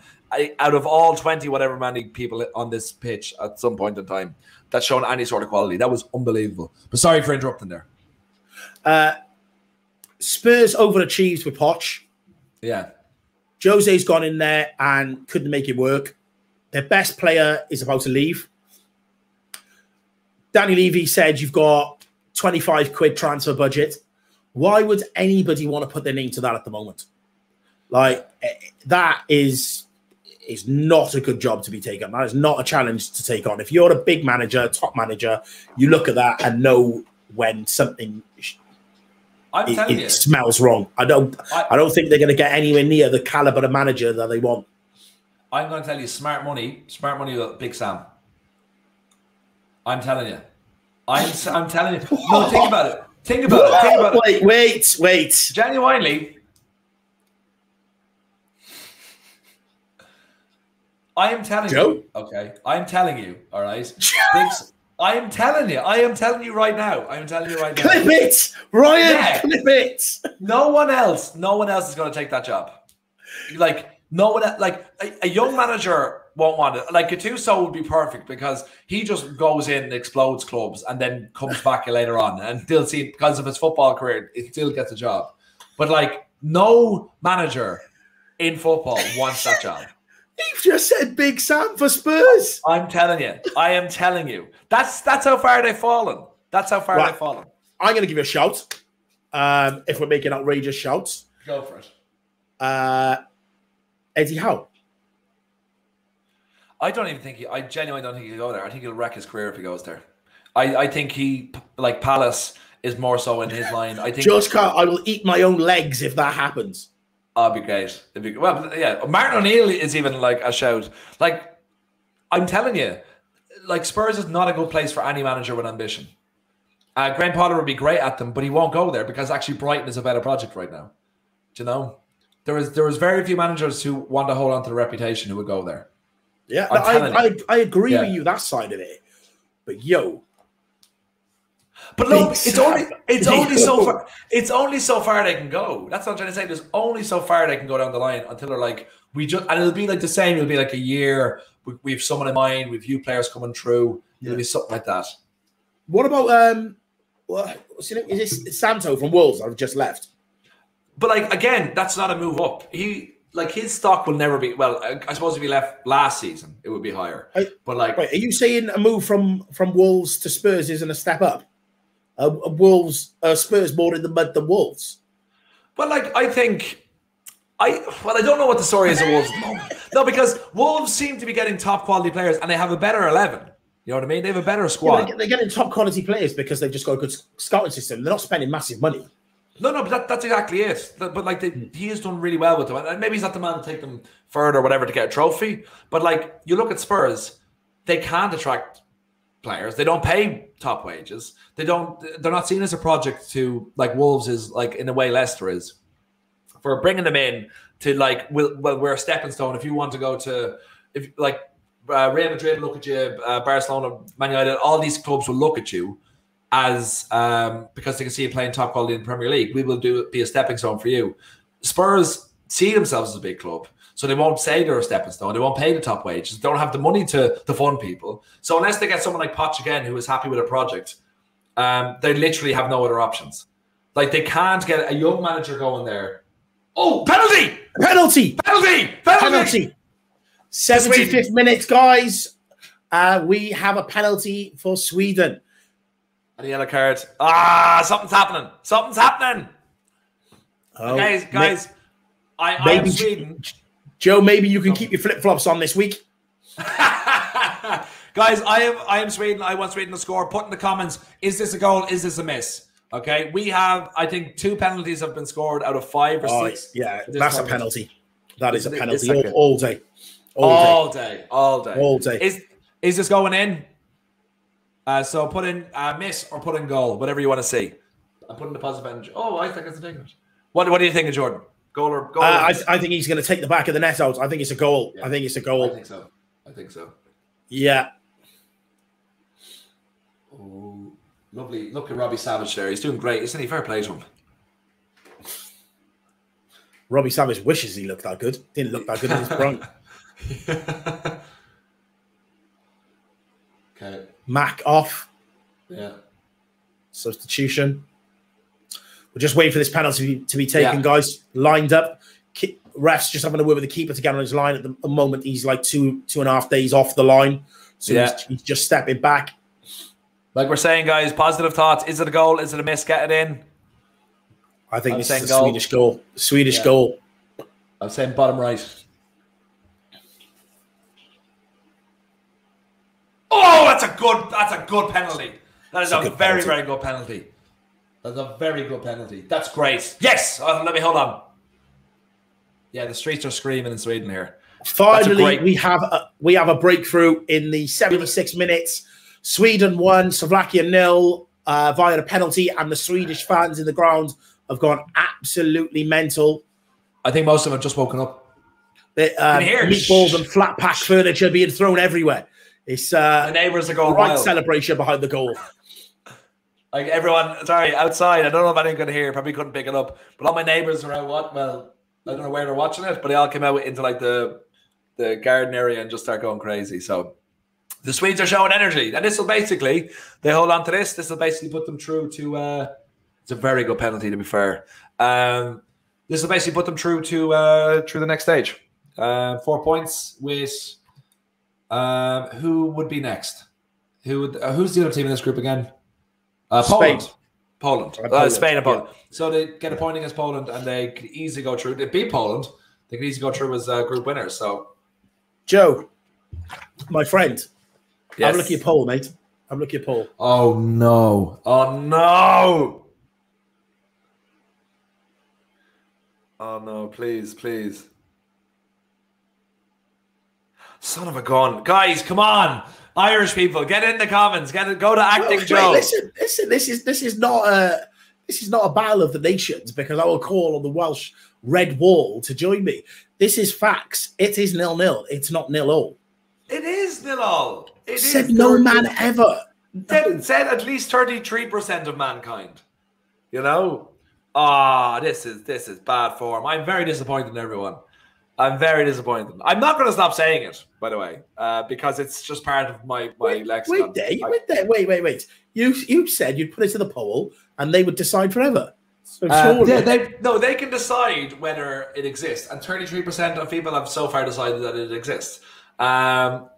out of all 20 whatever many people on this pitch at some point in time that's shown any sort of quality. That was unbelievable. But sorry for interrupting there. Spurs overachieved with Poch. Yeah. Jose's gone in there and couldn't make it work. Their best player is about to leave. Danny Levy said you've got 25 quid transfer budget. Why would anybody want to put their name to that at the moment? Like, that is not a good job to be taken. That is not a challenge to take on. If you're a big manager, top manager, you look at that and know when something smells wrong. I don't think they're going to get anywhere near the caliber of manager that they want. I'm going to tell you, smart money with Big Sam. I'm telling you. I'm telling you. No, think about it. Think about it. Wait. Genuinely, I am telling you. Okay, I am telling you. All right. I am telling you right now. Clip it, Ryan. Yeah. Clip it. No one else is going to take that job. Like no one. Like a young manager won't want it. Like Gattuso would be perfect because he just goes in and explodes clubs and then comes back later on and still see because of his football career, it still gets a job. But like no manager in football wants that job. You've just said Big Sam for Spurs. I am telling you. That's how far they've fallen. They've fallen. I'm going to give you a shout. If we're making outrageous shouts. Go for it. Eddie Howe. I genuinely don't think he'll go there. I think he'll wreck his career if he goes there. I think he, like Palace, is more so in his line. I think I will eat my own legs if that happens. That'd be great. Well, yeah. Martin O'Neill is even like a shout. Like, I'm telling you, like Spurs is not a good place for any manager with ambition. Graham Potter would be great at them, but he won't go there because actually Brighton is a better project right now. Do you know? There was very few managers who want to hold on to the reputation who would go there. Yeah, I agree with you that side of it. But but look, it's only so far they can go. That's what I'm trying to say. There's only so far they can go down the line until they're like and it'll be like the same. It'll be like a year. We have someone in mind. We've few players coming through. It'll be something like that. What about what's his name? Is this Santo from Wolves? I've just left. But like again, that's not a move up. His stock will never be. Well, I suppose if he left last season, it would be higher. But like, wait, are you saying a move from Wolves to Spurs isn't a step up? Spurs more in the mud than Wolves. Well, like I don't know what the story is of Wolves at the moment. No, because Wolves seem to be getting top quality players, and they have a better 11. You know what I mean? They have a better squad. Yeah, they're getting top quality players because they've just got a good scouting system. They're not spending massive money. No, but that's exactly it. But like he has done really well with them, and maybe he's not the man to take them further or whatever to get a trophy. But like you look at Spurs, they can't attract players. They don't pay top wages. They're not seen as a project to like Wolves is like in a way Leicester is for bringing them in to like we're a stepping stone. If you want to go to Real Madrid look at you, Barcelona, Man United, all these clubs will look at you as because they can see you playing top quality in the Premier League. We will be a stepping stone for you. Spurs see themselves as a big club, so they won't say they're a stepping stone. They won't pay the top wages. They don't have the money to fund people. So unless they get someone like Poch again, who is happy with a project, they literally have no other options. Like they can't get a young manager going there. Oh, penalty! 75th minute, guys. We have a penalty for Sweden. And a yellow card. Something's happening. Oh, guys. I'm Sweden. Joe, maybe you can keep your flip-flops on this week. Guys, I am Sweden. I want Sweden to score. Put in the comments, is this a goal? Is this a miss? Okay, we have, I think, 2 penalties have been scored out of 5 or 6. Yeah, that's a penalty. That is a penalty all day. All day. Is this going in? So put in miss or put in goal, whatever you want to see. I'm putting the positive energy. Oh, I think it's a takeout. What do you think of Jordan? Goal or goal? I think he's going to take the back of the net out. I think it's a goal. Yeah. I think it's a goal. I think so. Yeah. Oh, lovely. Look at Robbie Savage there. He's doing great. Isn't he? Fair play to him. Robbie Savage wishes he looked that good. Didn't look that good in his prime. Okay. Mac off. Yeah. Substitution. We're just waiting for this penalty to be taken, guys. Lined up. Ref's just having a word with the keeper to get on his line. At the moment, he's like 2.5 days off the line. So he's just stepping back. Like we're saying, guys, positive thoughts. Is it a goal? Is it a miss? Get it in. I think this is a Swedish goal. Swedish goal. I'm saying bottom right. Oh, that's a good penalty. That is a very, very good penalty. That's a very good penalty. That's great. Yes. Let me hold on. Yeah, the streets are screaming in Sweden here. Finally, we have a breakthrough in the 76 minutes. Sweden won, Slovakia 0 via a penalty, and the Swedish fans in the ground have gone absolutely mental. I think most of them have just woken up. Meatballs and flat pack furniture being thrown everywhere. It's the neighbours are going right wild. Celebration behind the goal. Like everyone, sorry, outside. I don't know if anyone could hear. Probably couldn't pick it up. But all my neighbours are out. Well, I don't know where they're watching it, but they all came out into like the garden area and just start going crazy. So the Swedes are showing energy, and this will basically they hold on to this. This will basically put them through to. It's a very good penalty, to be fair. This will basically put them through to the next stage. 4 points with who would be next? Who's the other team in this group again? Poland. Spain and Poland. Yeah. So they get a point against Poland, and they could easily go through. They beat Poland. They could easily go through as group winners. So, Joe, my friend, have a look at your poll, mate. Have a look at your poll. Oh no! Oh no! Oh no! Please, please! Son of a gun, guys! Come on! Irish people, get in the comments. Go to Acting Joe. Listen. This is not a battle of the nations, because I will call on the Welsh Red Wall to join me. This is facts. It is 0-0. It's not 0-0. It is 0-0. It said no man ever. Said at least 33% of mankind. You know, this is bad form. I'm very disappointed in everyone. I'm very disappointed. I'm not going to stop saying it, by the way, because it's just part of my lexicon. Wait. You said you'd put it to the poll and they would decide forever. So they can decide whether it exists, and 33% of people have so far decided that it exists. So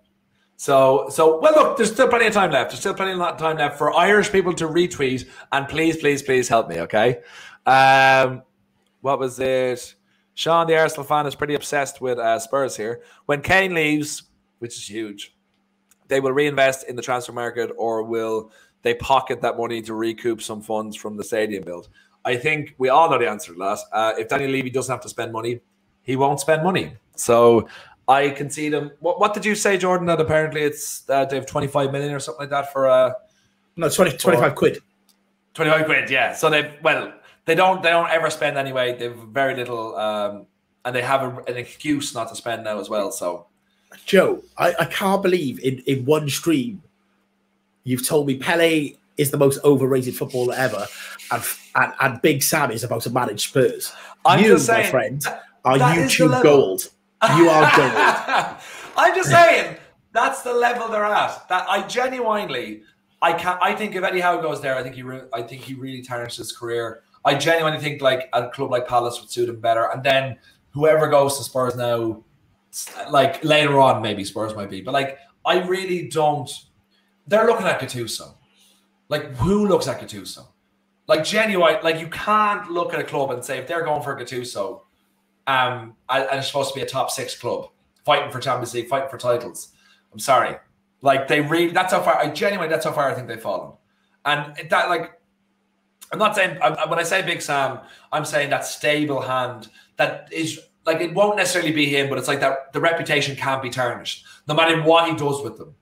well, look, there's still plenty of time left. There's still plenty of time left for Irish people to retweet, and please help me, okay? What was it? Sean, the Arsenal fan, is pretty obsessed with Spurs here. When Kane leaves, which is huge, they will reinvest in the transfer market, or will they pocket that money to recoup some funds from the stadium build? I think we all know the answer to that. If Daniel Levy doesn't have to spend money, he won't spend money. So I concede him. What did you say, Jordan? That apparently it's they have 25 million or something like that for 25 quid. 25 quid, yeah. So they don't ever spend anyway. They've very little, and they have an excuse not to spend now as well. So, Joe, I can't believe in one stream you've told me Pele is the most overrated footballer ever, and Big Sam is about to manage Spurs. I'm just saying, my friend, are YouTube gold. You are gold. I'm just saying that's the level they're at. That I genuinely, I think if Eddie Howe goes there, I think he really tarnished his career. I genuinely think like a club like Palace would suit him better, and then whoever goes to Spurs now, like later on, maybe Spurs might be, but like I really don't. They're looking at Gattuso. Like, who looks at Gattuso? Like, genuine, like, you can't look at a club and say, if they're going for Gattuso, and it's supposed to be a top 6 club, fighting for Champions League, fighting for titles. I'm sorry. Like, that's how far I think they've fallen. And that, like, I'm not saying, when I say Big Sam, I'm saying that stable hand that is, like, it won't necessarily be him, but it's like that the reputation can't be tarnished. No matter what he does with them,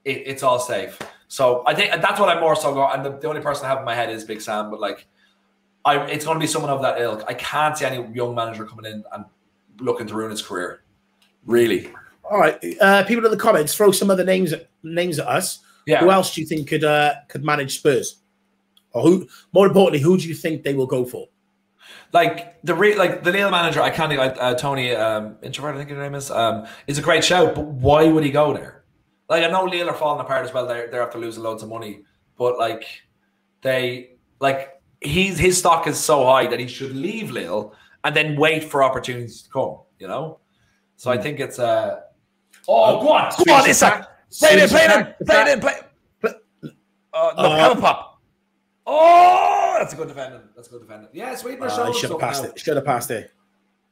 it's all safe. So I think that's what I'm more so going. And the only person I have in my head is Big Sam, but like, it's going to be someone of that ilk. I can't see any young manager coming in and looking to ruin his career. Really. All right, people in the comments, throw some other names at us. Yeah. Who else do you think could manage Spurs? Or who? More importantly, who do you think they will go for? Like the Lille manager, I can't. Tony Introvert, I think his name is a great shout. But why would he go there? Like I know Lille are falling apart as well. They're after losing loads of money, but like his stock is so high that he should leave Lille and then wait for opportunities to come. You know, so I think it's go on, Isak, play it in. No, help pop. Oh, that's a good defendant. Yeah, Sweden are showing should have passed it. Should have passed it.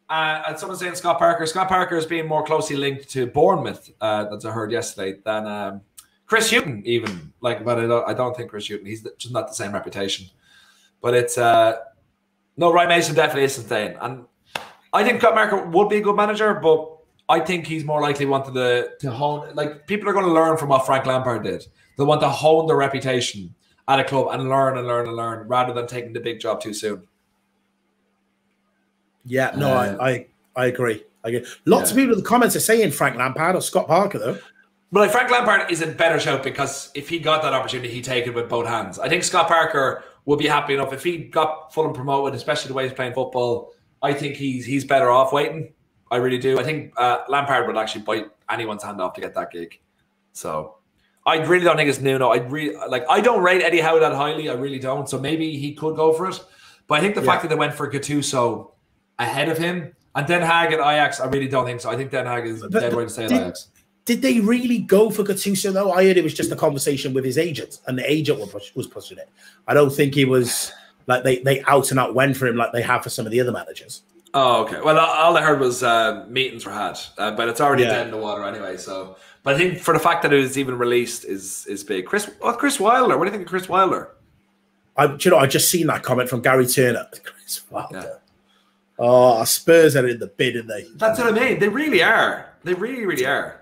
And someone saying Scott Parker. Scott Parker is being more closely linked to Bournemouth, as I heard yesterday, than Chris Hughton even. But I don't think Chris Hughton. He's just not the same reputation. But it's no, Ryan Mason definitely isn't staying. And I think Scott Parker would be a good manager, but I think he's more likely wanted to hone. Like people are going to learn from what Frank Lampard did. They want to hone their reputation at a club and learn rather than taking the big job too soon. Yeah, no, I agree. Lots of people in the comments are saying Frank Lampard or Scott Parker, though. But Frank Lampard is a better shout because if he got that opportunity, he'd take it with both hands. I think Scott Parker would be happy enough if he got Fulham promoted, especially the way he's playing football. I think he's better off waiting. I really do. I think Lampard would actually bite anyone's hand off to get that gig. So I really don't think it's Nuno. I don't rate Eddie Howe that highly. I really don't. So maybe he could go for it. But I think the fact that they went for Gattuso ahead of him and Den Haag at Ajax, I really don't think so. I think Den Haag is dead right to stay at Ajax. Did they really go for Gattuso though? I heard it was just a conversation with his agent, and the agent was pushing it. I don't think he was like they out and out went for him like they have for some of the other managers. Oh, okay. Well, all I heard was meetings were had, but it's already dead in the water anyway. So, but I think for the fact that it was even released is big. Chris Wilder. What do you think of Chris Wilder? I just seen that comment from Gary Turner. Chris Wilder. Yeah. Oh, Spurs are in the bid, aren't they? That's what I mean. They really are. They really, really are.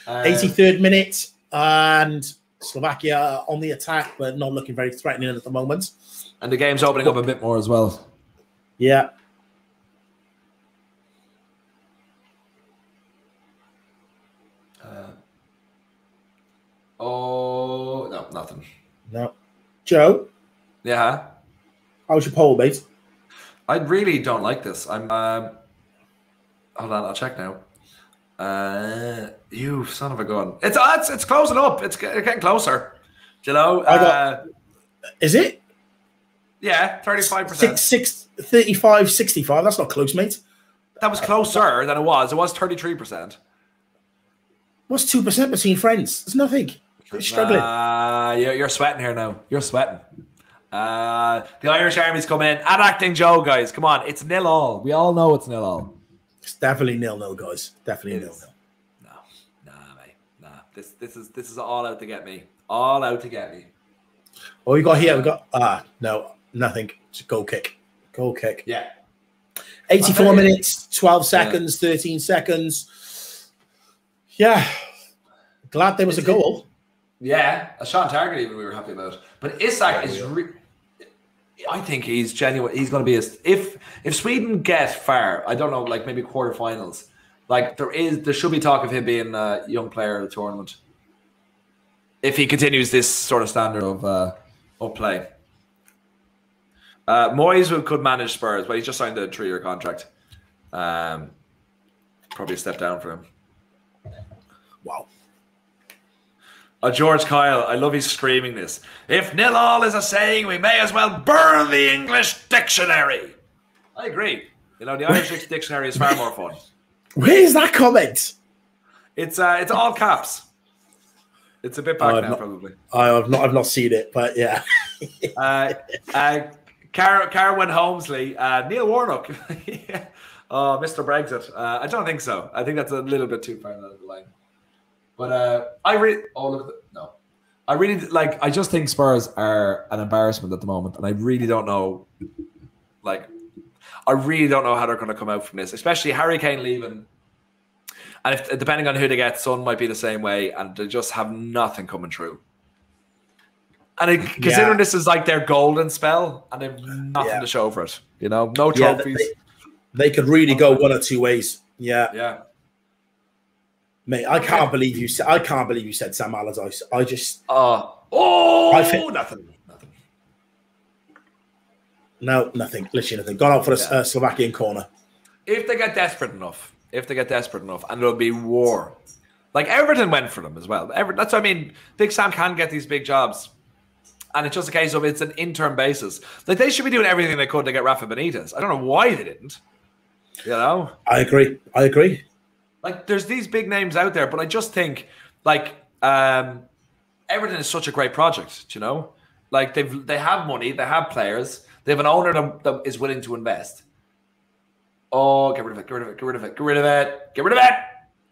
83rd minute, and Slovakia on the attack, but not looking very threatening at the moment. And the game's opening up a bit more as well. Yeah. No, nothing. No. Joe? Yeah? How's your poll, mate? I really don't like this. I'm hold on, I'll check now. You son of a gun. It's closing up. It's getting closer. Do you know? Is it? Yeah, 35%. 35, 65. That's not close, mate. That was closer than it was. It was 33%. What's 2% between friends? It's nothing. You're struggling. You're sweating here now. You're sweating. The Irish Army's coming in. At Acting Joe, guys. Come on. It's 0-0. We all know it's 0-0. It's definitely 0-0, guys. Definitely 0-0. Nah, mate. Nah. This is all out to get me. All out to get me. What we got here? We got no, nothing. Just goal kick. Goal kick. Yeah. 84 minutes, 12 seconds, 13 seconds. Yeah. Glad there was a goal. Yeah, a shot on target even we were happy about. But Isak is I think he's genuine. He's going to be if Sweden get far, I don't know, like maybe quarterfinals. Like there should be talk of him being a young player of the tournament if he continues this sort of standard of play. Moyes could manage Spurs, but he's just signed a 3-year contract. Probably a step down for him. Wow. George Kyle, I love he's screaming this. If 0-0 is a saying, we may as well burn the English dictionary. I agree. You know, the Irish dictionary is far more fun. Where's that comment? It's all caps. It's a bit back now, probably. I've not seen it, but yeah. Carwyn Holmesley, Neil Warnock. Oh, Mr. Brexit. I don't think so. I think that's a little bit too far down the line. But I just think Spurs are an embarrassment at the moment, and I really don't know. I really don't know how they're going to come out from this, especially Harry Kane leaving. And depending on who they get, Son might be the same way, and they just have nothing coming through. And considering this is like their golden spell, and they've nothing to show for it, you know, no trophies. They could really go one or two ways. Yeah. Yeah. Mate, I can't believe you said Sam Allardyce. I just nothing. No, nothing. Literally nothing. Gone out for a Slovakian corner. If they get desperate enough, and there'll be war. Like Everton went for them as well. That's what I mean. Big Sam can get these big jobs. And it's just a case of it's an interim basis. Like they should be doing everything they could to get Rafa Benitez. I don't know why they didn't. You know? I agree. Like there's these big names out there, but I just think like Everton is such a great project, you know? Like they have money, they have players, they have an owner that is willing to invest. Oh, get rid of it.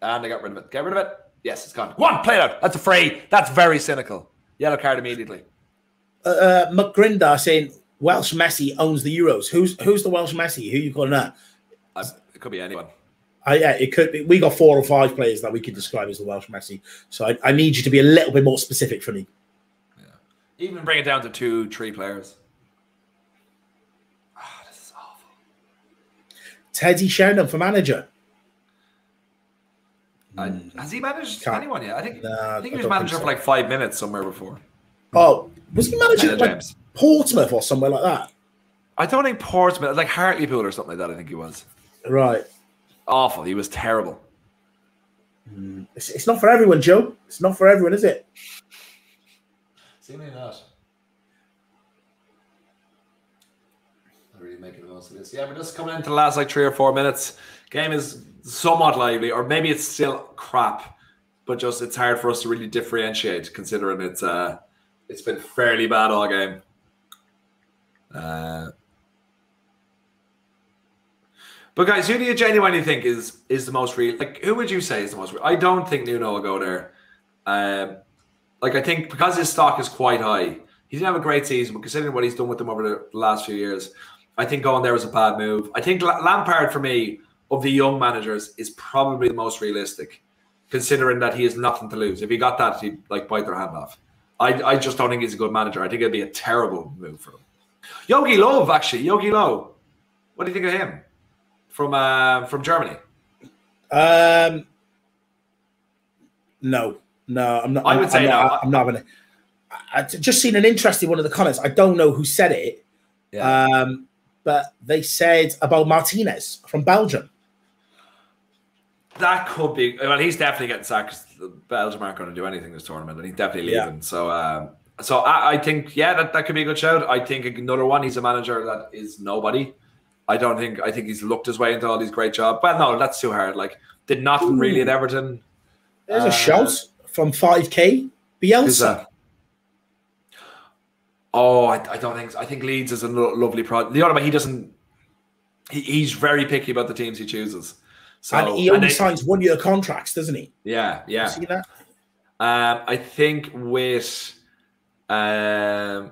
And they got rid of it. Get rid of it. Yes, it's gone. Go on, play it out. That's a free. That's very cynical. Yellow card immediately. McGrindar saying Welsh Messi owns the Euros. Who's the Welsh Messi? Who are you calling that? It could be anyone. Yeah, it could be. We got 4 or 5 players that we could describe as the Welsh Messi. So I need you to be a little bit more specific for me. Yeah. Even bring it down to 2, 3 players. Oh, this is awful. Teddy Sheringham for manager. Has he managed anyone yet? I think he was don't manager for like 5 minutes somewhere before. Oh, was he managing like Portsmouth or somewhere like that? I don't think Portsmouth, like Hartlepool or something like that. I think he was. Right. Awful. He was terrible. It's not for everyone, Joe. It's not for everyone, is it? Seemingly not. Not really making the most of this. Yeah, we're just coming into the last like 3 or 4 minutes. Game is somewhat lively, or maybe it's still crap, but just it's hard for us to really differentiate considering it's been fairly bad all game. But guys, who do you genuinely think is the most real? Like, who would you say is the most real? I don't think Nuno will go there. Like, I think because his stock is quite high, he didn't have a great season, but considering what he's done with them over the last few years, I think going there was a bad move. I think Lampard, for me, of the young managers, is probably the most realistic, considering that he has nothing to lose. If he got that, he'd like bite their hand off. I just don't think he's a good manager. I think it'd be a terrible move for him. Yogi Löw, actually. Yogi Löw. What do you think of him from Germany? No, I'm not. I would say no. I'm not gonna. I just seen an interesting one of the comments. I don't know who said it. Yeah. But they said about Martinez from Belgium. That could be. Well, he's definitely getting sacked because Belgium aren't going to do anything this tournament, and he's definitely leaving. Yeah. So I think, that could be a good shout. I think another one, he's a manager that is nobody. I think he's looked his way into all these great jobs. Well, no, that's too hard. Like, did nothing really at Everton. There's a shout from 5K. Bielsa. Who's that? Oh, I don't think so. I think Leeds is a lovely product. The other way, he doesn't. He's very picky about the teams he chooses. So, and he only signs 1-year contracts, doesn't he? Yeah. You see that? I think with Bielsa,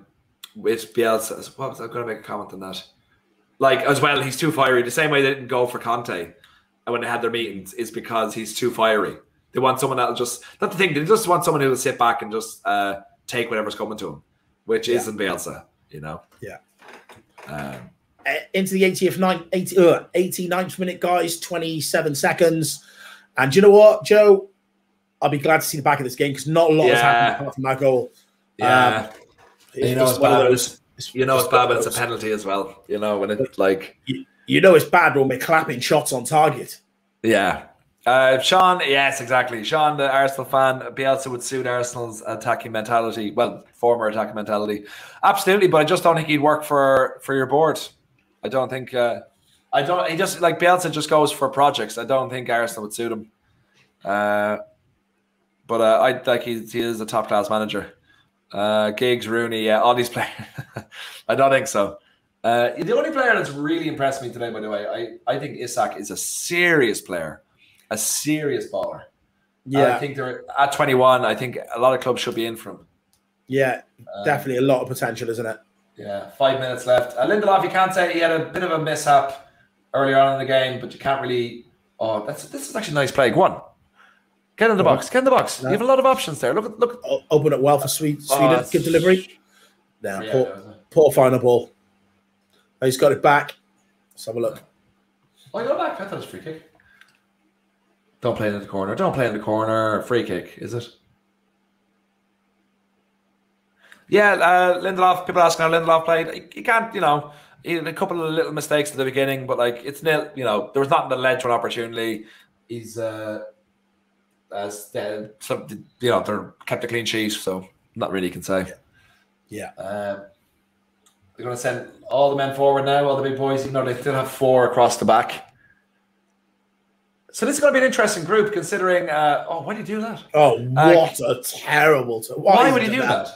what was I going to make a comment on that? Like, as well, he's too fiery. The same way they didn't go for Conte when they had their meetings is because he's too fiery. They want someone that'll just. That's the thing. They just want someone who will sit back and just take whatever's coming to him, which isn't Bielsa, you know. Yeah. Into the 89th minute, guys. 27 seconds, and do you know what, Joe? I'll be glad to see the back of this game because not a lot has happened apart from that goal. Yeah. It's bad, but it's a penalty as well. You know, when it's like... You know it's bad when we're clapping shots on target. Yeah. Sean, yes, exactly. Sean, the Arsenal fan, Bielsa would suit Arsenal's attacking mentality. Well, former attacking mentality. Absolutely, but I just don't think he'd work for your board. I don't think... he just... Like, Bielsa just goes for projects. I don't think Arsenal would suit him. But I think he is a top-class manager. Giggs, Rooney, all these players. I don't think so. The only player that's really impressed me today, by the way, I think Isak is a serious player, a serious baller. Yeah, I think they're at 21. I think a lot of clubs should be in for him. Yeah, definitely a lot of potential, isn't it? Yeah, 5 minutes left. Lindelof, you can't say he had a bit of a mishap earlier on in the game, but you can't really. Oh, this is actually a nice play. Go on. Get in the box. Get in the box. No. You have a lot of options there. Look. Open it well for Sweden. Good delivery. Poor final ball. Oh, he's got it back. Let's have a look. Oh, he got it back. I thought it was free kick. Don't play it in the corner. Don't play in the corner. Free kick, is it? Yeah, Lindelof. People asking how Lindelof played. He can't, he had a couple of little mistakes at the beginning, but like it's nil. You know, there was nothing that led to an opportunity. He's they're kept a clean sheet, so not really can say. Yeah. They're going to send all the men forward now, all the big boys. Even though they still have 4 across the back. So this is going to be an interesting group, considering. Why do you do that? Oh, what a terrible! Why would he do that?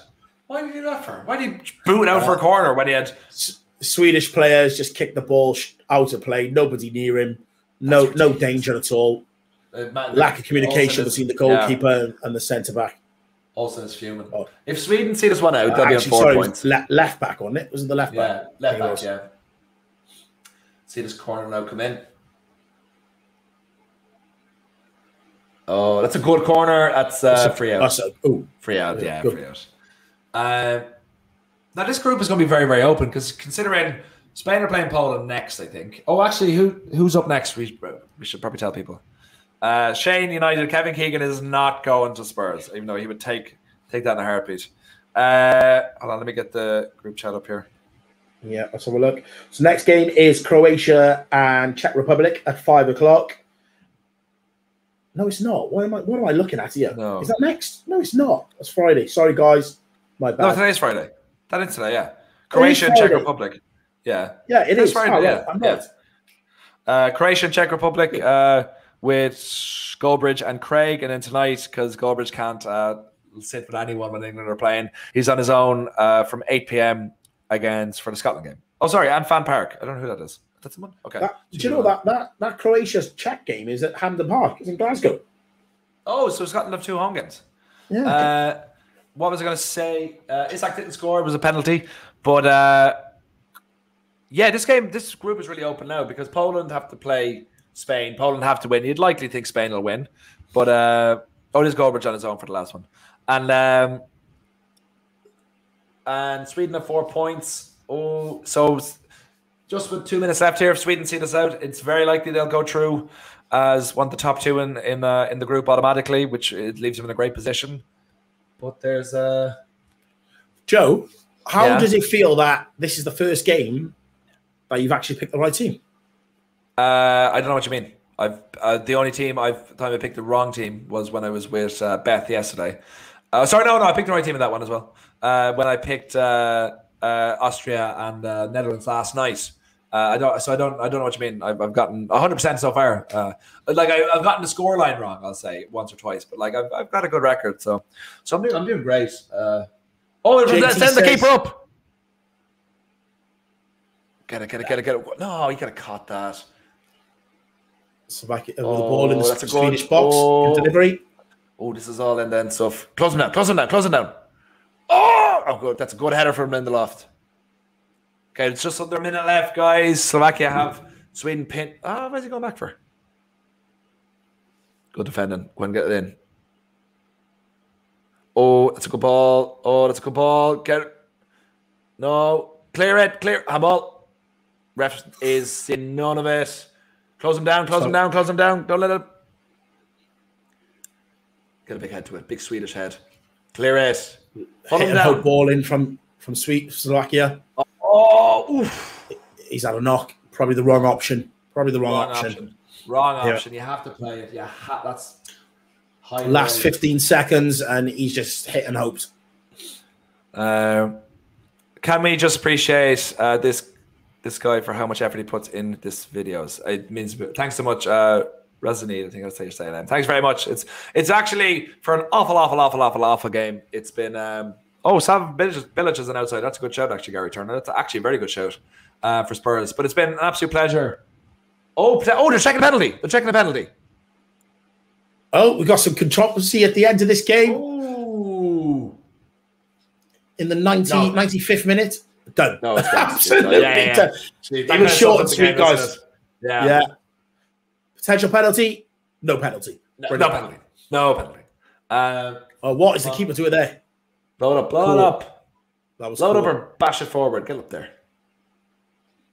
Why did he do that for? Why did he boot it out for a corner when he had Swedish players just kick the ball out of play? Nobody near him. No danger at all. Lack of communication between the goalkeeper and the centre back. Also, is fuming. Oh. If Sweden see this one out, they'll be on 4 points. Left back on it. Was it the left back? Yeah, left back. Yeah. See this corner now come in. Oh, that's a good corner. That's free out. Free out. Yeah, good. Free out. Now this group is going to be very, very open because considering Spain are playing Poland next, I think. Oh, actually, who's up next? We should probably tell people. Shane United. Kevin Keegan is not going to Spurs, even though he would take that in a heartbeat. Hold on, let me get the group chat up here. Yeah, let's have a look. So next game is Croatia and Czech Republic at 5:00. No, it's not. What am I looking at here? No. Is that next? No, it's not. That's Friday. Sorry, guys. My bad. No, today's Friday. That is today, yeah. Croatia and Czech Republic. Yeah. Yeah, it is. Friday, right. I'm not. Croatia and Czech Republic with Goldbridge and Craig. And then tonight, because Goldbridge can't sit with anyone when England are playing, he's on his own from 8 p.m. for the Scotland game. Oh, sorry, and Fan Park. I don't know who that is. That's someone? Okay. Do you know that Croatia-Czech game is at Hampden Park? It's in Glasgow. Oh, so Scotland have 2 home games. Yeah. What was I going to say? Isak didn't score. It was a penalty. But, this group is really open now because Poland have to play Spain. Poland have to win. You'd likely think Spain will win. But, there's Goldbridge on his own for the last one. And Sweden have 4 points. Oh, so just with 2 minutes left here, if Sweden see this out, it's very likely they'll go through as one of the top 2 in the group automatically, which it leaves them in a great position. But there's Joe, how does it feel that this is the first game that you've actually picked the right team? I don't know what you mean. The only time I picked the wrong team was when I was with Beth yesterday. I picked the right team in that one as well. When I picked Austria and Netherlands last night. I don't know what you mean. I've gotten 100% so far. I've gotten the scoreline wrong, I'll say once or twice, but like I've got a good record, so I'm doing great. Send the keeper up. Get it. No, you gotta caught that. Slovakia with the ball in the Swedish box. Delivery. Oh, this is all in then stuff. Close him down. Oh, good. That's a good header from in the loft. Okay, it's just under a minute left, guys. Slovakia have Sweden pinned. Where's he going back for? Good defending. Go and get it in. Oh, that's a good ball. Get it. No. Clear it. Handball. Ref is in none of it. Close him down. Don't let it. Get a big head to it. Big Swedish head. Clear it. Follow him down. Ball in from Slovakia. Oh, oof. He's had a knock. Probably the wrong option. Wrong option. You have to play it. That's high. Last 15 seconds, and he's just hit and hoped. Can we just appreciate this guy for how much effort he puts in this videos? It means thanks so much, Resonate. I think that's how you say that. Thanks very much. It's actually for an awful game. It's been Savin Bilic is an outside. That's a good shout, actually, Gary Turner. That's actually a very good shout for Spurs. But it's been an absolute pleasure. They're checking the penalty. Oh, we got some controversy at the end of this game. Oh. In the 95th minute. Done. No, it's done. Absolutely done. It was short and sweet, guys. Yeah. Potential penalty? No penalty. No penalty. What is the keeper doing there? Blow it up. That was blow it up or bash it forward. Get up there.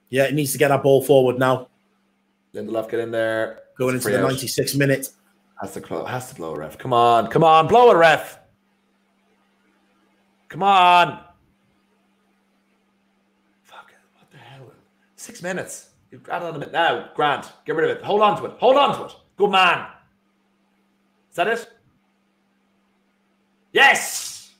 Yeah, it needs to get that ball forward now. Lindelof, get in there. Going into the 96th minute. Has to blow a ref. Come on. Blow it, ref. Come on. Fuck it. What the hell? 6 minutes. You've added on a minute now. Grant, get rid of it. Hold on to it. Hold on to it. Good man. Is that it? Yes!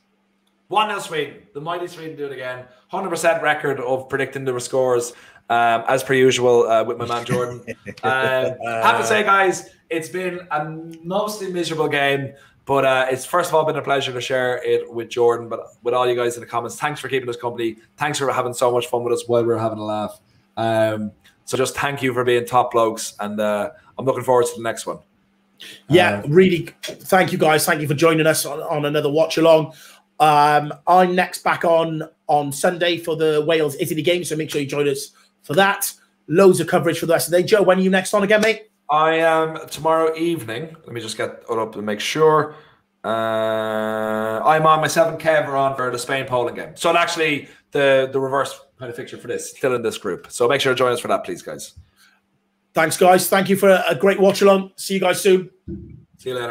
1-0 Sweden. The mighty Sweden do it again. 100% record of predicting the scores, as per usual, with my man Jordan. Have to say, guys, it's been a mostly miserable game, but it's first of all been a pleasure to share it with Jordan, but with all you guys in the comments. Thanks for keeping us company. Thanks for having so much fun with us while we're having a laugh. So just thank you for being top blokes, and I'm looking forward to the next one. Yeah, really. Thank you, guys. Thank you for joining us on another watch along. I'm next back on Sunday for the Wales-Italy game, so make sure you join us for that. Loads of coverage for the rest of the day. Joe, when are you next on again, mate? I am tomorrow evening. Let me just get it up and make sure. I'm on, myself and Kev are on for the Spain-Poland game. So actually the reverse kind of fixture for this, still in this group. So make sure to join us for that, please, guys. Thanks, guys. Thank you for a great watch along. See you guys soon. See you later.